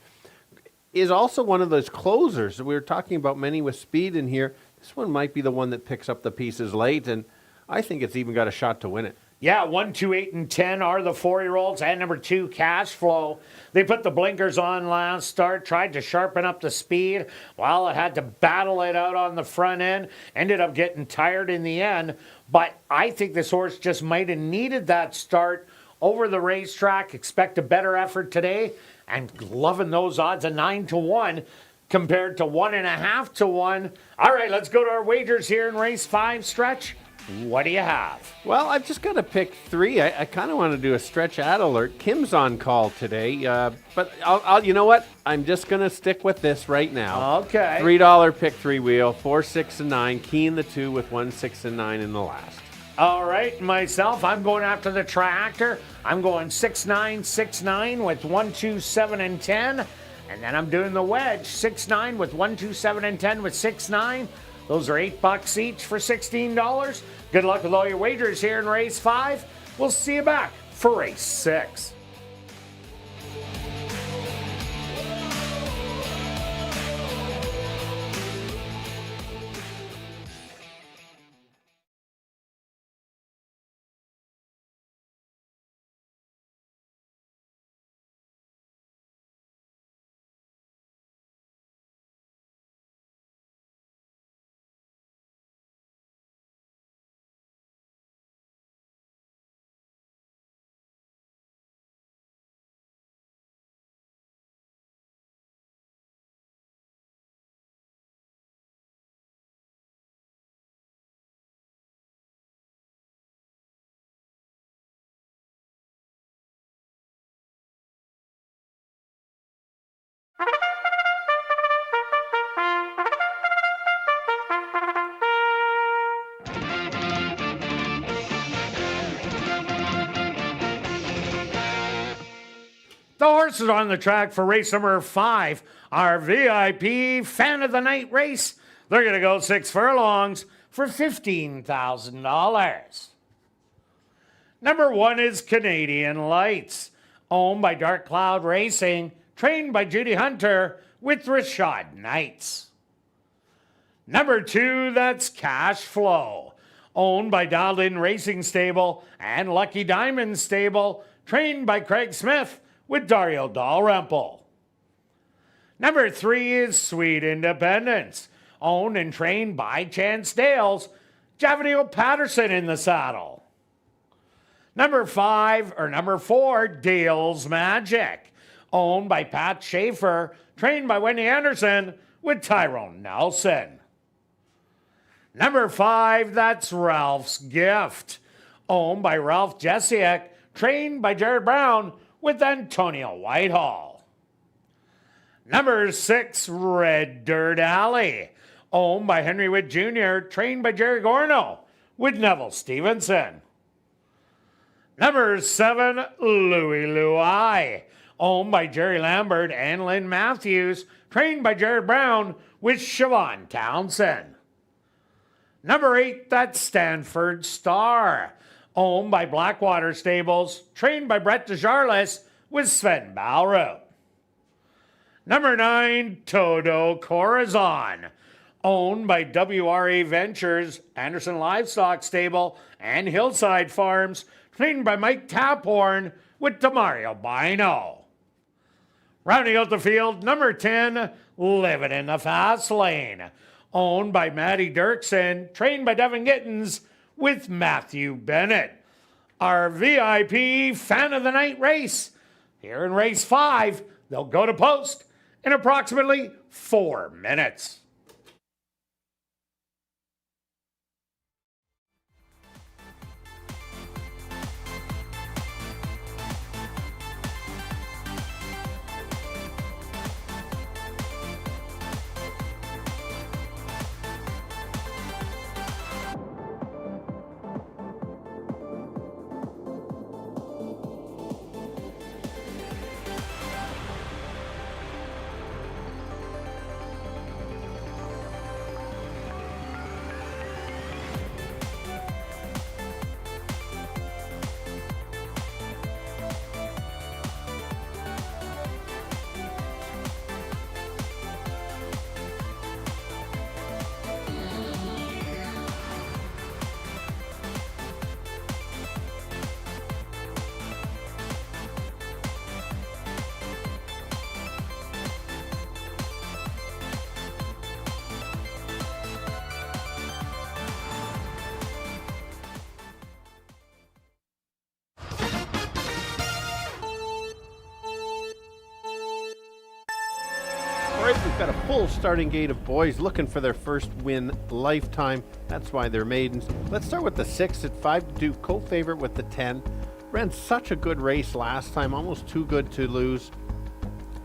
Is also one of those closers. We were talking about many with speed in here. This one might be the one that picks up the pieces late, and I think it's even got a shot to win it. Yeah, 1, 2, 8, and 10 are the 4-year-olds, and number 2, Cash Flow. They put the blinkers on last start, tried to sharpen up the speed. Well, it had to battle it out on the front end. Ended up getting tired in the end. But I think this horse just might have needed that start over the racetrack. Expect a better effort today. And loving those odds of 9-1 compared to 1.5-1. All right, let's go to our wagers here in race 5, Stretch. What do you have? Well, I've just got to pick 3. I kind of want to do a stretch ad alert. Kim's on call today, but I'll you know what? I'm just going to stick with this right now. Okay. $3 pick 3 wheel, 4, 6, and 9. Keen the 2 with 1, 6, and 9 in the last. All right, myself, I'm going after the tractor. I'm going 6, 9, 6, 9 with 1, 2, 7, and 10. And then I'm doing the wedge, 6, 9 with 1, 2, 7, and 10 with 6, 9. Those are $8 each for $16. Good luck with all your wagers here in race 5. We'll see you back for race 6. The horses on the track for race number 5 are VIP Fan of the Night race. They're going to go 6 furlongs for $15,000. Number 1 is Canadian Lights, owned by Dark Cloud Racing, trained by Judy Hunter with Rashad Knights. Number 2, that's Cash Flow, owned by Dialed In Racing Stable and Lucky Diamond Stable, trained by Craig Smith with Dario Dalrymple. Number 3 is Sweet Independence, owned and trained by Chance Dales, Javanil Patterson in the saddle. Number 4, Dale's Magic, owned by Pat Schaefer, trained by Wendy Anderson with Tyrone Nelson. Number 5, that's Ralph's Gift, owned by Ralph Jesiak, trained by Jared Brown with Antonio Whitehall. Number 6, Red Dirt Alley, owned by Henry Witt Jr., trained by Jerry Gorno with Neville Stevenson. Number 7, Louie Louie, owned by Jerry Lambert and Lynn Matthews, trained by Jared Brown with Siobhan Townsend. Number 8, that's Stanford Star, owned by Blackwater Stables, trained by Brett DeJarlis with Sven Balro. Number 9, Todo Corazon, owned by WRA Ventures, Anderson Livestock Stable, and Hillside Farms, trained by Mike Taphorn with Demario Bino. Rounding out the field, number 10, living in the fast lane. Owned by Matty Dirksen, trained by Devin Gittins with Matthew Bennett. Our VIP Fan of the Night race. Here in race 5, they'll go to post in approximately 4 minutes. All right, we've got a full starting gate of boys looking for their first win lifetime. That's why they're maidens. Let's start with the 6 at 5-2, co-favorite with the 10. Ran such a good race last time, almost too good to lose.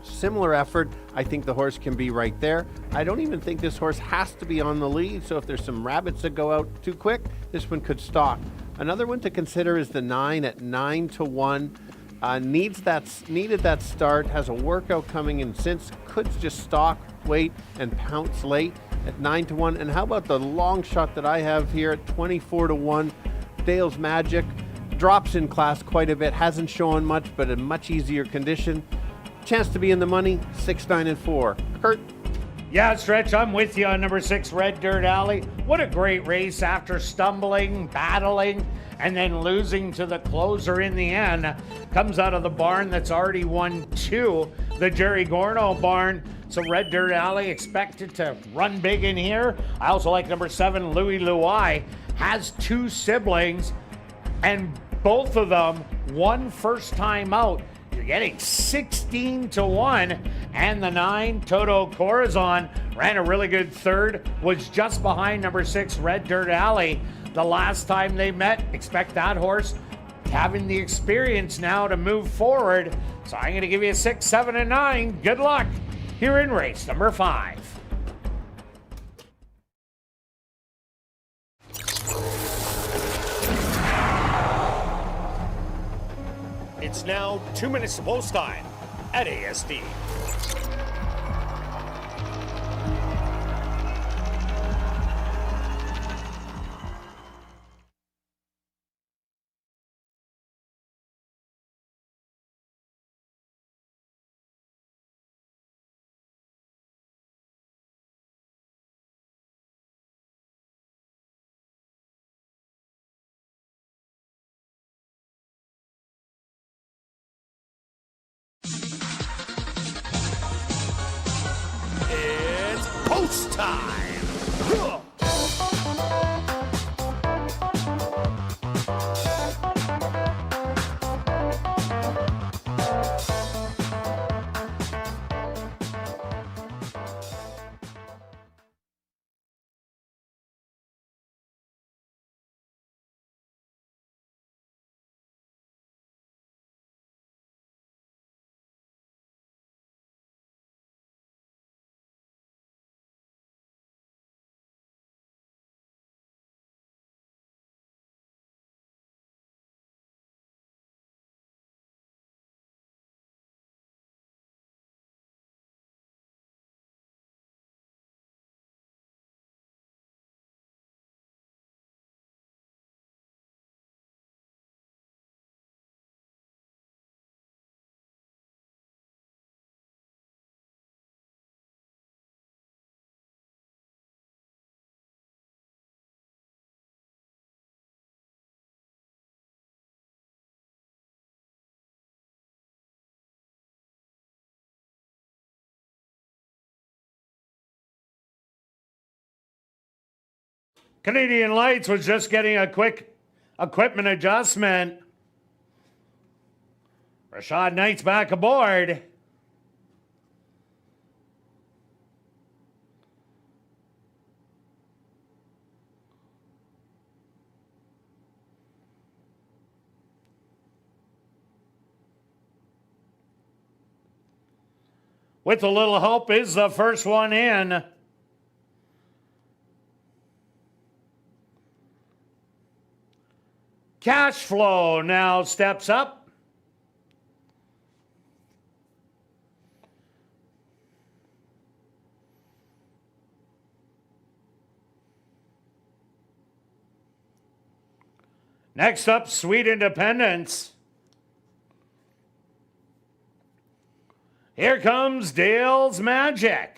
Similar effort. I think the horse can be right there. I don't even think this horse has to be on the lead, so if there's some rabbits that go out too quick, this one could stalk. Another one to consider is the 9 at 9-1. Needed that start, has a workout coming in since, could just stalk, wait, and pounce late at 9-1. And how about the long shot that I have here at 24-1? Dale's Magic drops in class quite a bit, hasn't shown much, but a much easier condition. Chance to be in the money, 6, 9, and 4. Kirt? Yeah, Stretch, I'm with you on number 6, Red Dirt Alley. What a great race after stumbling, battling, and then losing to the closer in the end. Comes out of the barn that's already won 2, the Jerry Gorno barn. So Red Dirt Alley expected to run big in here. I also like number 7, Louis Louis. Has 2 siblings, and both of them won first time out. You're getting 16-1, and the 9, Toto Corazon, ran a really good third, was just behind number 6, Red Dirt Alley. The last time they met, expect that horse having the experience now to move forward. So I'm going to give you a 6, 7, and 9. Good luck here in race number 5. It's now 2 minutes to post time at ASD. Canadian Lights was just getting a quick equipment adjustment. Rashad Knight's back aboard. With a little help is the first one in. Cash Flow now steps up. Next up, Sweet Independence. Here comes Dale's Magic.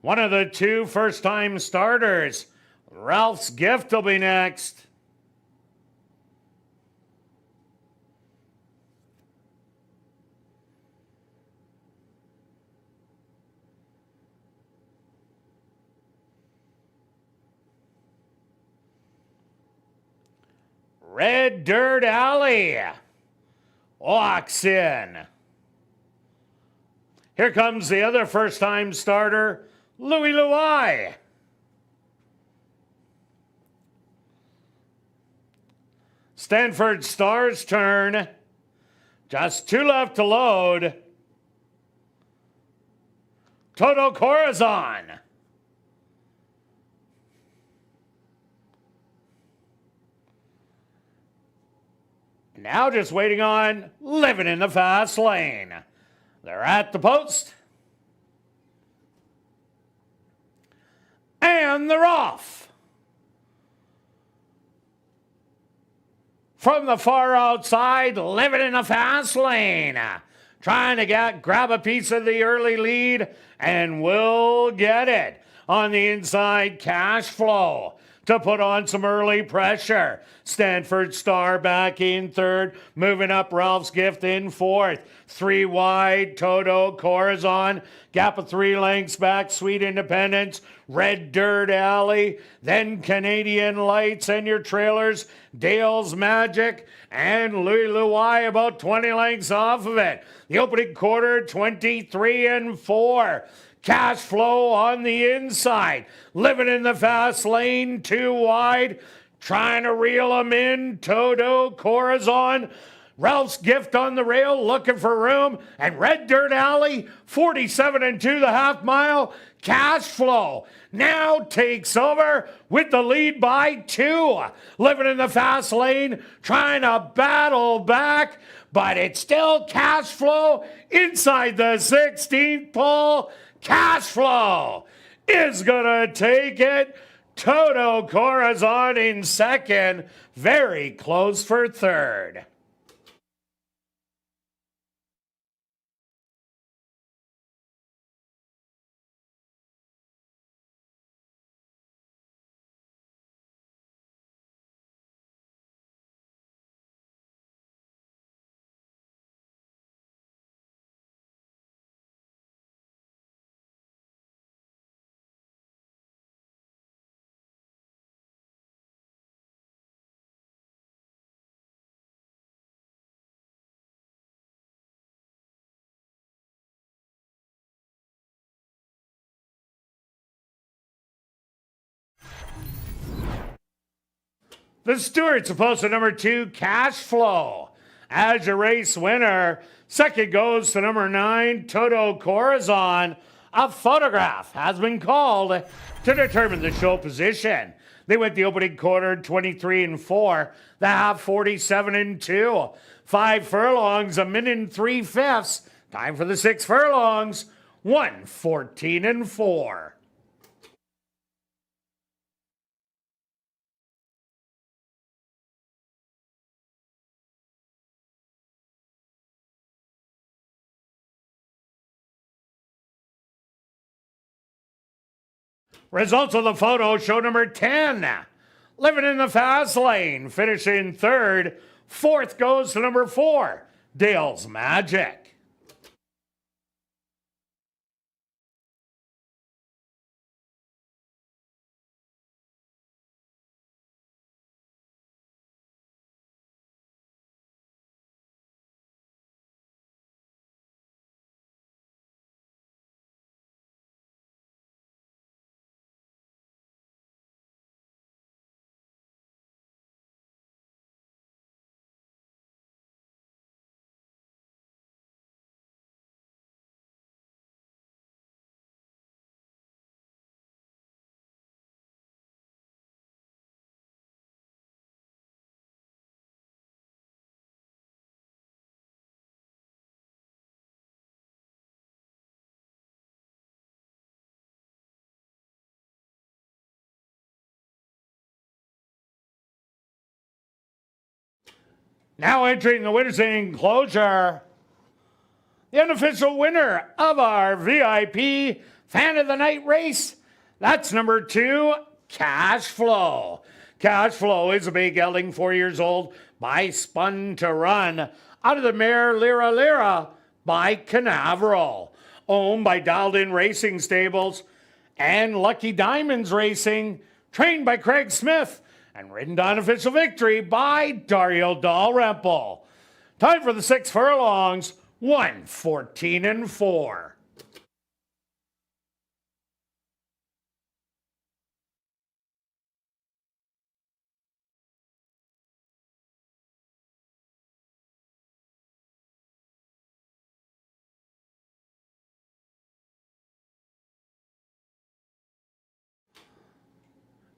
One of the two first-time starters. Ralph's Gift will be next. Red Dirt Alley walks in. Here comes the other first-time starter, Louie Louie. Stanford Stars turn. Just two left to load. Toto Corazon. Now just waiting on Living in the Fast Lane. They're at the post. And they're off. From the far outside, Living in the Fast Lane. Trying to grab a piece of the early lead, and will get it. On the inside, Cash Flow to put on some early pressure. Stanford Star back in third. Moving up, Ralph's Gift in fourth. Three wide, Toto Corazon. Gap of 3 lengths back, Sweet Independence. Red Dirt Alley. Then Canadian Lights and your trailers. Dale's Magic and Louie Louie about 20 lengths off of it. The opening quarter, 23-4. Cash Flow on the inside. Living in the Fast Lane, 2 wide. Trying to reel them in. Toto Corazon. Ralph's Gift on the rail, looking for room. And Red Dirt Alley, 47 2 the half mile. Cash Flow now takes over with the lead by 2. Living in the Fast Lane, trying to battle back. But it's still Cash Flow inside the 16th pole. Cash Flow is going to take it. Toto Corazon in second. Very close for third. The Stewart's opposed to number 2, Cash Flow. As your race winner, second goes to number 9, Toto Corazon. A photograph has been called to determine the show position. They went the opening quarter 23-4, the half 47-2. 5 furlongs, a minute and 3/5. Time for the 6 furlongs, 1:14-4. Results of the photo show number 10. Living in the fast lane, finishing third. Fourth goes to number 4, Dale's Magic. Now entering the winner's enclosure, the unofficial winner of our VIP Fan of the Night race, that's number 2, Cash Flow. Cash Flow is a big gelding, 4 years old, by Spun to Run, out of the mare Lira Lira by Canaveral, owned by Dialed In Racing Stables and Lucky Diamonds Racing, trained by Craig Smith, and ridden to unofficial victory by Dario Dalrymple. Time for the 6 furlongs, 1:14 and 4.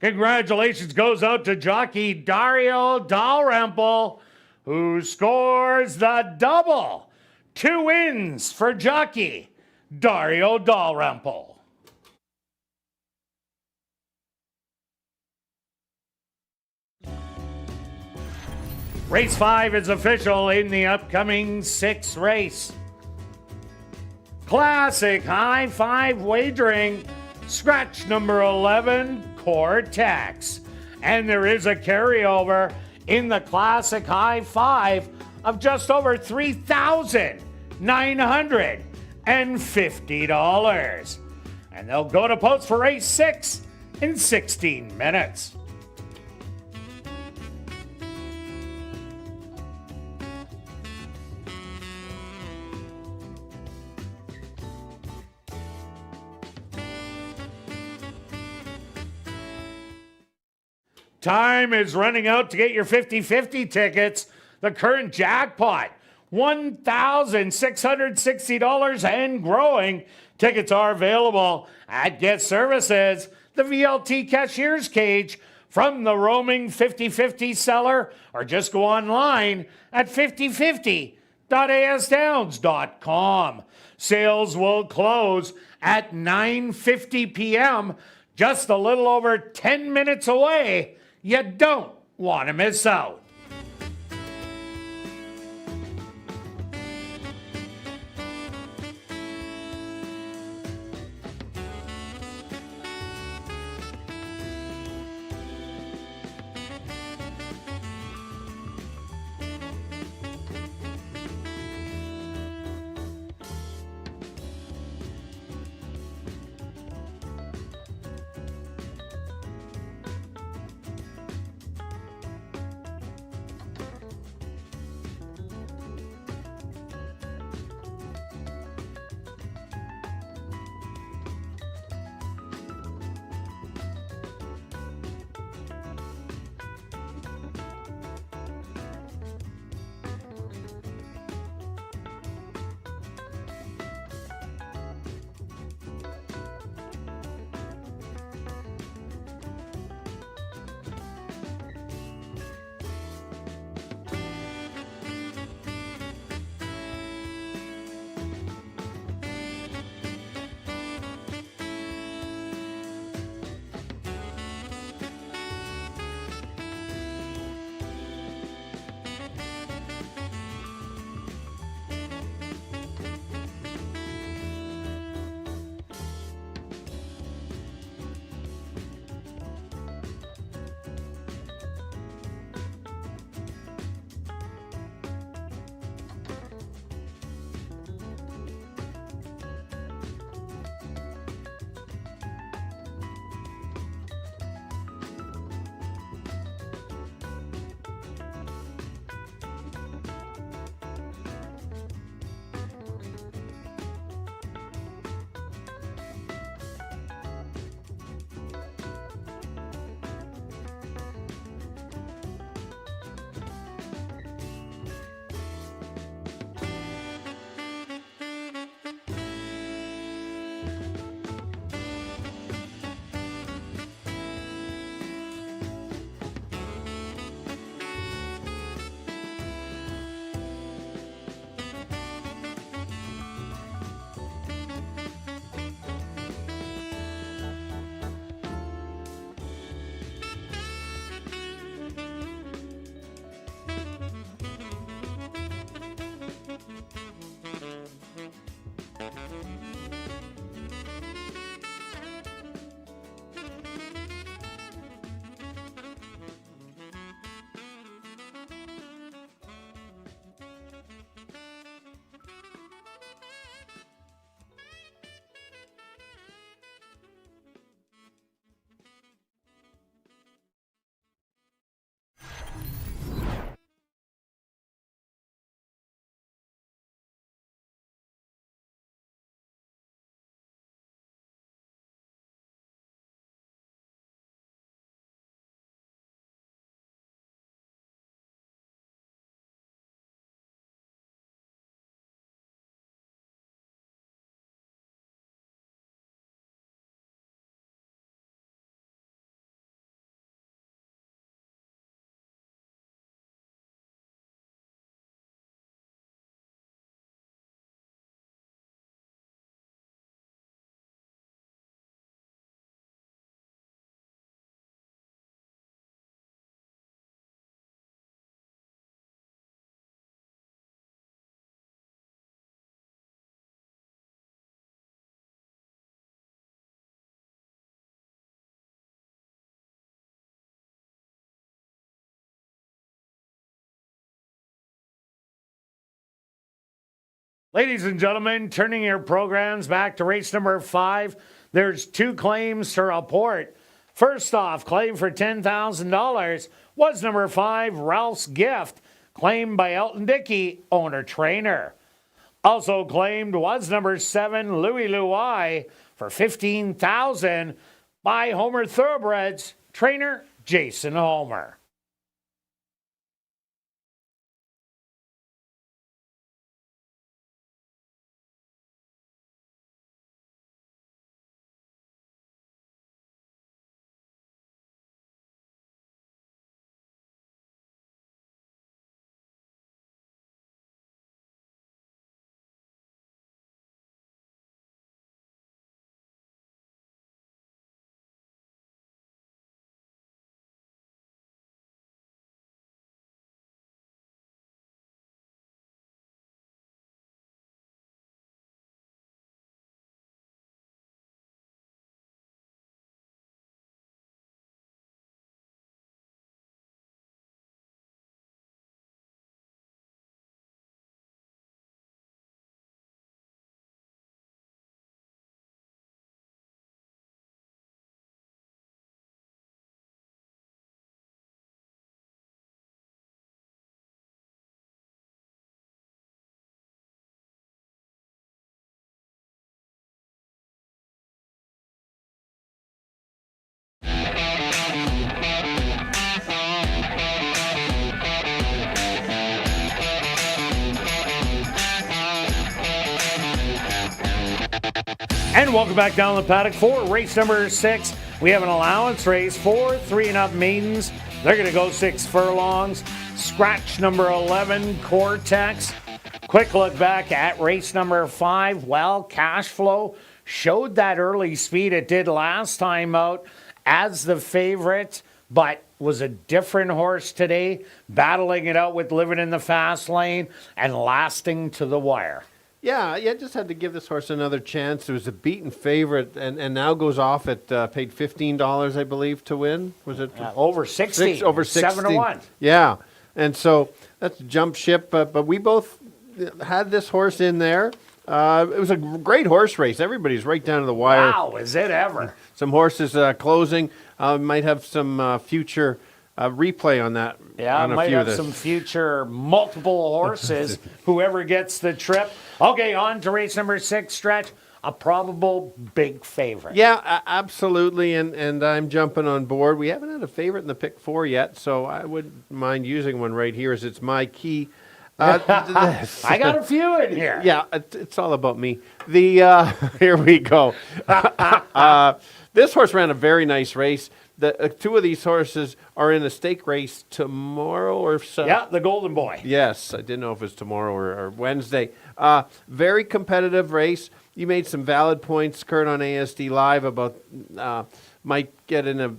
Congratulations goes out to jockey Dario Dalrymple, who scores the double. 2 wins for jockey Dario Dalrymple. Race 5 is official in the upcoming 6th race. Classic High 5 wagering, scratch number 11, Cortex. And there is a carryover in the Classic High 5 of just over $3,950. And they'll go to post for race 6 in 16 minutes. Time is running out to get your 50-50 tickets. The current jackpot, $1,660 and growing. Tickets are available at Get Services, the VLT cashier's cage, from the roaming 50-50 seller, or just go online at 5050.asdowns.com. Sales will close at 9:50 p.m., just a little over 10 minutes away. You don't want to miss out. Ladies and gentlemen, turning your programs back to race number 5. There's 2 claims to report. First off, claim for $10,000 was number 5, Ralph's Gift, claimed by Elton Dickey, owner-trainer. Also claimed was number 7, Louis Louis, for $15,000 by Homer Thoroughbreds, trainer Jason Homer. And welcome back down the paddock for race number 6. We have an allowance race for 3-and-up maidens. They're going to go 6 furlongs. Scratch number 11, Cortex. Quick look back at race number 5. Well, Cash Flow showed that early speed it did last time out as the favorite, but was a different horse today, battling it out with Living in the Fast Lane and lasting to the wire. Yeah, just had to give this horse another chance. It was a beaten favorite, and now goes off at paid $15, I believe, to win. Was it over 60? Over 60. 7-1. Yeah, and so that's jump ship. But we both had this horse in there. It was a great horse race. Everybody's right down to the wire. Wow, is it ever? Some horses closing. Might have some future replay on that. Yeah, on a might few have of this. some future multiple horses, whoever gets the trip. Okay, on to race number 6, Stretch. A probable big favorite. Yeah, absolutely, and I'm jumping on board. We haven't had a favorite in the pick 4 yet, so I wouldn't mind using one right here as it's my key. I got a few in here. Yeah, it's all about me. Here we go. This horse ran a very nice race. The 2 of these horses are in a stake race tomorrow or so. Yeah, the Golden Boy. Yes, I didn't know if it's tomorrow or Wednesday. Very competitive race. You made some valid points, Kirt, on ASD Live about might get in a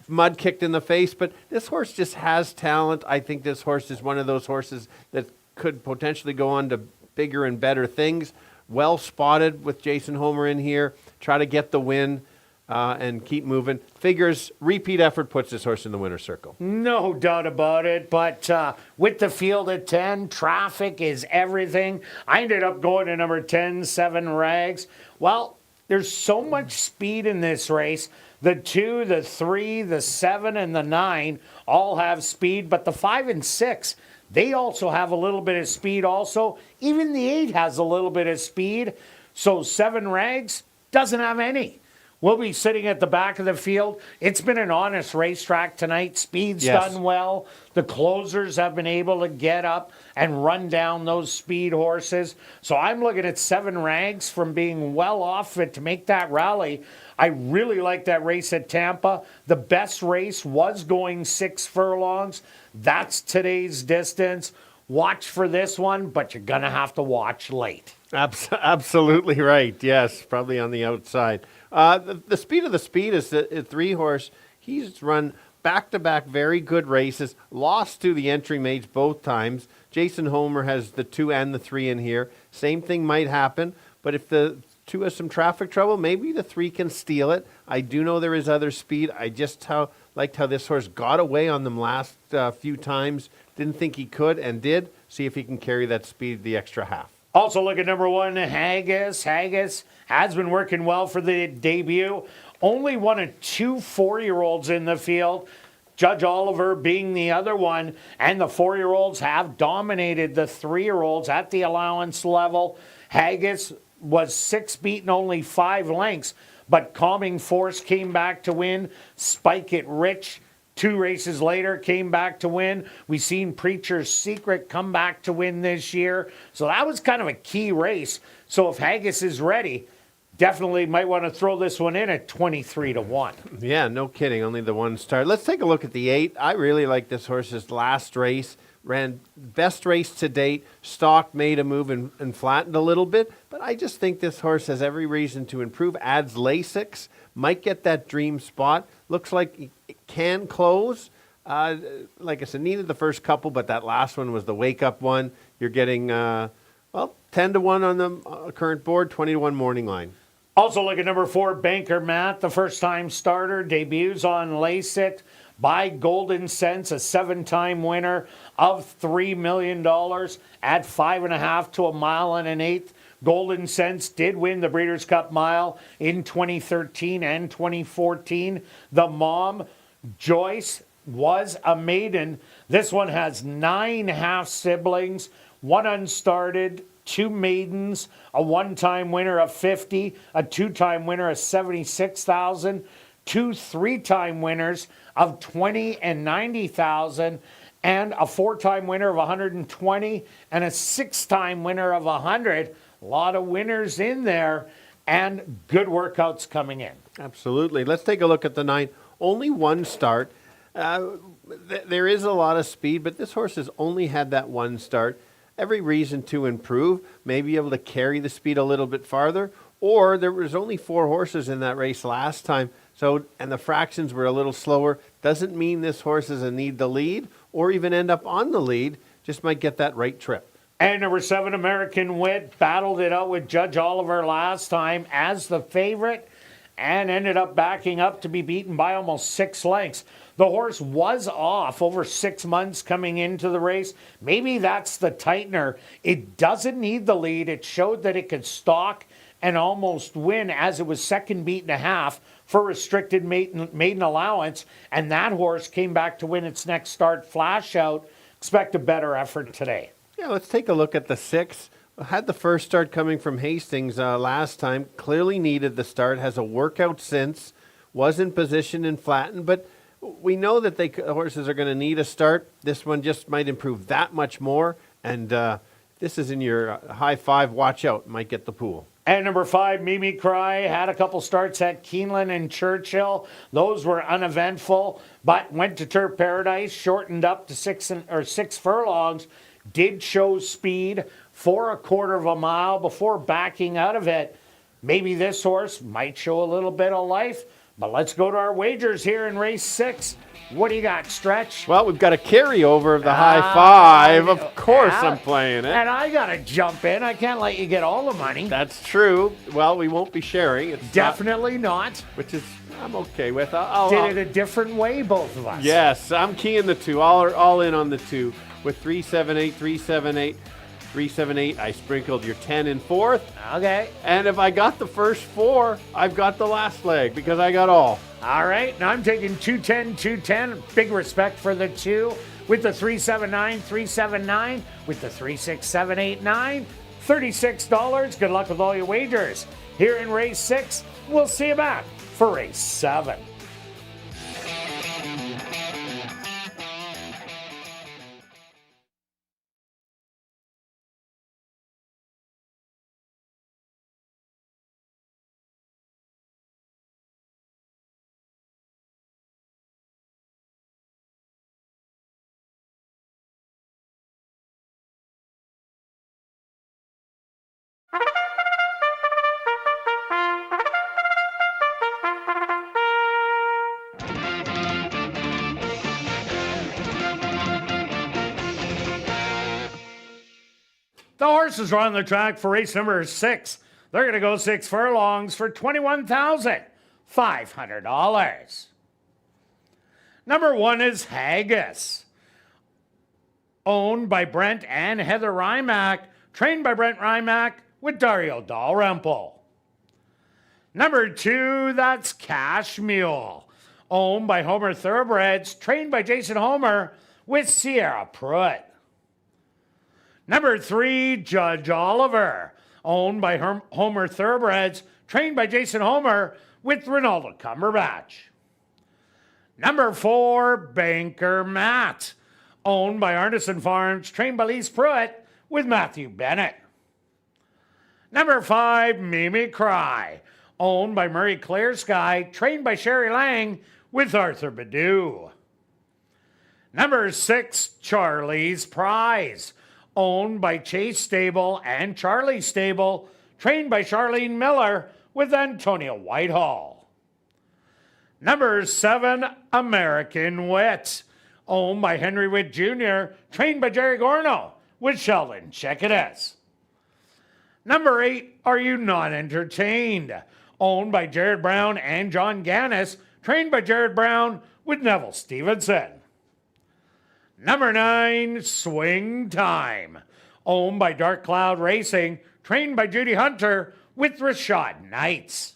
mud kicked in the face, but this horse just has talent. I think this horse is one of those horses that could potentially go on to bigger and better things. Well spotted with Jason Homer in here. Try to get the win. And keep moving. Figures repeat effort puts this horse in the winner's circle. No doubt about it. But with the field at 10, traffic is everything. I ended up going to number 10, 7 Rags. Well, there's so much speed in this race. The 2, the 3, the 7, and the 9 all have speed, but the 5 and 6, they also have a little bit of speed also. Even the 8 has a little bit of speed. So 7 Rags doesn't have any. We'll be sitting at the back of the field. It's been an honest racetrack tonight. Speed's done well. The closers have been able to get up and run down those speed horses. So I'm looking at 7 Rags from being well off it to make that rally. I really like that race at Tampa. The best race was going 6 furlongs. That's today's distance. Watch for this one, but you're going to have to watch late. Absolutely right. Yes, probably on the outside. The speed of the speed is the 3-horse. He's run back-to-back very good races, lost to the entry mates both times. Jason Homer has the 2 and the 3 in here. Same thing might happen, but if the 2 has some traffic trouble, maybe the 3 can steal it. I do know there is other speed. I just liked how this horse got away on them last few times. Didn't think he could and did. See if he can carry that speed the extra half. Also look at number 1, Haggis. Haggis has been working well for the debut. Only one of 2 4-year-olds in the field. Judge Oliver being the other one. And the 4-year-olds have dominated the 3-year-olds at the allowance level. Haggis was 6 beaten, only 5 lengths. But Calming Force came back to win. Spike It Rich, 2 races later, came back to win. We've seen Preacher's Secret come back to win this year. So that was kind of a key race. So if Haggis is ready, definitely might want to throw this one in at 23-1. Yeah, no kidding. Only the 1 start. Let's take a look at the 8. I really like this horse's last race. Ran best race to date. Stock made a move and flattened a little bit. But I just think this horse has every reason to improve. Adds Lasix. Might get that dream spot. Looks like it can close. Like I said, needed the first couple, but that last one was the wake-up one. You're getting, 10-1 on the current board, 20-1 morning line. Also look at number 4, Banker Matt, the first-time starter, debuts on Lace It by Golden Sense, a 7-time winner of $3 million at 5.5 to 1 1/8. Golden Sense did win the Breeders' Cup Mile in 2013 and 2014. The mom, Joyce, was a maiden. This one has 9 half-siblings, 1 unstarted, 2 maidens, a 1-time winner of 50, a 2-time winner of 76,000, 2 3-time winners of 20 and 90,000, and a 4-time winner of 120, and a 6-time winner of 100. A lot of winners in there, and good workouts coming in. Absolutely. Let's take a look at the 9. Only 1 start. There is a lot of speed, but this horse has only had that 1 start. Every reason to improve, maybe able to carry the speed a little bit farther, or there was only 4 horses in that race last time, and the fractions were a little slower. Doesn't mean this horse is a need the lead or even end up on the lead, just might get that right trip. And number 7, American Wit, battled it out with Judge Oliver last time as the favorite and ended up backing up to be beaten by almost 6 lengths. The horse was off over 6 months coming into the race. Maybe that's the tightener. It doesn't need the lead. It showed that it could stalk and almost win as it was 2nd beat and a half for restricted maiden allowance. And that horse came back to win its next start flash out. Expect a better effort today. Yeah, let's take a look at the 6. Had the first start coming from Hastings last time. Clearly needed the start. Has a workout since. Was in position and flattened. But we know that horses are going to need a start. This one just might improve that much more. And this is in your high 5. Watch out. Might get the pool. And number 5, Mimi Cry, had a couple starts at Keeneland and Churchill. Those were uneventful, but went to Turf Paradise, shortened up to 6 furlongs. Did show speed for 1/4 of a mile before backing out of it. Maybe this horse might show a little bit of life, but let's go to our wagers here in race 6. What do you got, Stretch? Well, we've got a carryover of the high 5. Of course I'm playing it. And I got to jump in. I can't let you get all the money. That's true. Well, we won't be sharing. It's Definitely not. Which is I'm okay with. Did it a different way, both of us. Yes, I'm keying the 2. All in on the 2. With 378, 378, 378, I sprinkled your 10 in 4th. Okay. And if I got the first 4, I've got the last leg because I got all. All right. Now I'm taking 210, 210. Big respect for the 2. With the 379, 379. With the 36789, $36. Good luck with all your wagers. Here in race 6, we'll see you back for race 7. The horses are on the track for race number 6. They're going to go 6 furlongs for $21,500. Number 1 is Haggis. Owned by Brent and Heather Rymack. trained by Brent Rymack with Dario Dalrymple. Number 2, that's Cash Mule, owned by Homer Thoroughbreds, trained by Jason Homer with Sierra Pruitt. Number 3, Judge Oliver, owned by Homer Thoroughbreds, trained by Jason Homer with Ronaldo Cumberbatch. Number 4, Banker Matt, owned by Arneson Farms, trained by Lise Pruitt with Matthew Bennett. Number 5, Mimi Cry, owned by Murray Clear Sky, trained by Sherry Lang with Arthur Badu. Number 6, Charlie's Prize, owned by Chase Stable and Charlie Stable, trained by Charlene Miller with Antonia Whitehall. Number 7, American Wit, owned by Henry Witt Jr., trained by Jerry Gorno with Sheldon Chekades. Number 8, Are You Not Entertained, owned by Jared Brown and John Gannis, trained by Jared Brown with Neville Stevenson. Number 9, Swing Time, owned by Dark Cloud Racing, trained by Judy Hunter with Rashad Knights.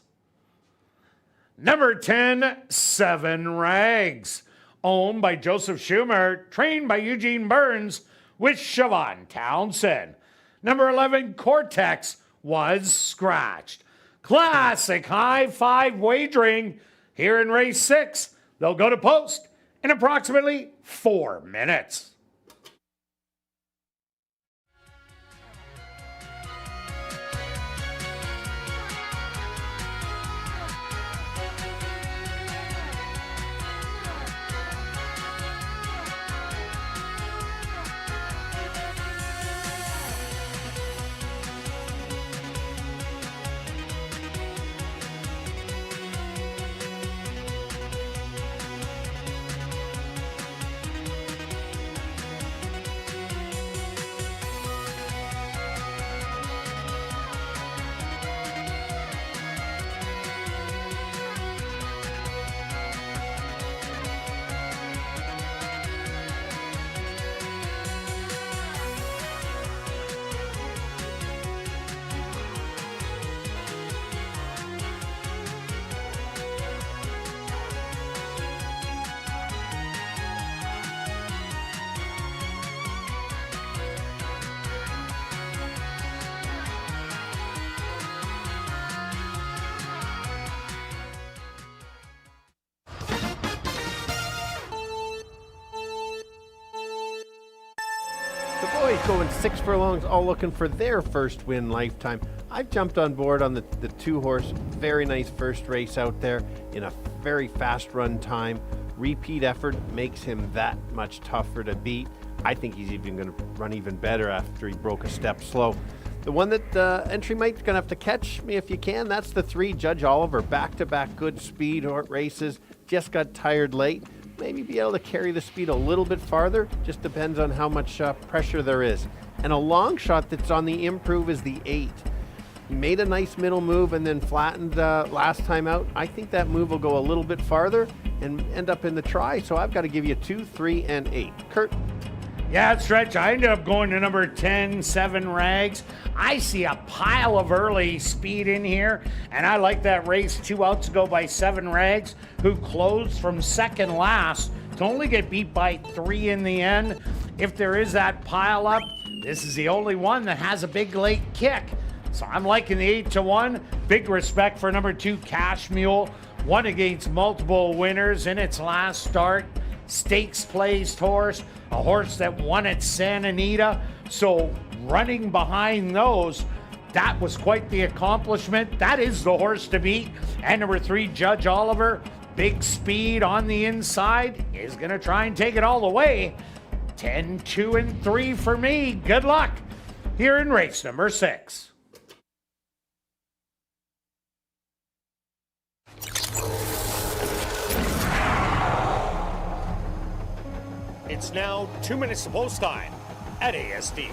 Number 10, 7 Rags, owned by Joseph Schumer, trained by Eugene Burns with Siobhan Townsend. Number 11, Cortex was scratched. Classic high five wagering here in race 6. They'll go to post in approximately 4 minutes. The boys going 6 furlongs, all looking for their first win lifetime. I've jumped on board on the 2-horse. Very nice first race out there in a very fast run time. Repeat effort makes him that much tougher to beat. I think he's even going to run even better after he broke a step slow. The one that entry might's going to have to catch me if you can, that's the 3, Judge Oliver. Back-to-back good speed races. Just got tired late. Maybe be able to carry the speed a little bit farther. Just depends on how much pressure there is. And a long shot that's on the improve is the 8. He made a nice middle move and then flattened last time out. I think that move will go a little bit farther and end up in the try. So I've got to give you 2, 3, and 8. Kurt? Yeah, Stretch, I ended up going to number 10, 7 Rags. I see a pile of early speed in here, and I like that race 2 outs ago by 7 Rags, who closed from second last to only get beat by 3 in the end. If there is that pile up, this is the only one that has a big late kick. So I'm liking the 8-1. Big respect for number 2, Cash Mule. Won against multiple winners in its last start. Stakes placed horse, a horse that won at Santa Anita. So running behind those, that was quite the accomplishment. That is the horse to beat. And number 3, Judge Oliver, big speed on the inside, is going to try and take it all the way. 10, 2, and 3 for me. Good luck here in race number 6. It's now 2 minutes to post time at ASD.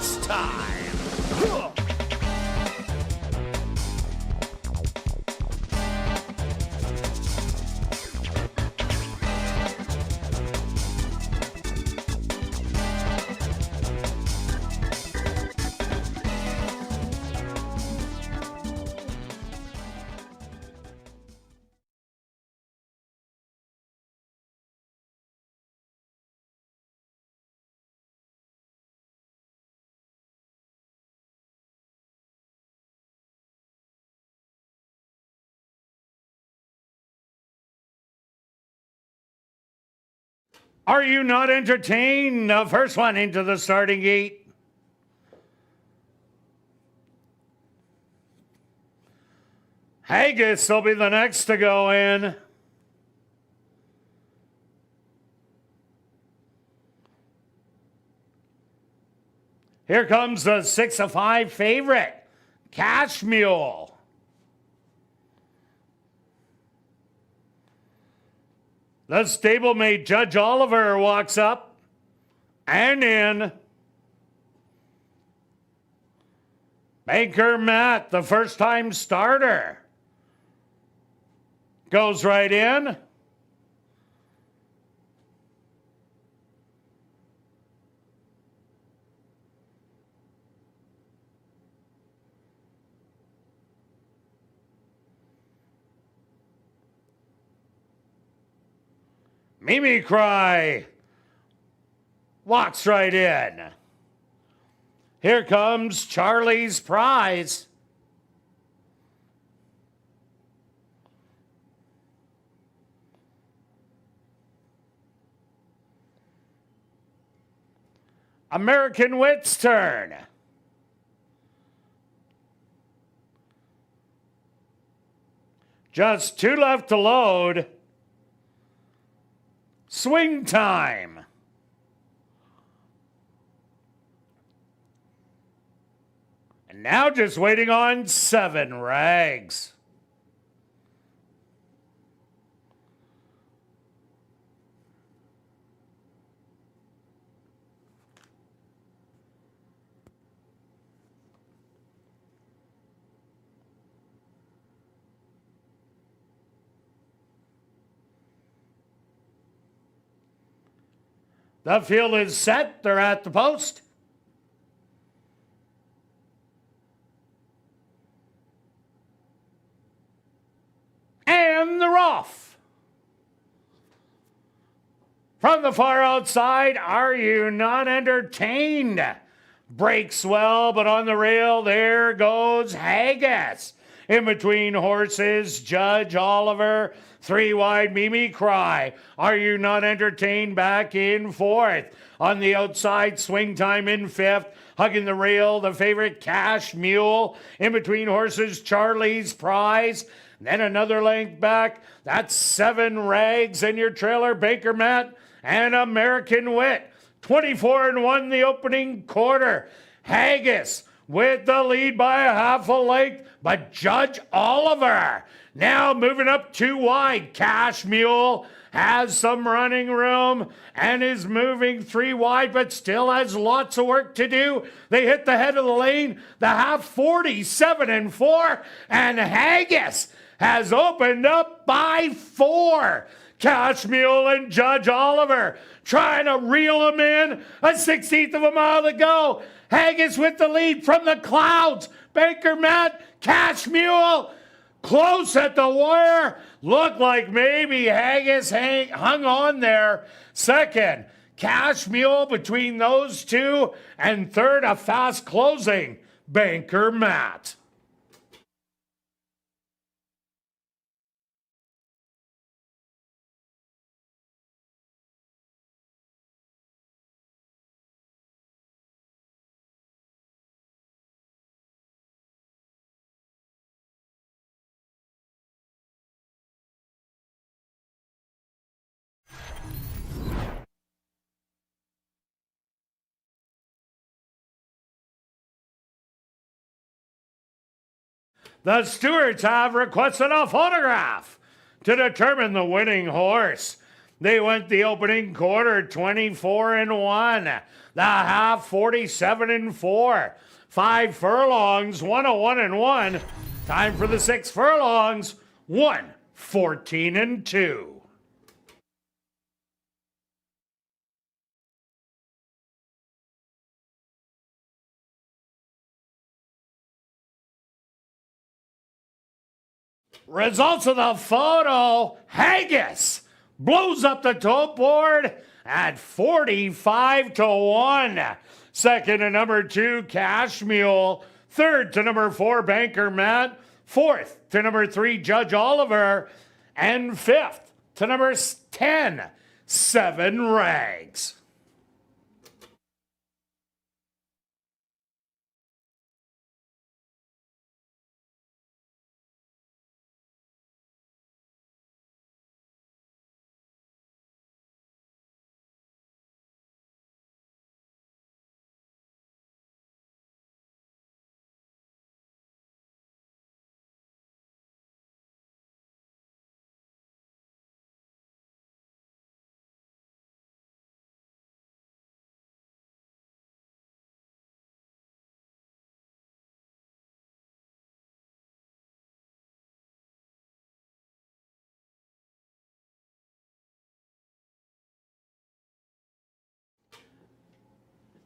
It's time. Are you not entertained? The first one into the starting gate. Haggis will be the next to go in. Here comes the 6-5 favorite, Cash Mule. The stablemate Judge Oliver walks up and in. Banker Matt, the first-time starter, goes right in. Mimi Cry walks right in. Here comes Charlie's Prize. American Wit's turn. Just 2 left to load. Swing time. And now just waiting on 7 rags. The field is set. They're at the post. And they're off. From the far outside, Are You Not Entertained? Breaks well, but on the rail, there goes Haggis. In between horses, Judge Oliver. 3 wide, Mimi Cry. Are You Not Entertained? Back in 4th. On the outside, Swing Time in 5th. Hugging the rail, the favorite Cash Mule. In between horses, Charlie's Prize. Then another length back. That's 7 rags in your trailer, Baker Matt and American Wit. 24-1 the opening quarter. Haggis with the lead by a half a length, but Judge Oliver now moving up 2 wide. Cash Mule has some running room and is moving 3 wide, but still has lots of work to do. They hit the head of the lane, the half 47-4, and Haggis has opened up by 4. Cash Mule and Judge Oliver trying to reel him in. A 16th of a mile to go. Haggis with the lead from the clouds. Baker Matt, Cash Mule, close at the wire. Looked like maybe Haggis hung on there. Second, Cash Mule between those two. And third, a fast closing, Banker Matt. The stewards have requested a photograph to determine the winning horse. They went the opening quarter 24-1. The half 47-4. 5 furlongs, 101-1. Time for the 6 furlongs, 114-2. Results of the photo. Haggis blows up the top board at 45-1. Second to number 2, Cash Mule. Third to number 4, Banker Matt. Fourth to number 3, Judge Oliver. And fifth to number 10, 7 Rags.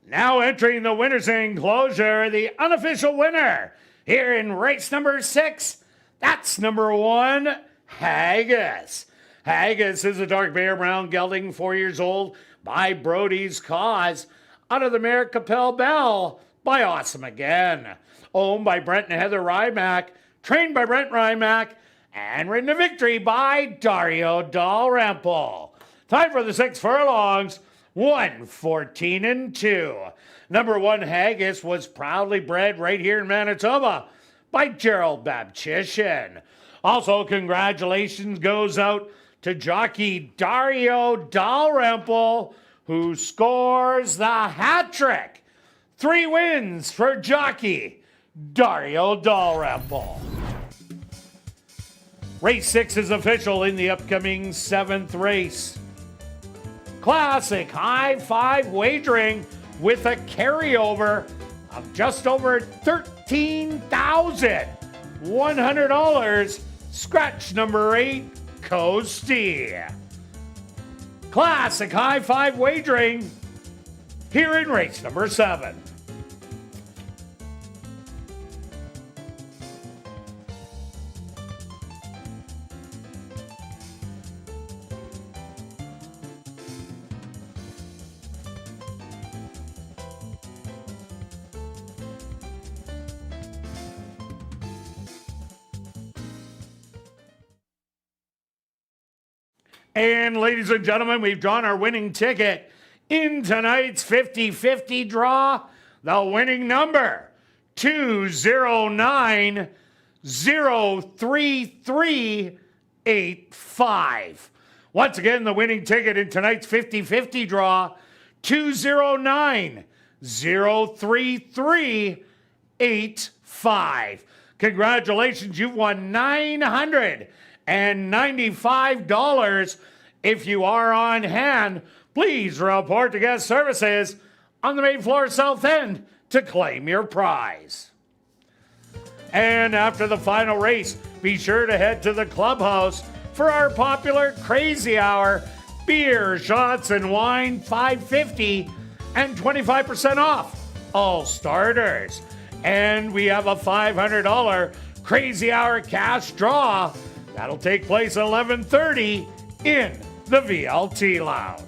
Now entering the winner's enclosure, the unofficial winner here in race number 6. That's number 1, Haggis. Haggis is a dark bear brown gelding, 4 years old, by Brody's Cause, out of the mare Capel Bell by Awesome Again. Owned by Brent and Heather Rymack, trained by Brent Rymack, and ridden to victory by Dario Dalrymple. Time for the 6 furlongs, 114-2. Number 1, Haggis, was proudly bred right here in Manitoba by Gerald Babchishin. Also, congratulations goes out to jockey Dario Dalrymple, who scores the hat trick. 3 wins for jockey Dario Dalrymple. Race 6 is official in the upcoming 7th race. Classic high 5 wagering with a carryover of just over $13,100. Scratch number 8, Coastie. Classic high 5 wagering here in race number 7. And ladies and gentlemen, we've drawn our winning ticket in tonight's 50-50 draw. The winning number, 209-03385. Once again, the winning ticket in tonight's 50-50 draw, 209-03385. Congratulations, you've won $995. If you are on hand, please report to guest services on the main floor south end to claim your prize. And after the final race, be sure to head to the clubhouse for our popular Crazy Hour. Beer, shots, and wine, $5.50 and 25% off all starters. And we have a $500 Crazy Hour cash draw. That'll take place at 11:30 in the VLT Lounge.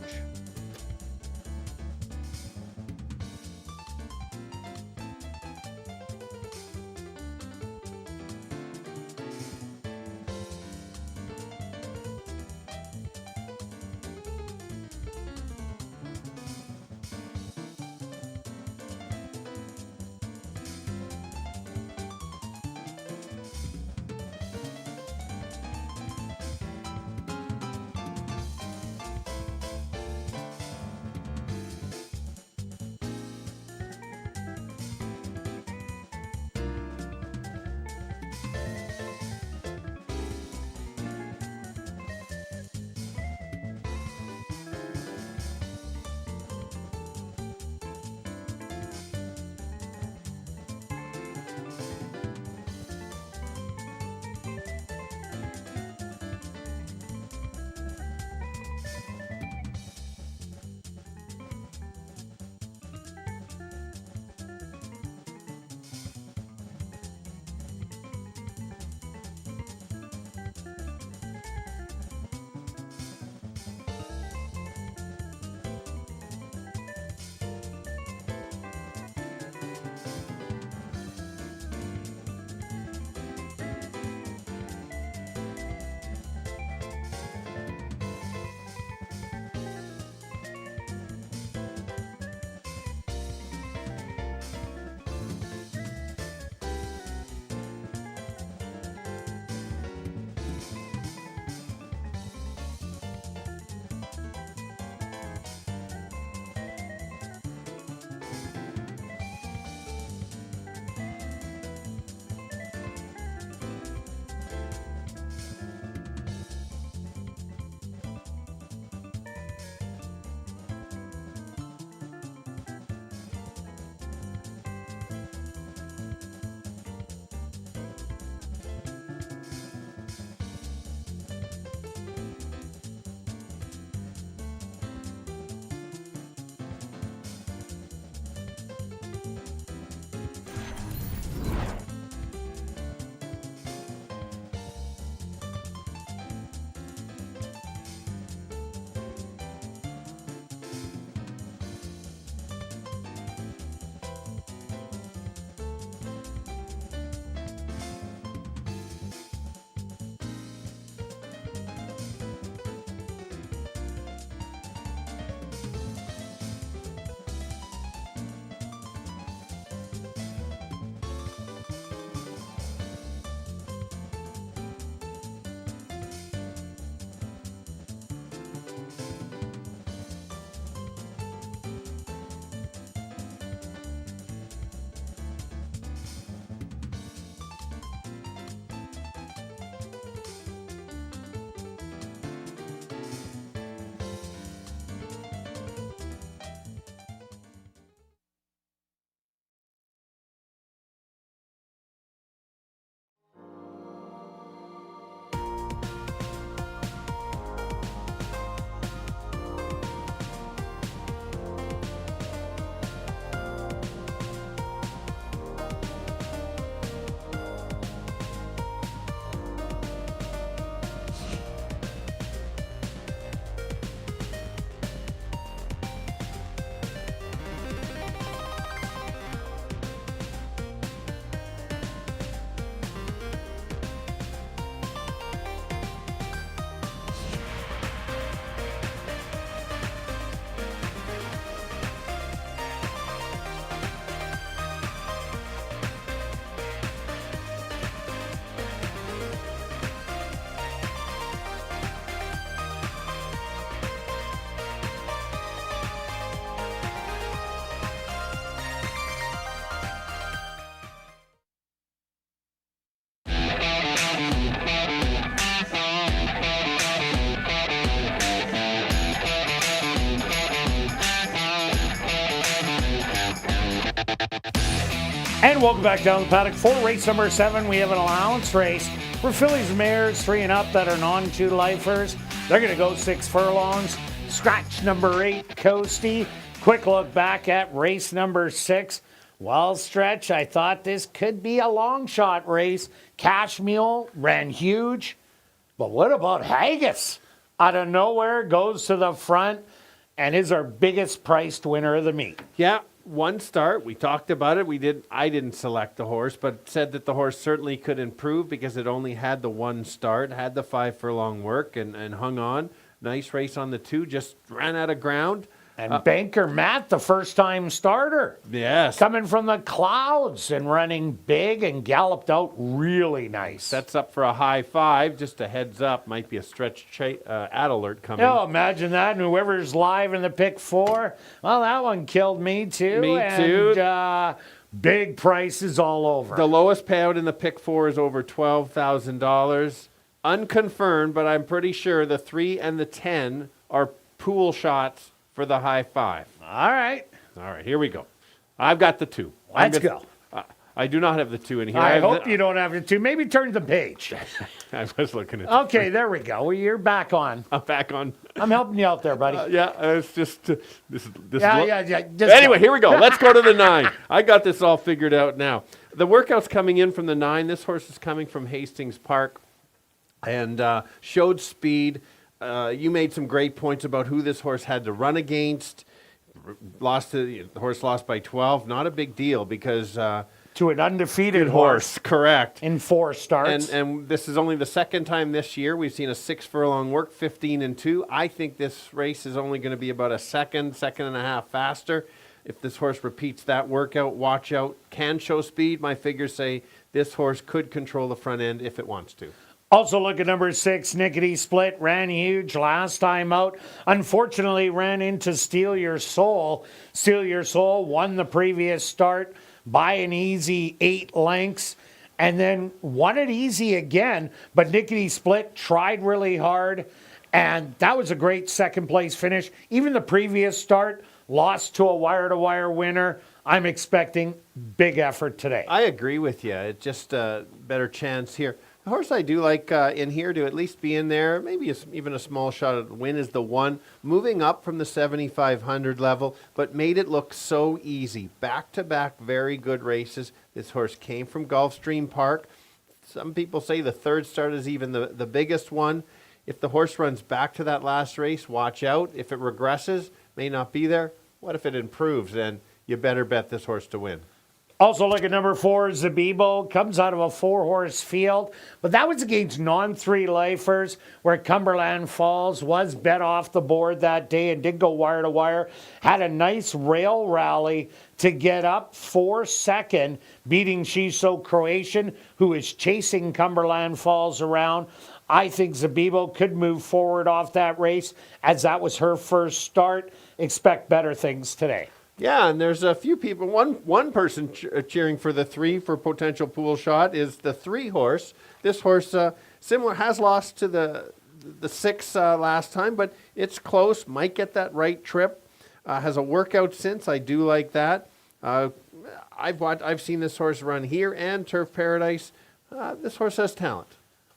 And welcome back down the paddock for race number 7. We have an allowance race for fillies and mares 3 and up that are non-2 lifers. They're going to go 6 furlongs. Scratch number 8, Coastie. Quick look back at race number 6. Well, Stretch, I thought this could be a long shot race. Cash Mule ran huge. But what about Haggis? Out of nowhere, goes to the front and is our biggest priced winner of the meet. Yeah, one start. We talked about it. I didn't select the horse, but said that the horse certainly could improve because it only had the one start, had the 5 furlong work, and hung on. Nice race on the 2, just ran out of ground. And Banker Matt, the first-time starter. Yes. Coming from the clouds and running big and galloped out really nice. Sets up for a high 5. Just a heads up. Might be a stretch ad alert coming. Oh, imagine that. And whoever's live in the pick 4. Well, that one killed me too. Me too. And big prices all over. The lowest payout in the pick 4 is over $12,000. Unconfirmed, but I'm pretty sure the 3 and the 10 are pool shots for the high 5. All right. All right, here we go. I've got the 2. Let's go. I do not have the 2 in here. I hope you don't have the 2. Maybe turn the page. I was looking at Okay, there we go. Well, you're back on. I'm back on. I'm helping you out there, buddy. Yeah, it's just this. Yeah. Just Anyway, go. here we go. Let's go to the 9. I got this all figured out now. The workout's coming in from the 9. This horse is coming from Hastings Park and showed speed. You made some great points about who this horse had to run against. The horse lost by 12. Not a big deal because to an undefeated horse. Correct. In 4 starts. And this is only the second time this year we've seen a 6 furlong work, 15 and 2. I think this race is only going to be about a second and a half faster. If this horse repeats that workout, watch out. Can show speed. My figures say this horse could control the front end if it wants to. Also look at number 6, Nickety Split. Ran huge last time out. Unfortunately, ran into Steal Your Soul. Steal Your Soul won the previous start by an easy 8 lengths. And then won it easy again. But Nickety Split tried really hard. And that was a great second place finish. Even the previous start lost to a wire-to-wire winner. I'm expecting big effort today. I agree with you. It's just a better chance here. The horse I do like in here to at least be in there, maybe even a small shot at the win, is the 1. Moving up from the 7,500 level, but made it look so easy. Back-to-back very good races. This horse came from Gulfstream Park. Some people say the 3rd start is even the biggest one. If the horse runs back to that last race, watch out. If it regresses, may not be there. What if it improves? Then you better bet this horse to win. Also look at number 4, Zabibo. Comes out of a 4-horse field. But that was against non-3 lifers where Cumberland Falls was bet off the board that day and did go wire to wire. Had a nice rail rally to get up for second, beating She's So Croatian, who is chasing Cumberland Falls around. I think Zabibo could move forward off that race as that was her first start. Expect better things today. Yeah, and there's a few people. One person cheering for the 3 for potential pool shot is the 3 horse. This horse similar has lost to the 6 last time, but it's close. Might get that right trip. Has a workout since. I do like that. I've seen this horse run here and Turf Paradise. This horse has talent.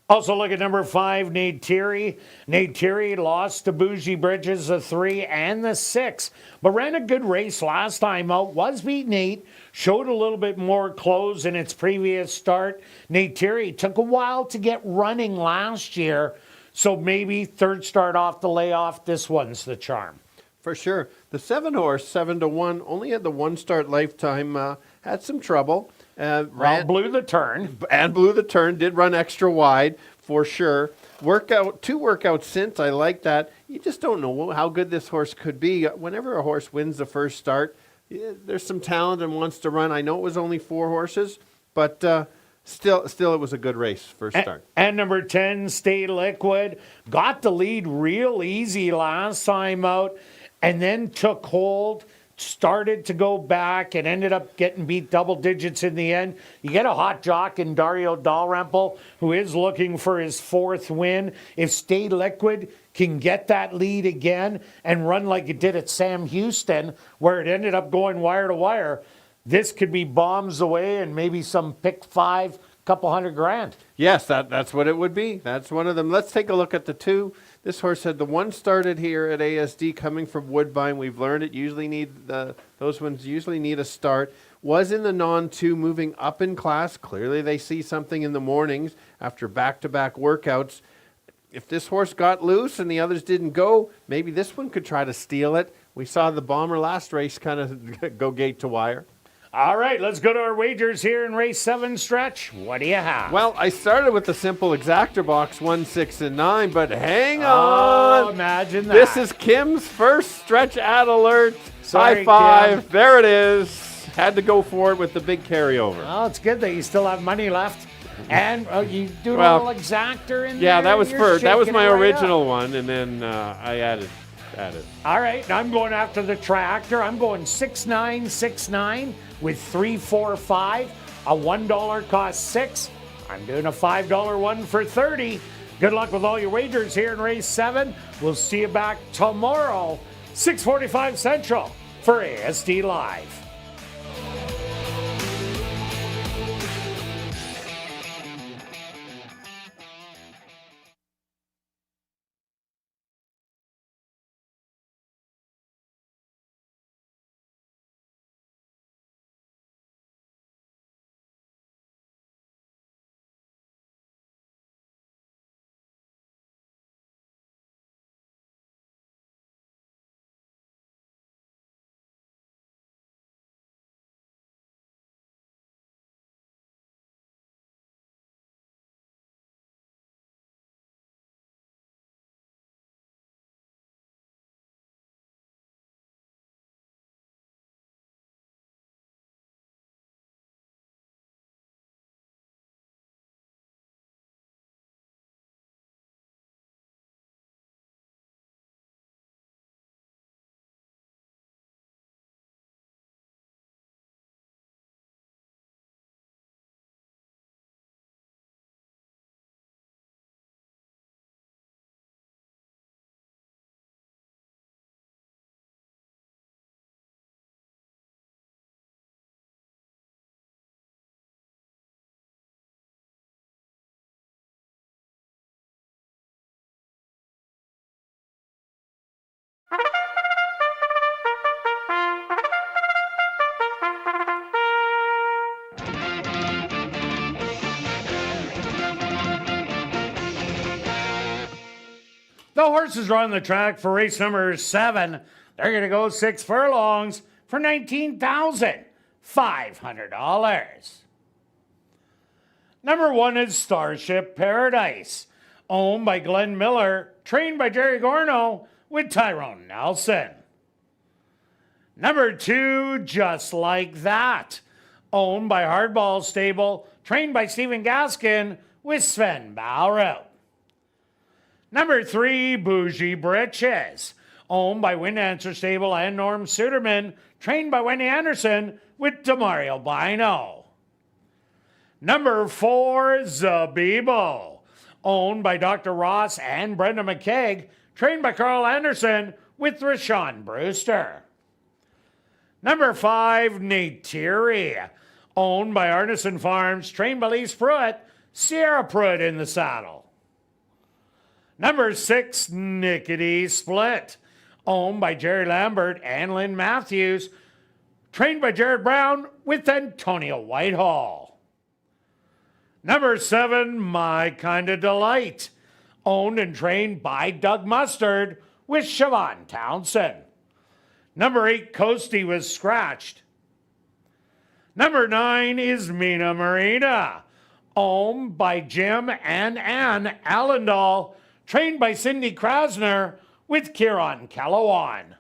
Also look at number 5, Neytiri. Neytiri lost to Bougie Bridges, the 3 and the 6, but ran a good race last time out. Was beaten 8, showed a little bit more close in its previous start. Neytiri took a while to get running last year, so maybe 3rd start off the layoff. This one's the charm. For sure. The 7 horse, 7-1, only had the 1 start lifetime, had some trouble. Blew the turn. And blew the turn, did run extra wide for sure. 2 workouts since, I like that. You just don't know how good this horse could be. Whenever a horse wins the first start, there's some talent and wants to run. I know it was only 4 horses, but still it was a good race first start. And number 10, Stay Liquid, got the lead real easy last time out and then took hold. Started to go back and ended up getting beat double digits in the end. You get a hot jock in Dario Dalrymple, who is looking for his 4th win. If Stay Liquid can get that lead again and run like it did at Sam Houston, where it ended up going wire to wire, this could be bombs away and maybe some pick 5, couple $100,000. Yes, that's what it would be. That's one of them. Let's take a look at the 2. This horse had the 1 started here at ASD coming from Woodbine. We've learned it usually those ones usually need a start. Was in the non-2, moving up in class. Clearly they see something in the mornings after back-to-back workouts. If this horse got loose and the others didn't go, maybe this one could try to steal it. We saw the Bomber last race kind of go gate to wire. All right, let's go to our wagers here in race 7 stretch. What do you have? Well, I started with the simple exactor box 1, 6, and 9, but hang on. Oh, imagine that. This is Kim's first stretch ad alert. Sorry, High five. Kim. There it is. Had to go for it with the big carryover. Well, it's good that you still have money left. And you do a Well, little exactor in there. Yeah, that was You're first. That was shaking my it right original up. one, and then I added. All right, I'm going after the tractor. I'm going 6-9-6-9 with 3-4-5. A $1 costs 6. I'm doing a $5 one for 30. Good luck with all your wagers here in race 7. We'll see you back tomorrow, 6:45 Central for ASD Live. The horses are on the track for race number 7. They're going to go 6 furlongs for $19,500. Number 1 is Starship Paradise, owned by Glenn Miller, trained by Jerry Gorno with Tyrone Nelson. Number 2, Just Like That, owned by Hardball Stable, trained by Stephen Gaskin with Sven Bowrout. Number 3, Bougie Britches, owned by Wind Answer Stable and Norm Suderman, trained by Wendy Anderson with Demario Bino. Number 4, Zabibo, owned by Dr. Ross and Brenda McKeag, trained by Carl Anderson with Rashawn Brewster. Number 5, Neytiri, owned by Arneson Farms, trained by Lise Pruitt, Sierra Pruitt in the saddle. Number 6, Nickety Split, owned by Jerry Lambert and Lynn Matthews, trained by Jared Brown with Antonio Whitehall. Number 7, My Kinda Delight, owned and trained by Doug Mustard with Siobhan Townsend. Number 8, Coastie was scratched. Number 9 is Mina Marina, owned by Jim and Ann Allendal, trained by Cindy Krasner with Kieran Calawan.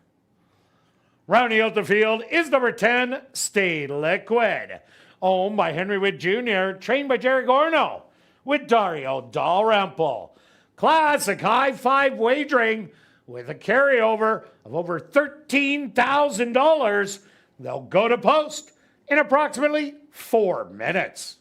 Rounding out the field is number 10, Stay Liquid, owned by Henry Witt Jr., trained by Jerry Gorno with Dario Dalrymple. Classic high five wagering with a carryover of over $13,000. They'll go to post in approximately 4 minutes.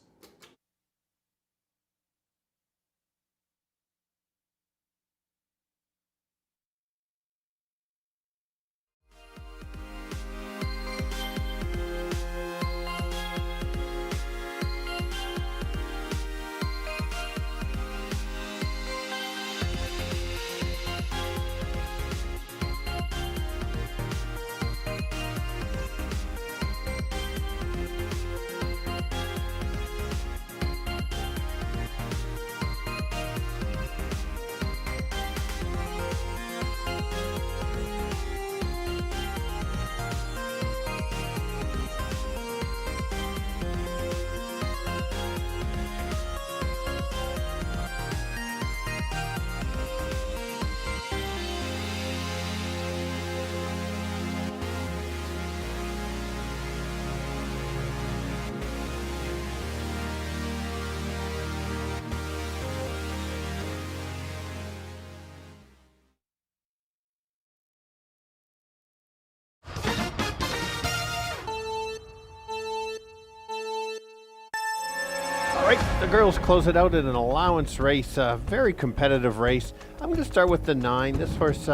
Right, the girls close it out in an allowance race, a very competitive race. I'm going to start with the 9. This horse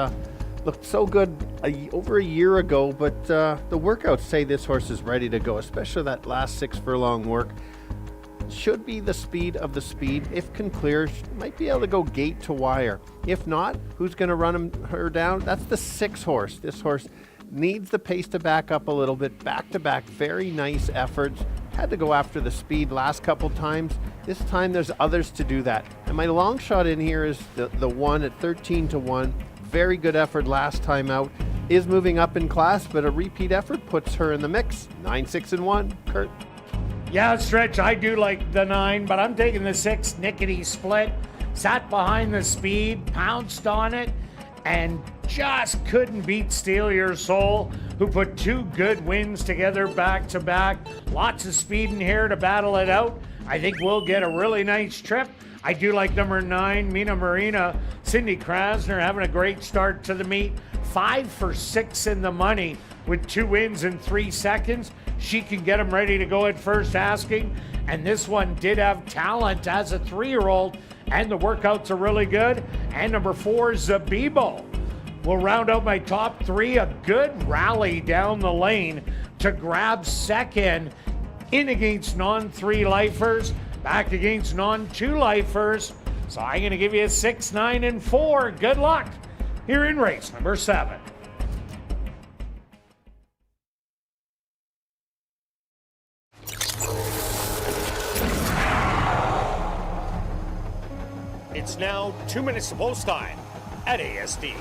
looked so good over a year ago, but the workouts say this horse is ready to go, especially that last 6 furlong work. Should be the speed of the speed. If can clear, might be able to go gate to wire. If not, who's going to run her down? That's the 6 horse. This horse needs the pace to back up a little bit. Back to back, very nice efforts. Had to go after the speed last couple times. This time there's others to do that. And my long shot in here is the 1 at 13-1. Very good effort last time out. Is moving up in class, but a repeat effort puts her in the mix. 9-6-1, Kirt. Yeah, Stretch, I do like the 9, but I'm taking the 6, Nickety Split. Sat behind the speed, pounced on it, and just couldn't beat Steal Your Soul, who put 2 good wins together back to back. Lots of speed in here to battle it out. I think we'll get a really nice trip. I do like number 9, Mina Marina. Cindy Krasner having a great start to the meet. 5 for 6 in the money with 2 wins in 3 seconds. She can get them ready to go at first asking. And this one did have talent as a 3-year-old, and the workouts are really good. And number 4, Zabibo. Will round out my top 3. A good rally down the lane to grab second in against non-3 lifers, back against non-2 lifers. So I'm going to give you a 6, 9, and 4. Good luck here in race number 7. It's now 2 minutes to post time at ASD.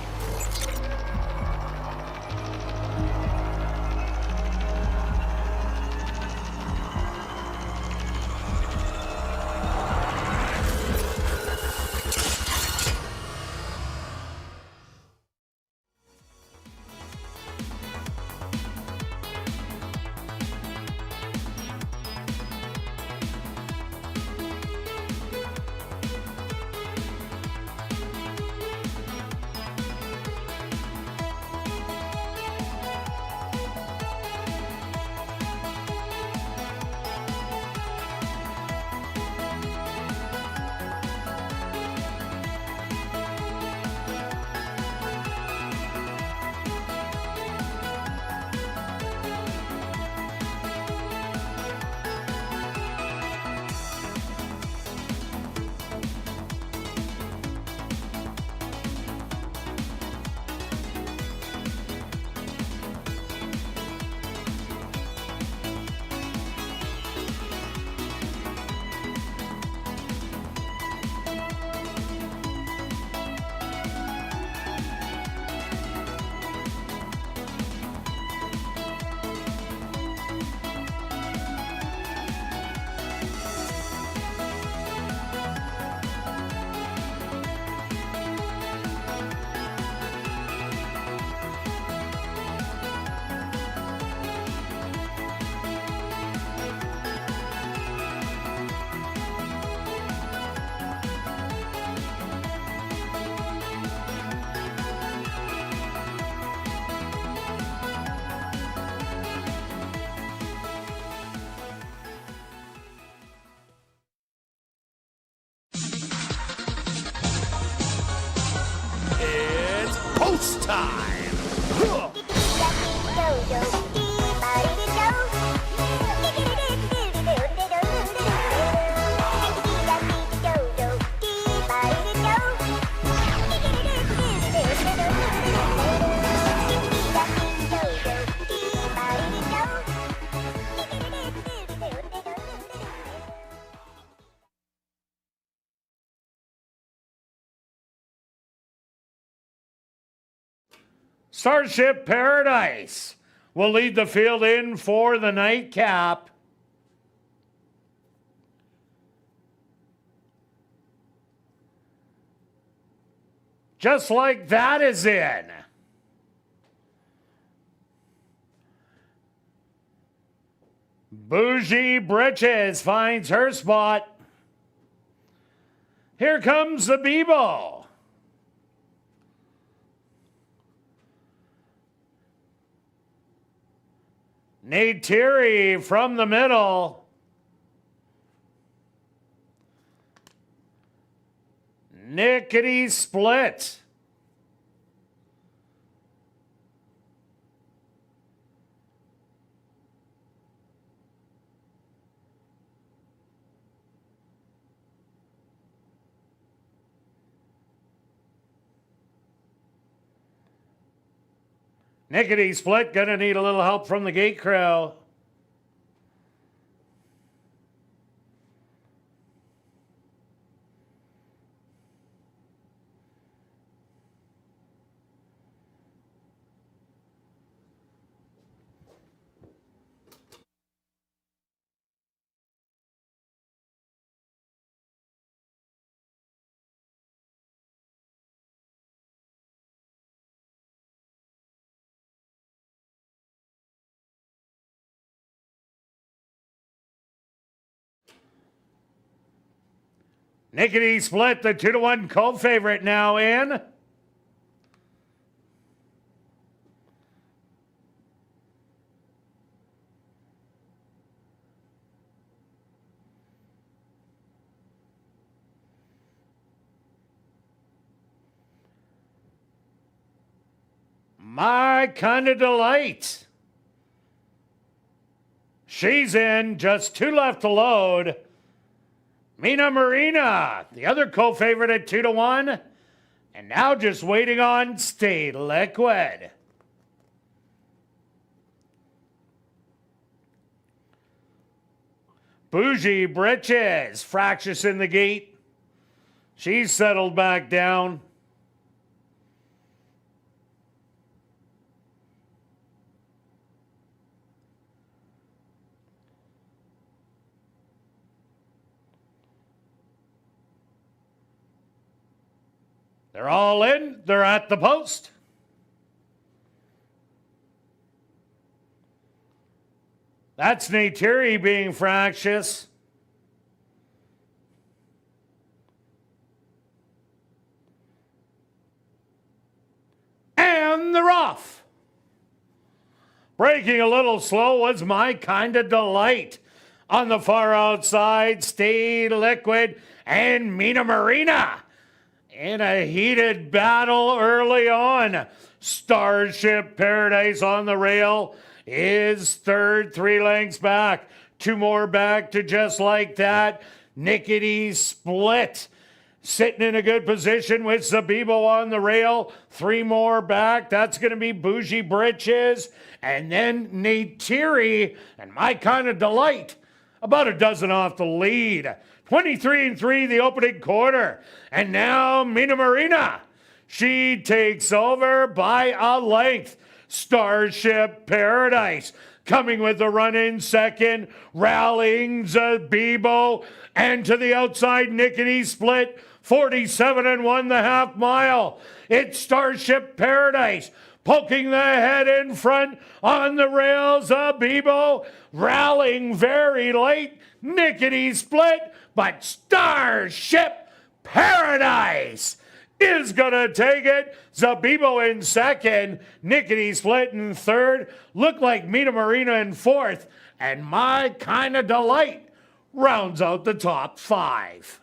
It's post time. Starship Paradise will lead the field in for the nightcap. Just like that is in. Bougie Britches finds her spot. Here comes the Bebo. Nate Thierry from the middle. Nickety Split. Nickety Split gonna need a little help from the gate crew. Nickety Split, the 2-1 co-favorite now in. My Kind of Delight. She's in, just 2 left to load. Mina Marina, the other co-favorite at 2-1. And now just waiting on Stay Liquid. Bougie Britches, fractious in the gate. She's settled back down. They're all in. They're at the post. That's Neytiri being fractious. And they're off. Breaking a little slow was My Kind of Delight. On the far outside, Stay Liquid and Mina Marina. In a heated battle early on. Starship Paradise on the rail is third, 3 lengths back. 2 more back to Just Like That. Nickety Split. Sitting in a good position with Zabibo on the rail. 3 more back. That's going to be Bougie Britches. And then Neytiri and My Kind of Delight. About a dozen off the lead. 23-3 the opening quarter. And now Mina Marina. She takes over by a length. Starship Paradise coming with the run in second. Rallying Zabibo. And to the outside, Nickety Split. 47-1 the half mile. It's Starship Paradise. Poking the head in front on the rails. Zabibo rallying very late. Nickety Split. But Starship Paradise is going to take it. Zabibo in second. Nickety Split in third. Look like Mina Marina in fourth. And My Kind of Delight rounds out the top 5.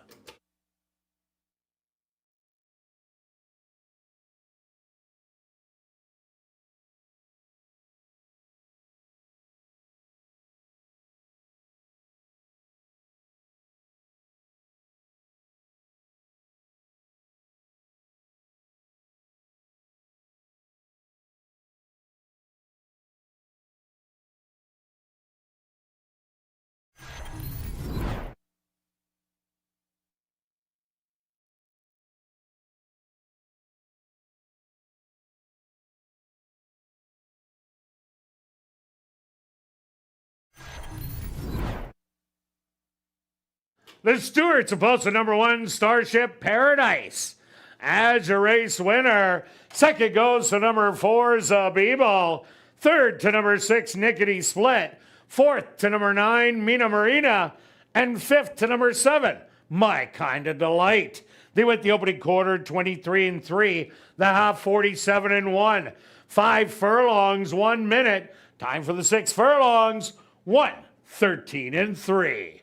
The Stewarts opposed to number 1, Starship Paradise. As your race winner, second goes to number 4, Zabibo. Third to number 6, Nickety Split. Fourth to number 9, Mina Marina. And fifth to number 7, My Kind of Delight. They went the opening quarter 23-3, the half 47-1. 5 furlongs, 1 minute. Time for the 6 furlongs, 1:13-3.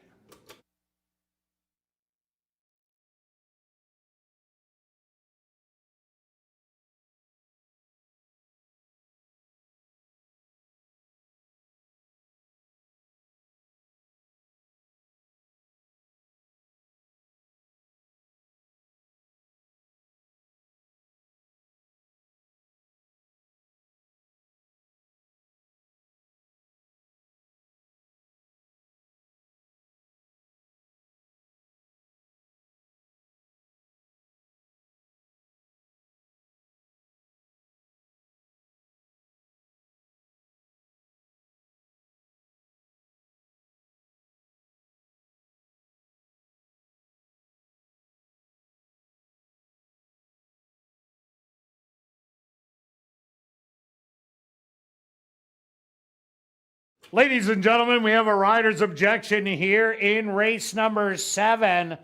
Ladies and gentlemen, we have a rider's objection here in race number 7.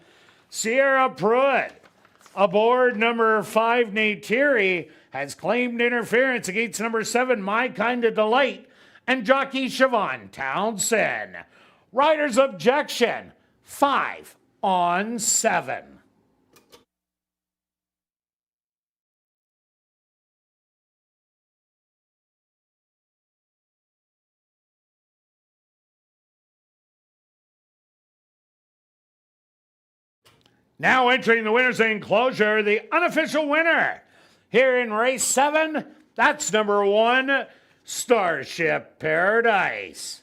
Sierra Pruitt, aboard number 5, Neytiri, has claimed interference against number 7, My Kind of Delight, and jockey Siobhan Townsend. Rider's objection, 5 on 7. Now entering the winner's enclosure, the unofficial winner here in race 7, that's number 1, Starship Paradise.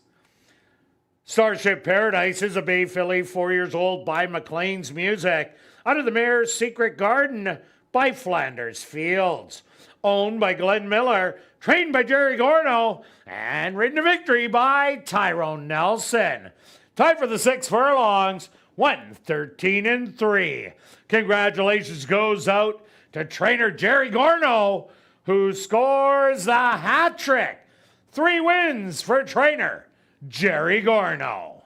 Starship Paradise is a Bay filly, 4 years old, by McLean's Music, under the mare's Secret Garden by Flanders Fields. Owned by Glenn Miller, trained by Jerry Gorno, and ridden to victory by Tyrone Nelson. Tied for the 6 furlongs, 1:13-3. Congratulations goes out to trainer Jerry Gorno, who scores the hat trick. 3 wins for trainer Jerry Gorno.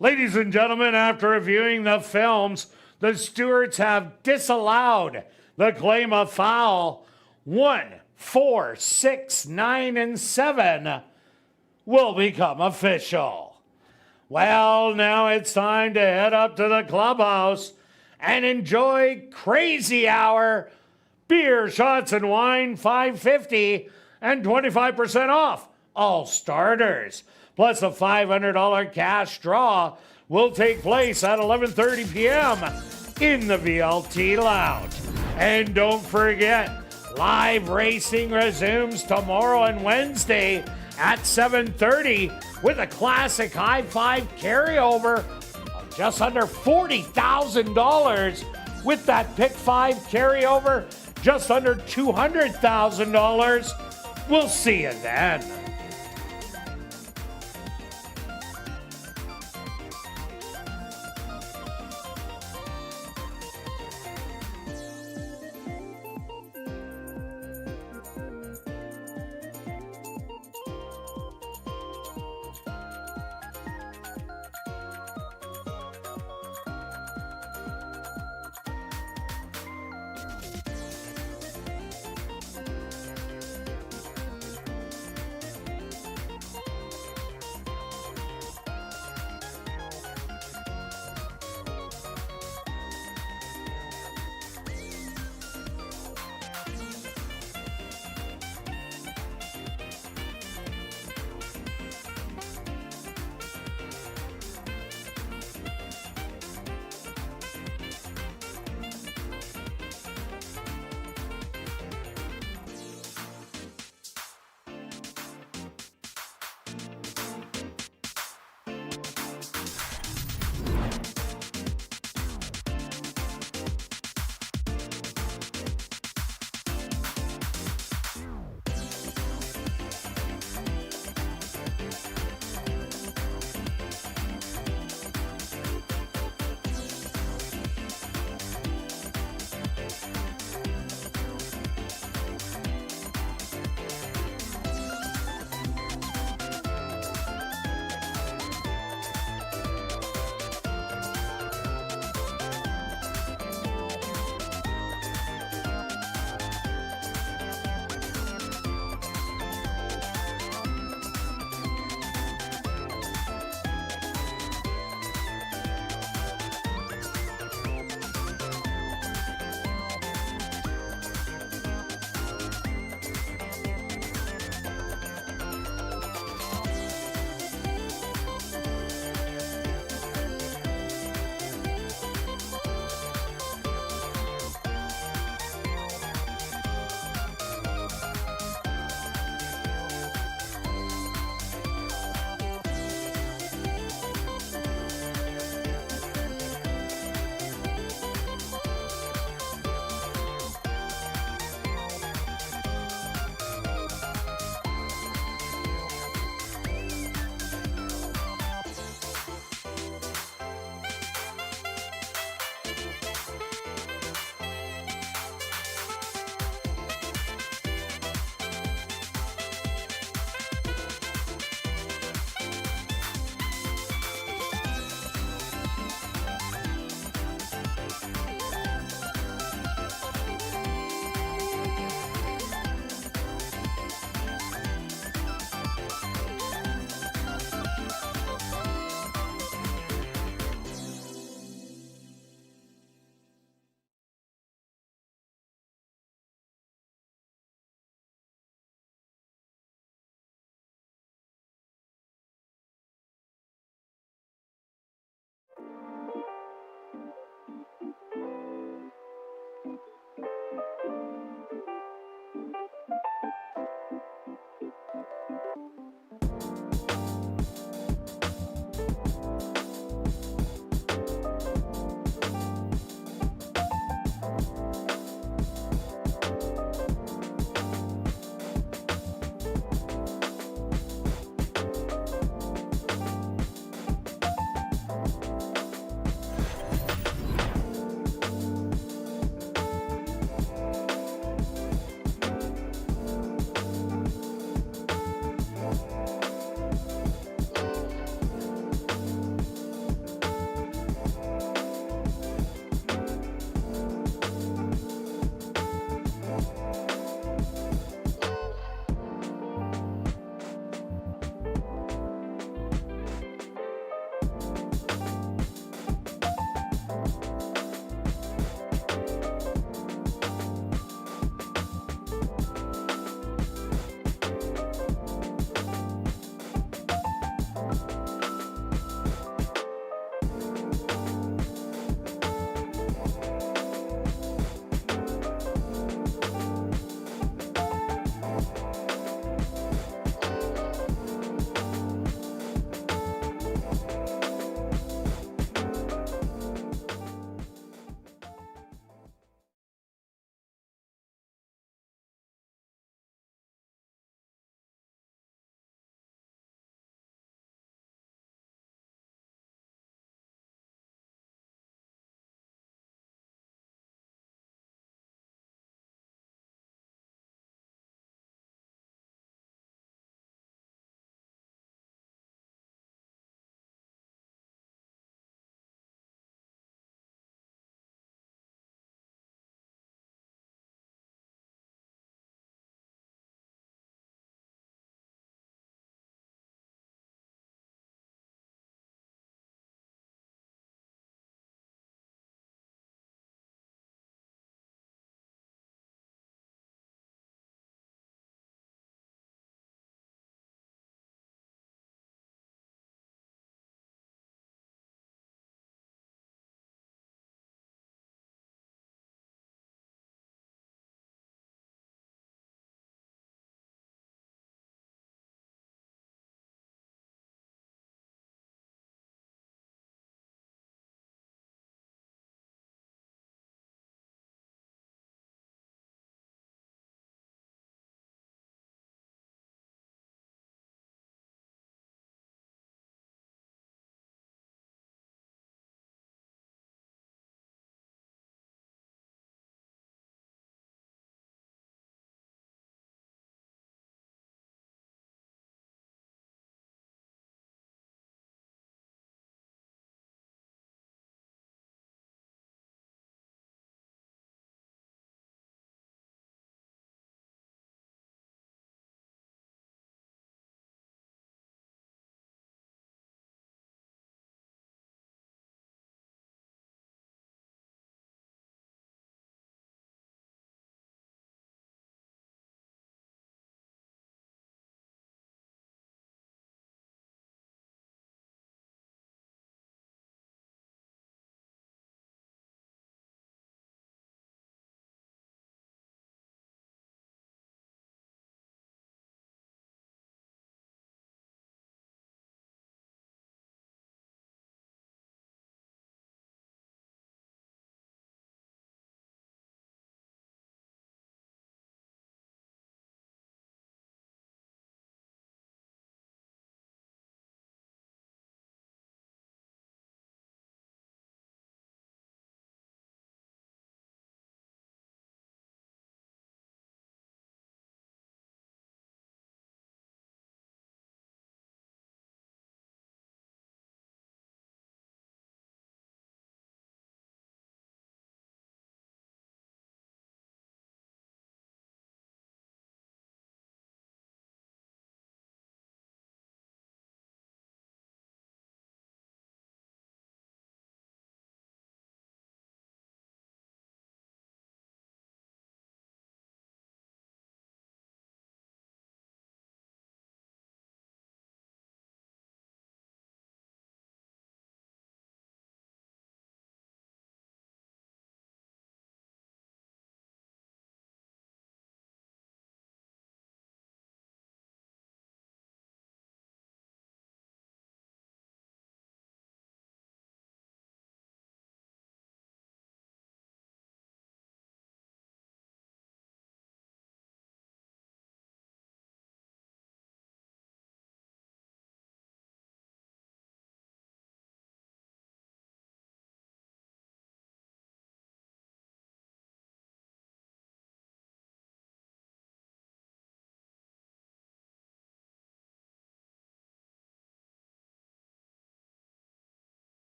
Ladies and gentlemen, after reviewing the films, the stewards have disallowed the claim of foul. 1, 4, 6, 9, and 7 will become official. Well, now it's time to head up to the clubhouse and enjoy Crazy Hour. Beer, shots, and wine, $5.50 and 25% off all starters. Plus a $500 cash draw will take place at 11:30 p.m. in the VLT Lounge. And don't forget, live racing resumes tomorrow and Wednesday at 7:30 with a classic high five carryover of just under $40,000. With that pick 5 carryover, just under $200,000. We'll see you then.